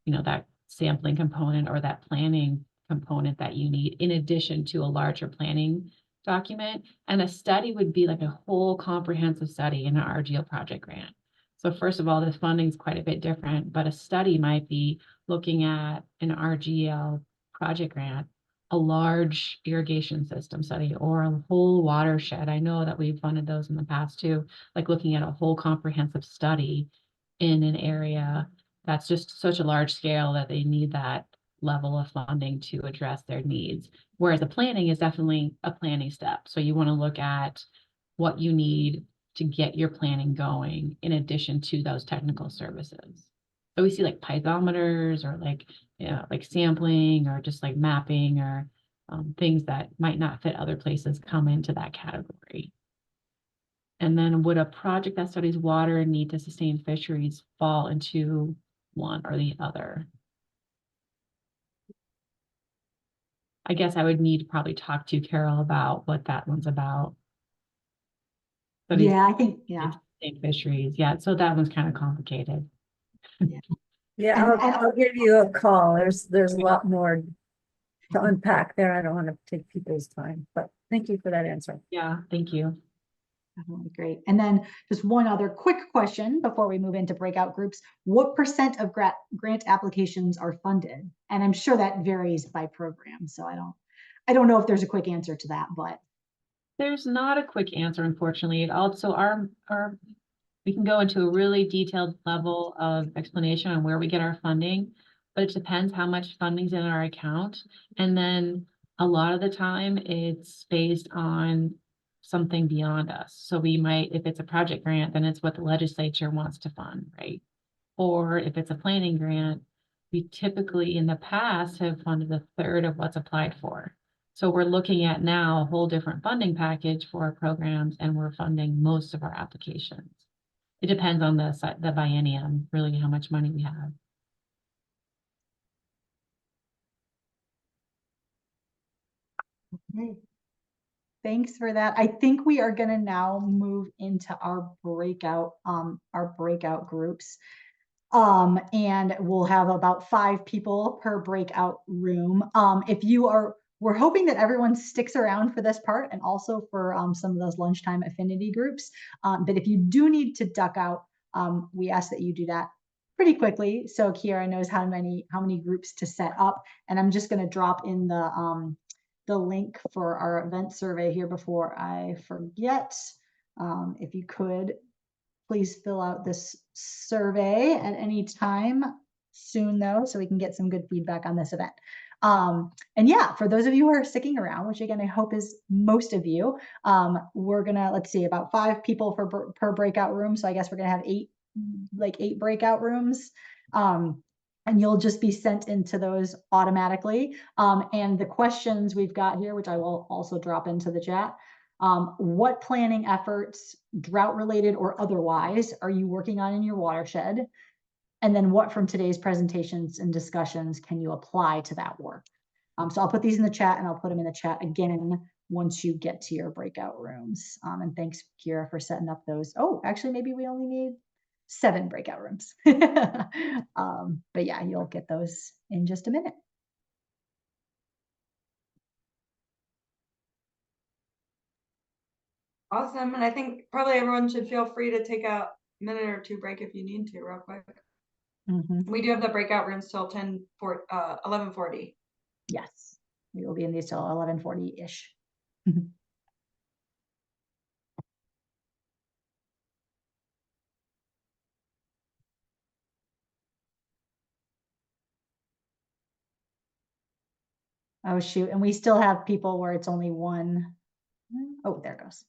[SPEAKER 8] that sampling component or that planning component that you need in addition to a larger planning document. And a study would be like a whole comprehensive study in an RGL project grant. So first of all, the funding is quite a bit different, but a study might be looking at an RGL project grant, a large irrigation system study, or a whole watershed. I know that we've funded those in the past too, like looking at a whole comprehensive study in an area that's just such a large scale that they need that level of funding to address their needs. Whereas the planning is definitely a planning step. So you want to look at what you need to get your planning going in addition to those technical services. So we see like pythometers or like sampling or just like mapping or things that might not fit other places come into that category. And then would a project that studies water need to sustain fisheries fall into one or the other? I guess I would need to probably talk to Carol about what that one's about.
[SPEAKER 3] Yeah, I think, yeah.
[SPEAKER 8] Fisheries, yeah, so that one's kind of complicated.
[SPEAKER 11] Yeah, I'll give you a call. There's a lot more to unpack there. I don't want to take people's time, but thank you for that answer.
[SPEAKER 8] Yeah, thank you.
[SPEAKER 3] Definitely great. And then just one other quick question before we move into breakout groups. What % of grant applications are funded? And I'm sure that varies by program. So I don't know if there's a quick answer to that, but
[SPEAKER 8] there's not a quick answer, unfortunately. It also we can go into a really detailed level of explanation on where we get our funding, but it depends how much funding's in our account. And then a lot of the time it's based on something beyond us. So we might, if it's a project grant, then it's what the legislature wants to fund, right? Or if it's a planning grant, we typically in the past have funded 1/3 of what's applied for. So we're looking at now a whole different funding package for our programs, and we're funding most of our applications. It depends on the biennium, really how much money we have.
[SPEAKER 3] Okay. Thanks for that. I think we are gonna now move into our breakout groups. And we'll have about 5 people per breakout room. We're hoping that everyone sticks around for this part and also for some of those lunchtime affinity groups. But if you do need to duck out, we ask that you do that pretty quickly. So Kiara knows how many groups to set up. And I'm just gonna drop in the link for our event survey here before I forget. If you could, please fill out this survey at any time soon though, so we can get some good feedback on this event. And yeah, for those of you who are sticking around, which again, I hope is most of you, we're gonna, let's see, about 5 people per breakout room. So I guess we're gonna have 8 breakout rooms. And you'll just be sent into those automatically. And the questions we've got here, which I will also drop into the chat. What planning efforts, drought related or otherwise, are you working on in your watershed? And then what from today's presentations and discussions can you apply to that work? So I'll put these in the chat, and I'll put them in the chat again once you get to your breakout rooms. And thanks, Kira, for setting up those. Oh, actually, maybe we only need 7 breakout rooms. But yeah, you'll get those in just a minute.
[SPEAKER 1] Awesome. And I think probably everyone should feel free to take a minute or 2 break if you need to real quick. We do have the breakout rooms till 11:40.
[SPEAKER 3] Yes, we will be in these till 11:40-ish. Oh, shoot. And we still have people where it's only 1. Oh, there it goes.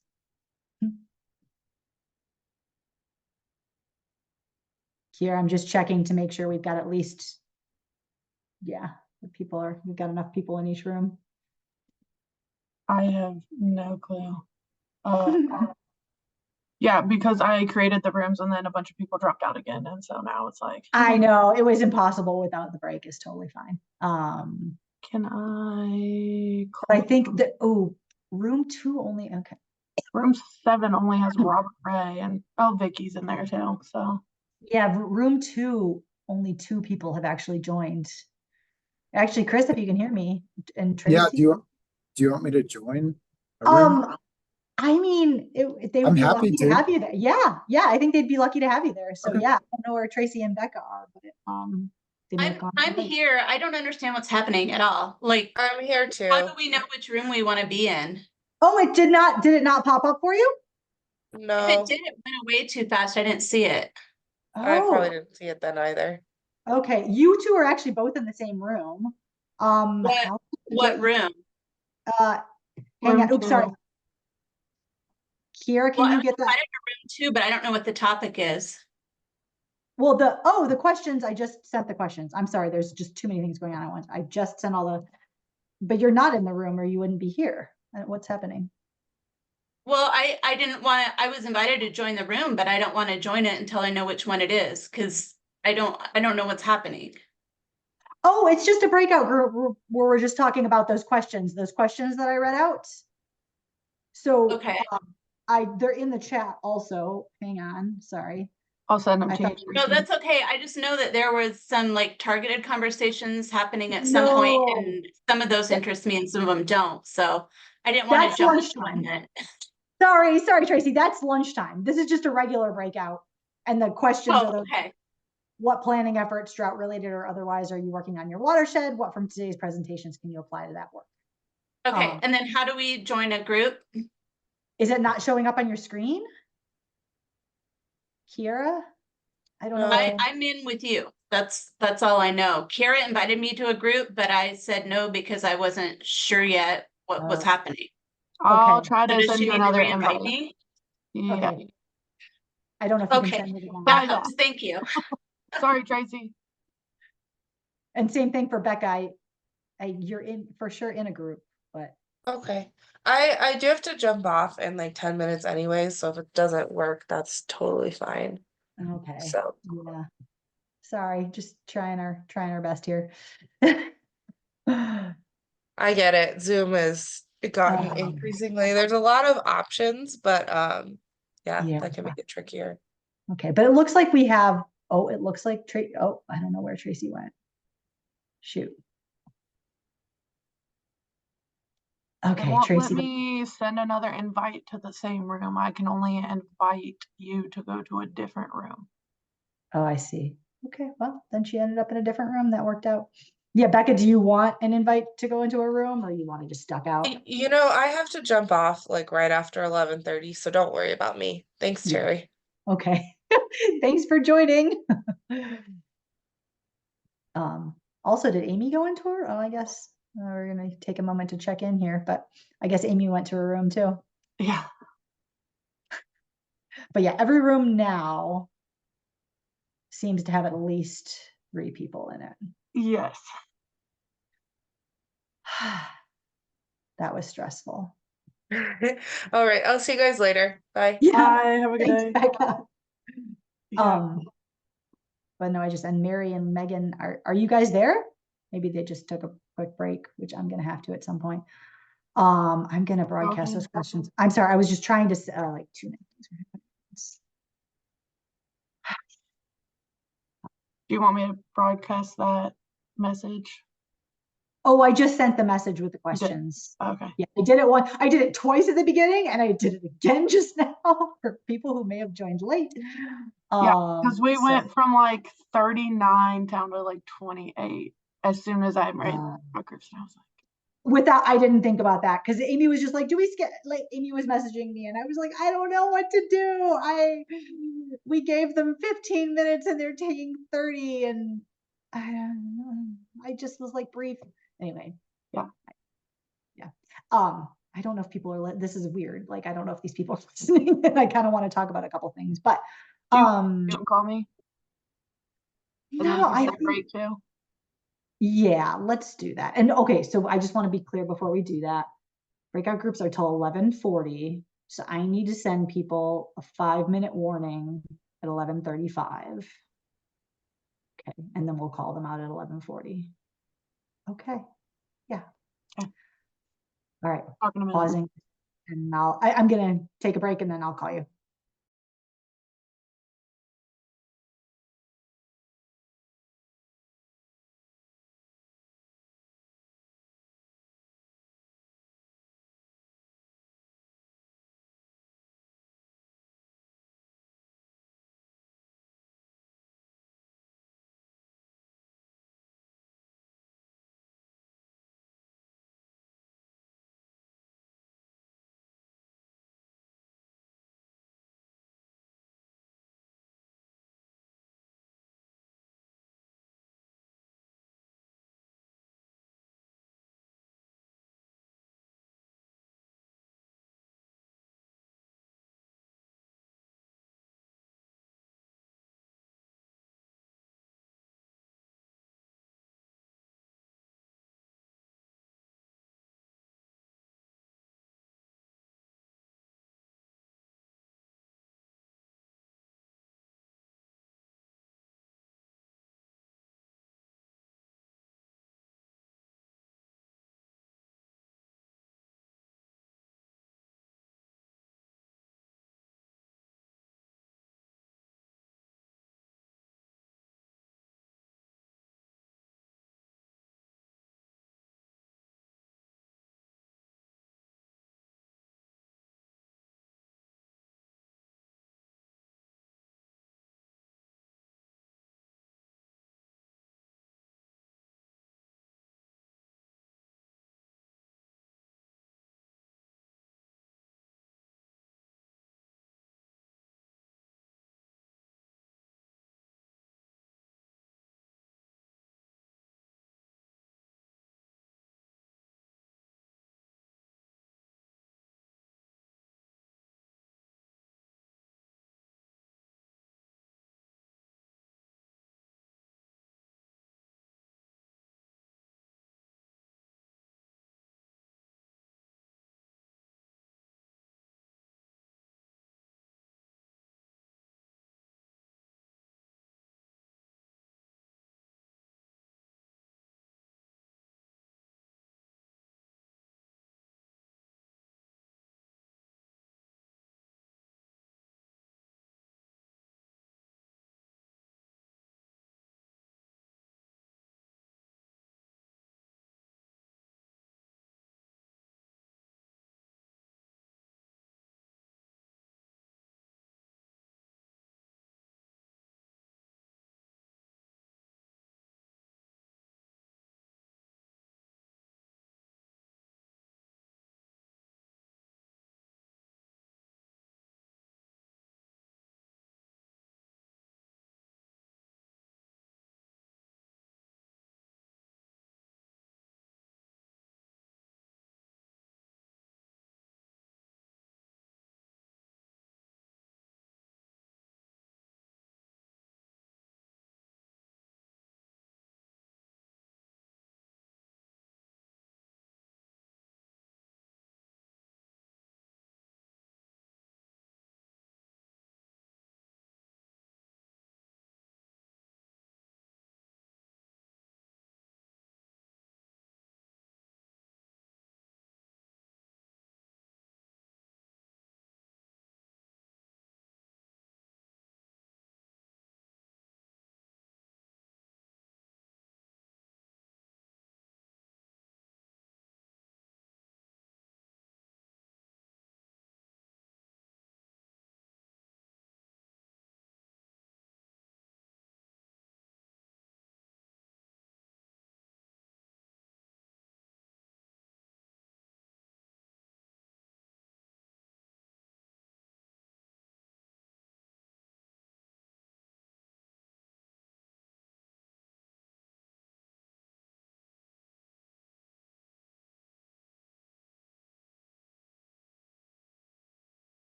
[SPEAKER 3] Here, I'm just checking to make sure we've got at least, yeah, we've got enough people in each room.
[SPEAKER 12] I have no clue. Yeah, because I created the rooms and then a bunch of people dropped out again. And so now it's like.
[SPEAKER 3] I know, it was impossible without the break. Is totally fine.
[SPEAKER 12] Can I?
[SPEAKER 3] I think that, oh, room 2 only, okay.
[SPEAKER 12] Room 7 only has Robert Ray and Vicky's in there too. So.
[SPEAKER 3] Yeah, room 2, only 2 people have actually joined. Actually, Chris, if you can hear me, and Tracy.
[SPEAKER 7] Yeah, do you want me to join a room?
[SPEAKER 3] I mean, they would be lucky to have you there. Yeah, I think they'd be lucky to have you there. So yeah, I don't know where Tracy and Becca are, but
[SPEAKER 13] I'm here. I don't understand what's happening at all. Like,
[SPEAKER 14] I'm here too.
[SPEAKER 13] how do we know which room we want to be in?
[SPEAKER 3] Oh, did it not pop up for you?
[SPEAKER 14] No.
[SPEAKER 13] If it did, it went away too fast. I didn't see it.
[SPEAKER 14] I probably
[SPEAKER 3] Oh,
[SPEAKER 14] didn't see it then either.
[SPEAKER 3] okay. You 2 are actually both in the same room.
[SPEAKER 13] What room?
[SPEAKER 3] Hang on. Oops, sorry. Kiera, can you get that?
[SPEAKER 13] I did room 2, but I don't know what the topic is.
[SPEAKER 3] Well, the questions, I just sent the questions. I'm sorry, there's just too many things going on at once. I just sent but you're not in the room or you wouldn't be here. What's happening?
[SPEAKER 13] Well, I didn't want to, I was invited to join the room, but I don't want to join it until I know which one it is, because I don't know what's happening.
[SPEAKER 3] Oh, it's just a breakout group where we're just talking about those questions that I read out. So
[SPEAKER 13] okay.
[SPEAKER 3] They're in the chat also. Hang on, sorry.
[SPEAKER 12] I'll send them to you.
[SPEAKER 13] No, that's okay. I just know that there was some like targeted conversations happening at some point, and some of those interest me and some of them don't. So I didn't want to jump into it.
[SPEAKER 3] Sorry, Tracy, that's lunchtime. This is just a regular breakout. And the questions are
[SPEAKER 13] okay.
[SPEAKER 3] What planning efforts, drought related or otherwise, are you working on your watershed? What from today's presentations can you apply to that work?
[SPEAKER 13] Okay, and then how do we join a group?
[SPEAKER 3] Is it not showing up on your screen? Kiera? I don't know.
[SPEAKER 13] I'm in with you. That's all I know. Kiera invited me to a group, but I said no because I wasn't sure yet what was happening.
[SPEAKER 12] I'll try to
[SPEAKER 13] So
[SPEAKER 12] send you another invite. Yeah.
[SPEAKER 3] Okay. I don't know if you can send it again.
[SPEAKER 13] That helps. Thank you.
[SPEAKER 12] Sorry, Tracy.
[SPEAKER 3] And same thing for Becca. You're in for sure in a group, but
[SPEAKER 14] Okay. I do have to jump off in like 10 minutes anyway, so if it doesn't work, that's totally fine.
[SPEAKER 3] Okay.
[SPEAKER 14] So
[SPEAKER 3] Yeah. Sorry, just trying our best here.
[SPEAKER 14] I get it. Zoom has gotten increasingly, there's a lot of options, but yeah,
[SPEAKER 3] Yeah.
[SPEAKER 14] that can make it trickier.
[SPEAKER 3] Okay, but it looks like we have, oh, it looks like I don't know where Tracy went. Shoot.
[SPEAKER 12] It
[SPEAKER 3] Okay,
[SPEAKER 12] won't let
[SPEAKER 3] Tracy.
[SPEAKER 12] me send another invite to the same room. I can only invite you to go to a different room.
[SPEAKER 3] Oh, I see. Okay, well, then she ended up in a different room. That worked out. Yeah, Becca, do you want an invite to go into a room or you want to just duck out?
[SPEAKER 14] You know, I have to jump off like right after 11:30, so don't worry about me. Thanks,
[SPEAKER 3] Yeah.
[SPEAKER 14] Terry.
[SPEAKER 3] Okay. Thanks for joining. Also, did Amy go into her? Oh, I guess we're gonna take a moment to check in here, but I guess Amy went to her room too.
[SPEAKER 12] Yeah.
[SPEAKER 3] But yeah, every room now seems to have at least 3 people in it.
[SPEAKER 12] Yes.
[SPEAKER 3] That was stressful.
[SPEAKER 14] All right, I'll see you guys later. Bye.
[SPEAKER 3] Yeah.
[SPEAKER 12] Bye. Have a good
[SPEAKER 3] Thanks,
[SPEAKER 12] day.
[SPEAKER 3] Becca.
[SPEAKER 12] Yeah.
[SPEAKER 3] But no, and Mary and Megan, are you guys there? Maybe they just took a quick break, which I'm gonna have to at some point. I'm gonna broadcast
[SPEAKER 12] Okay.
[SPEAKER 3] those questions. I'm sorry, I was just trying to like 2 minutes.
[SPEAKER 12] Do you want me to broadcast that message?
[SPEAKER 3] Oh, I just sent the message with the
[SPEAKER 12] You did?
[SPEAKER 3] questions.
[SPEAKER 12] Okay.
[SPEAKER 3] Yeah, I did it twice at the beginning and I did it again just now for people who may have joined late.
[SPEAKER 12] Yeah, because we
[SPEAKER 3] So,
[SPEAKER 12] went from like 39 down to like 28 as soon as I made records. And I was like,
[SPEAKER 3] without, I didn't think about that because Amy was just like, do we skip? Like Amy was messaging me and I was like, I don't know what to do. We gave them 15 minutes and they're taking 30 and I just was like brief. Anyway.
[SPEAKER 12] yeah.
[SPEAKER 3] Yeah. I don't know if people are, this is weird. Like, I don't know if these people are listening and I kind of want to talk about a couple things, but,
[SPEAKER 12] Do you want to call me?
[SPEAKER 3] no, I think,
[SPEAKER 12] break too.
[SPEAKER 3] yeah, let's do that. And okay, so I just want to be clear before we do that. Breakout groups are till 11:40. So I need to send people a 5-minute warning at 11:35. Okay, and then we'll call them out at 11:40. Okay, yeah.
[SPEAKER 12] Okay.
[SPEAKER 3] All right,
[SPEAKER 12] Talk in a minute.
[SPEAKER 3] pausing, and I'm gonna take a break and then I'll call you.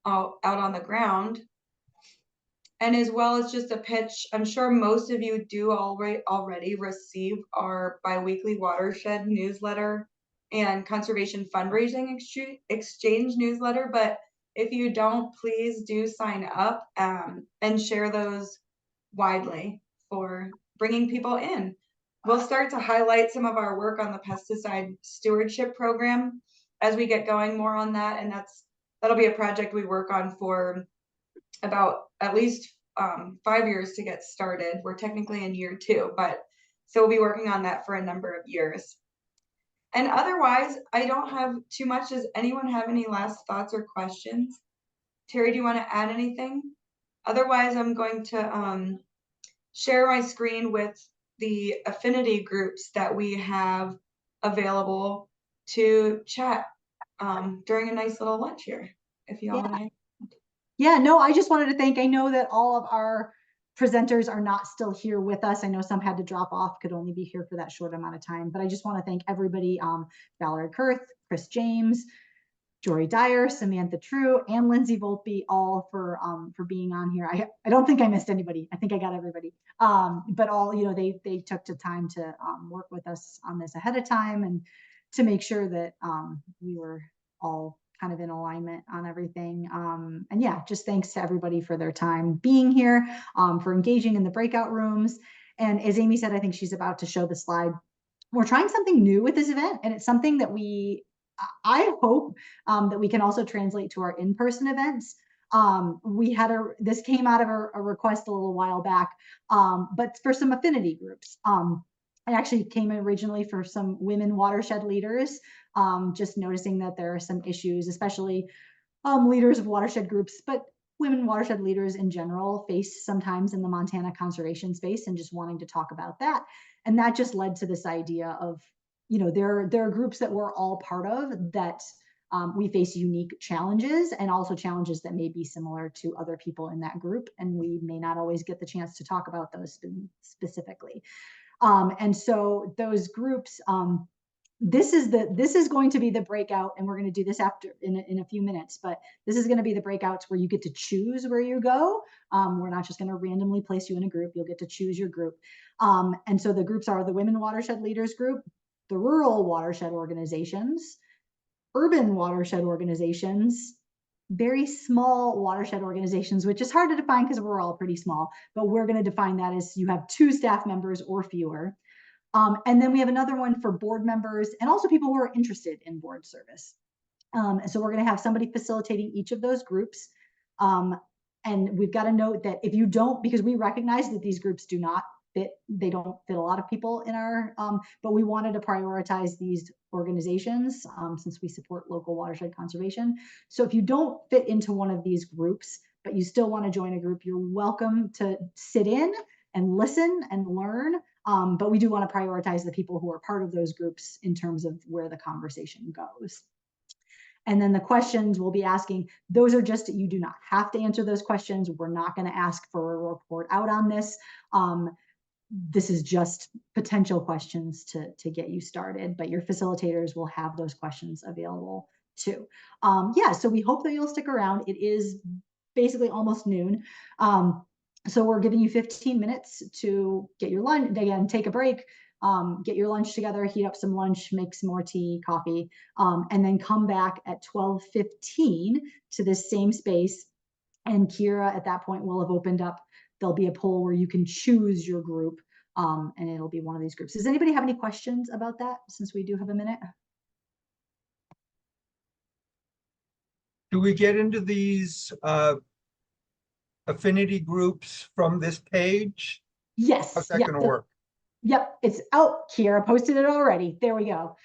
[SPEAKER 1] out on the ground. And as well as just a pitch, I'm sure most of you do already receive our biweekly watershed newsletter and conservation fundraising exchange newsletter. But if you don't, please do sign up and share those widely for bringing people in. We'll start to highlight some of our work on the pesticide stewardship program as we get going more on that. And that'll be a project we work on for about at least 5 years to get started. We're technically in year 2, but so we'll be working on that for a number of years. And otherwise, I don't have too much. Does anyone have any last thoughts or questions? Terry, do you want to add anything? Otherwise, I'm going to share my screen with the affinity groups that we have available to chat during a nice little lunch here, if you all want to.
[SPEAKER 3] Yeah, no, I just wanted to thank, I know that all of our presenters are not still here with us. I know some had to drop off, could only be here for that short amount of time, but I just want to thank everybody, Valerie Kurth, Chris James, Jory Dyer, Samantha True, and Lindsay Volpe, all for being on here. I don't think I missed anybody. I think I got everybody. But all, you know, they took the time to work with us on this ahead of time and to make sure that we were all kind of in alignment on everything. And yeah, just thanks to everybody for their time being here, for engaging in the breakout rooms. And as Amy said, I think she's about to show the slide. We're trying something new with this event, and it's something that I hope that we can also translate to our in-person events. This came out of a request a little while back, but for some affinity groups. It actually came originally for some women watershed leaders, just noticing that there are some issues, especially leaders of watershed groups, but women watershed leaders in general face sometimes in the Montana conservation space, and just wanting to talk about that. And that just led to this idea of, you know, there are groups that we're all part of that we face unique challenges, and also challenges that may be similar to other people in that group. And we may not always get the chance to talk about those specifically. And so those groups, this is going to be the breakout, and we're going to do this after in a few minutes, but this is going to be the breakouts where you get to choose where you go. We're not just going to randomly place you in a group. You'll get to choose your group. And so the groups are the Women Watershed Leaders Group, the Rural Watershed Organizations, Urban Watershed Organizations, very small watershed organizations, which is hard to define because we're all pretty small, but we're going to define that as you have 2 staff members or fewer. And then we have another one for board members and also people who are interested in board service. So we're going to have somebody facilitating each of those groups. And we've got to note that if you don't, because we recognize that these groups do not fit, they don't fit a lot of people in our, but we wanted to prioritize these organizations since we support local watershed conservation. So if you don't fit into one of these groups, but you still want to join a group, you're welcome to sit in and listen and learn. But we do want to prioritize the people who are part of those groups in terms of where the conversation goes. And then the questions we'll be asking, those are just, you do not have to answer those questions. We're not going to ask for a report out on this. This is just potential questions to get you started, but your facilitators will have those questions available too. Yeah, so we hope that you'll stick around. It is basically almost noon. So we're giving you 15 minutes to get your lunch, again, take a break, get your lunch together, heat up some lunch, make some more tea, coffee, and then come back at 12:15 to this same space. And Kira at that point will have opened up. There'll be a poll where you can choose your group, and it'll be one of these groups. Does anybody have any questions about that, since we do have a minute?
[SPEAKER 15] Do we get into these affinity groups from this page?
[SPEAKER 3] Yes.
[SPEAKER 15] How's that going to work?
[SPEAKER 3] Yep, it's out. Kira posted it already. There we go.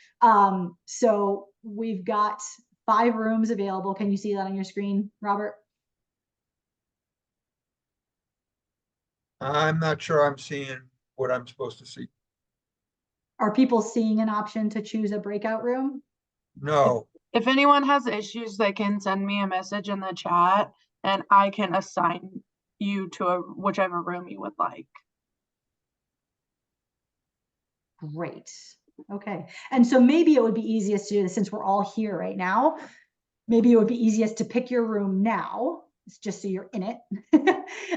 [SPEAKER 3] So we've got 5 rooms available. Can you see that on your screen, Robert?
[SPEAKER 15] I'm not sure I'm seeing what I'm supposed to see.
[SPEAKER 3] Are people seeing an option to choose a breakout room?
[SPEAKER 15] No.
[SPEAKER 12] If anyone has issues, they can send me a message in the chat and I can assign you to whichever room you would like.
[SPEAKER 3] Great. Okay. And so maybe it would be easiest to do this since we're all here right now. maybe it would be easiest to pick your room now, it's just so you're in it.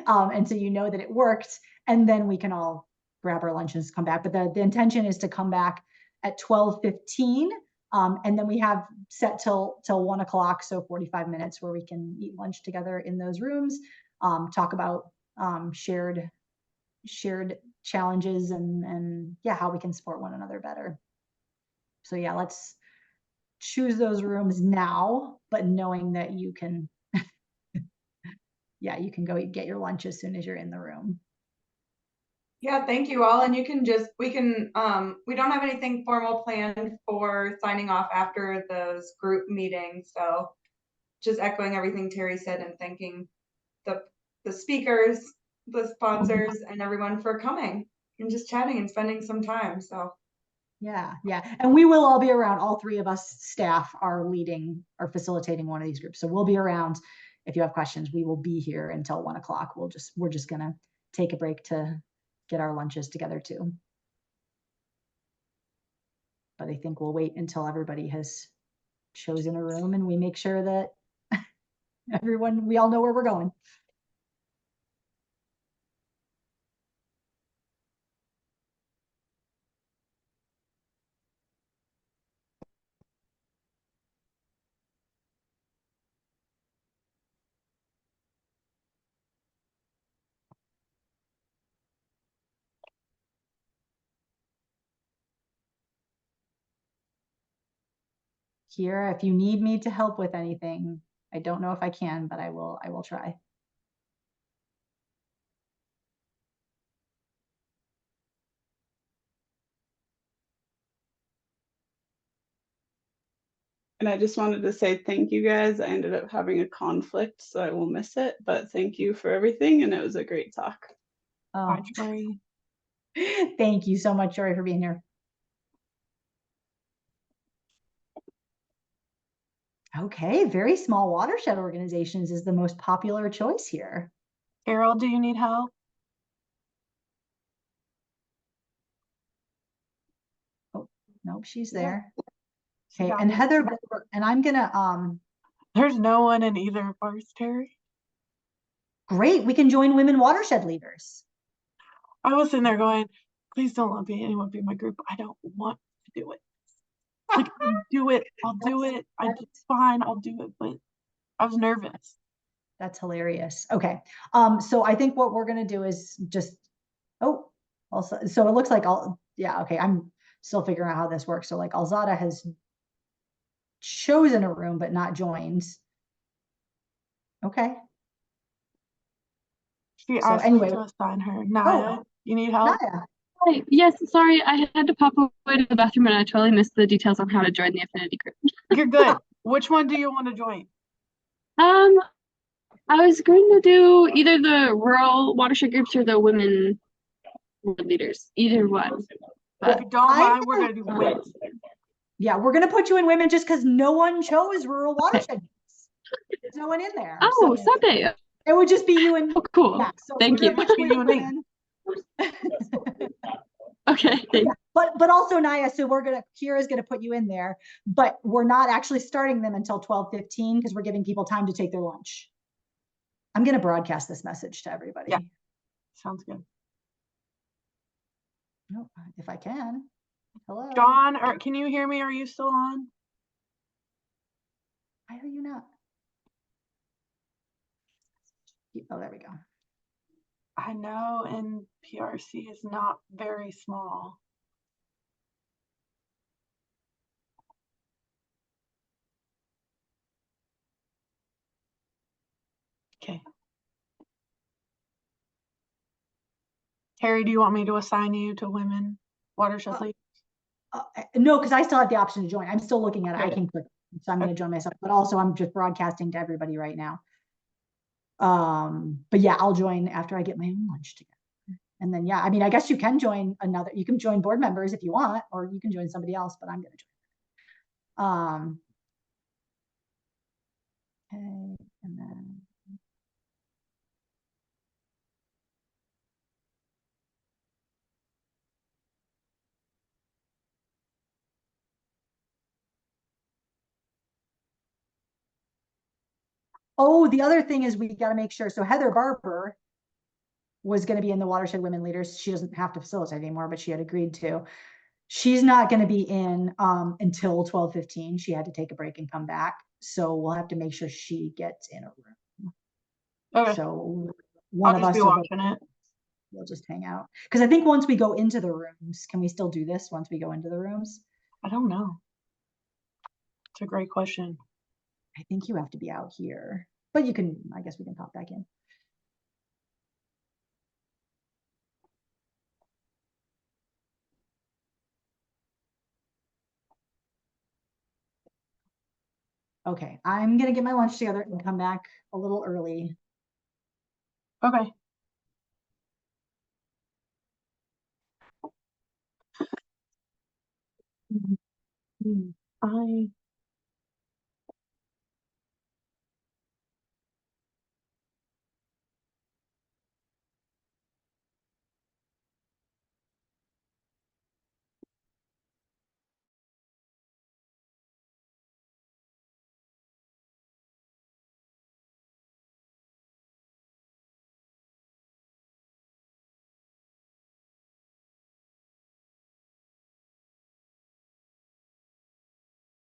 [SPEAKER 3] And so you know that it worked, and then we can all grab our lunches, come back. But the intention is to come back at 12:15. And then we have set till 1 o'clock, so 45 minutes where we can eat lunch together in those rooms, talk about shared challenges and yeah, how we can support one another better. So yeah, let's choose those rooms now, but knowing that you can, yeah, you can go get your lunch as soon as you're in the room.
[SPEAKER 1] Yeah, thank you all. And you can we don't have anything formal planned for signing off after those group meetings. So just echoing everything Terry said and thanking the speakers, the sponsors, and everyone for coming and just chatting and spending some time. So
[SPEAKER 3] yeah. And we will all be around. All three of us staff are facilitating one of these groups. So we'll be around. If you have questions, we will be here until 1 o'clock. We're just gonna take a break to get our lunches together too. But I think we'll wait until everybody has chosen a room and we make sure that we all know where we're going. Kira, if you need me to help with anything, I don't know if I can, but I will try.
[SPEAKER 10] And I just wanted to say thank you guys. I ended up having a conflict, so I will miss it, but thank you for everything. And it was a great talk.
[SPEAKER 3] Bye, Jory. Thank you so much, Jory, for being here. Okay, very small watershed organizations is the most popular choice here.
[SPEAKER 12] Carol, do you need help?
[SPEAKER 3] Oh, nope, she's there.
[SPEAKER 12] She
[SPEAKER 3] Okay,
[SPEAKER 12] got
[SPEAKER 3] and
[SPEAKER 12] it.
[SPEAKER 3] Heather, and I'm gonna
[SPEAKER 12] There's no one in either of ours, Terry.
[SPEAKER 3] great, we can join women watershed leaders.
[SPEAKER 12] I was sitting there going, please don't let anyone be in my group. I don't want to do it. Like, I'll do it. It's fine. I'll do it. But I was nervous.
[SPEAKER 3] That's hilarious. Okay. So I think what we're gonna do is just, also, so it looks like okay, I'm still figuring out how this works. So like Alzada has chosen a room, but not joined. Okay.
[SPEAKER 12] She
[SPEAKER 3] So
[SPEAKER 12] asked
[SPEAKER 3] anyway,
[SPEAKER 12] me to assign her. Naya, you need help?
[SPEAKER 3] Naya.
[SPEAKER 16] Hi. Yes, sorry, I had to pop away to the bathroom and I totally missed the details on how to join the affinity group.
[SPEAKER 12] You're good. Which one do you want to join?
[SPEAKER 16] I was going to do either the rural watershed groups or the women leaders, either one.
[SPEAKER 12] If you don't mind, we're gonna do women.
[SPEAKER 3] Yeah, we're gonna put you in women just because no one chose rural watershed. There's no one in there.
[SPEAKER 16] Oh,
[SPEAKER 3] so
[SPEAKER 16] Sunday.
[SPEAKER 3] It would just be you and
[SPEAKER 16] cool.
[SPEAKER 3] Yeah, so
[SPEAKER 16] Thank you.
[SPEAKER 12] You and me.
[SPEAKER 16] Okay. Thanks.
[SPEAKER 3] But also Naya, so Kira's gonna put you in there, but we're not actually starting them until 12:15 because we're giving people time to take their lunch. I'm gonna broadcast this message to everybody.
[SPEAKER 12] Yeah. Sounds good.
[SPEAKER 3] Oh, if I can. Hello.
[SPEAKER 12] John, can you hear me? Are you still on?
[SPEAKER 3] Why are you not? Oh, there we go.
[SPEAKER 12] I know, and PRC is not very small. Okay. Terry, do you want me to assign you to women watershed league?
[SPEAKER 3] No, because I still have the option to join. I'm still looking at it. I
[SPEAKER 12] Okay.
[SPEAKER 3] can click, so I'm going to join myself. But also, I'm just broadcasting to everybody right now. But yeah, I'll join after I get my own lunch together. And then yeah, I mean, I guess you can join you can join board members if you want, or you can join somebody else. But I'm going to join. Okay, and then. Oh, the other thing is we got to make sure. So Heather Barber was going to be in the Watershed Women Leaders. She doesn't have to facilitate anymore, but she had agreed to. She's not going to be in until 12:15. She had to take a break and come back. So we'll have to make sure she gets in a room.
[SPEAKER 12] Okay.
[SPEAKER 3] So one
[SPEAKER 12] I'll
[SPEAKER 3] of
[SPEAKER 12] just
[SPEAKER 3] us
[SPEAKER 12] be
[SPEAKER 3] will
[SPEAKER 12] watching it.
[SPEAKER 3] we'll just hang out. Because I think once we go into the rooms, can we still do this once we go into the rooms?
[SPEAKER 12] I don't know. It's a great question.
[SPEAKER 3] I think you have to be out here, but you can, I guess we can pop back in. Okay, I'm gonna get my lunch together and come back a little early.
[SPEAKER 12] Okay. I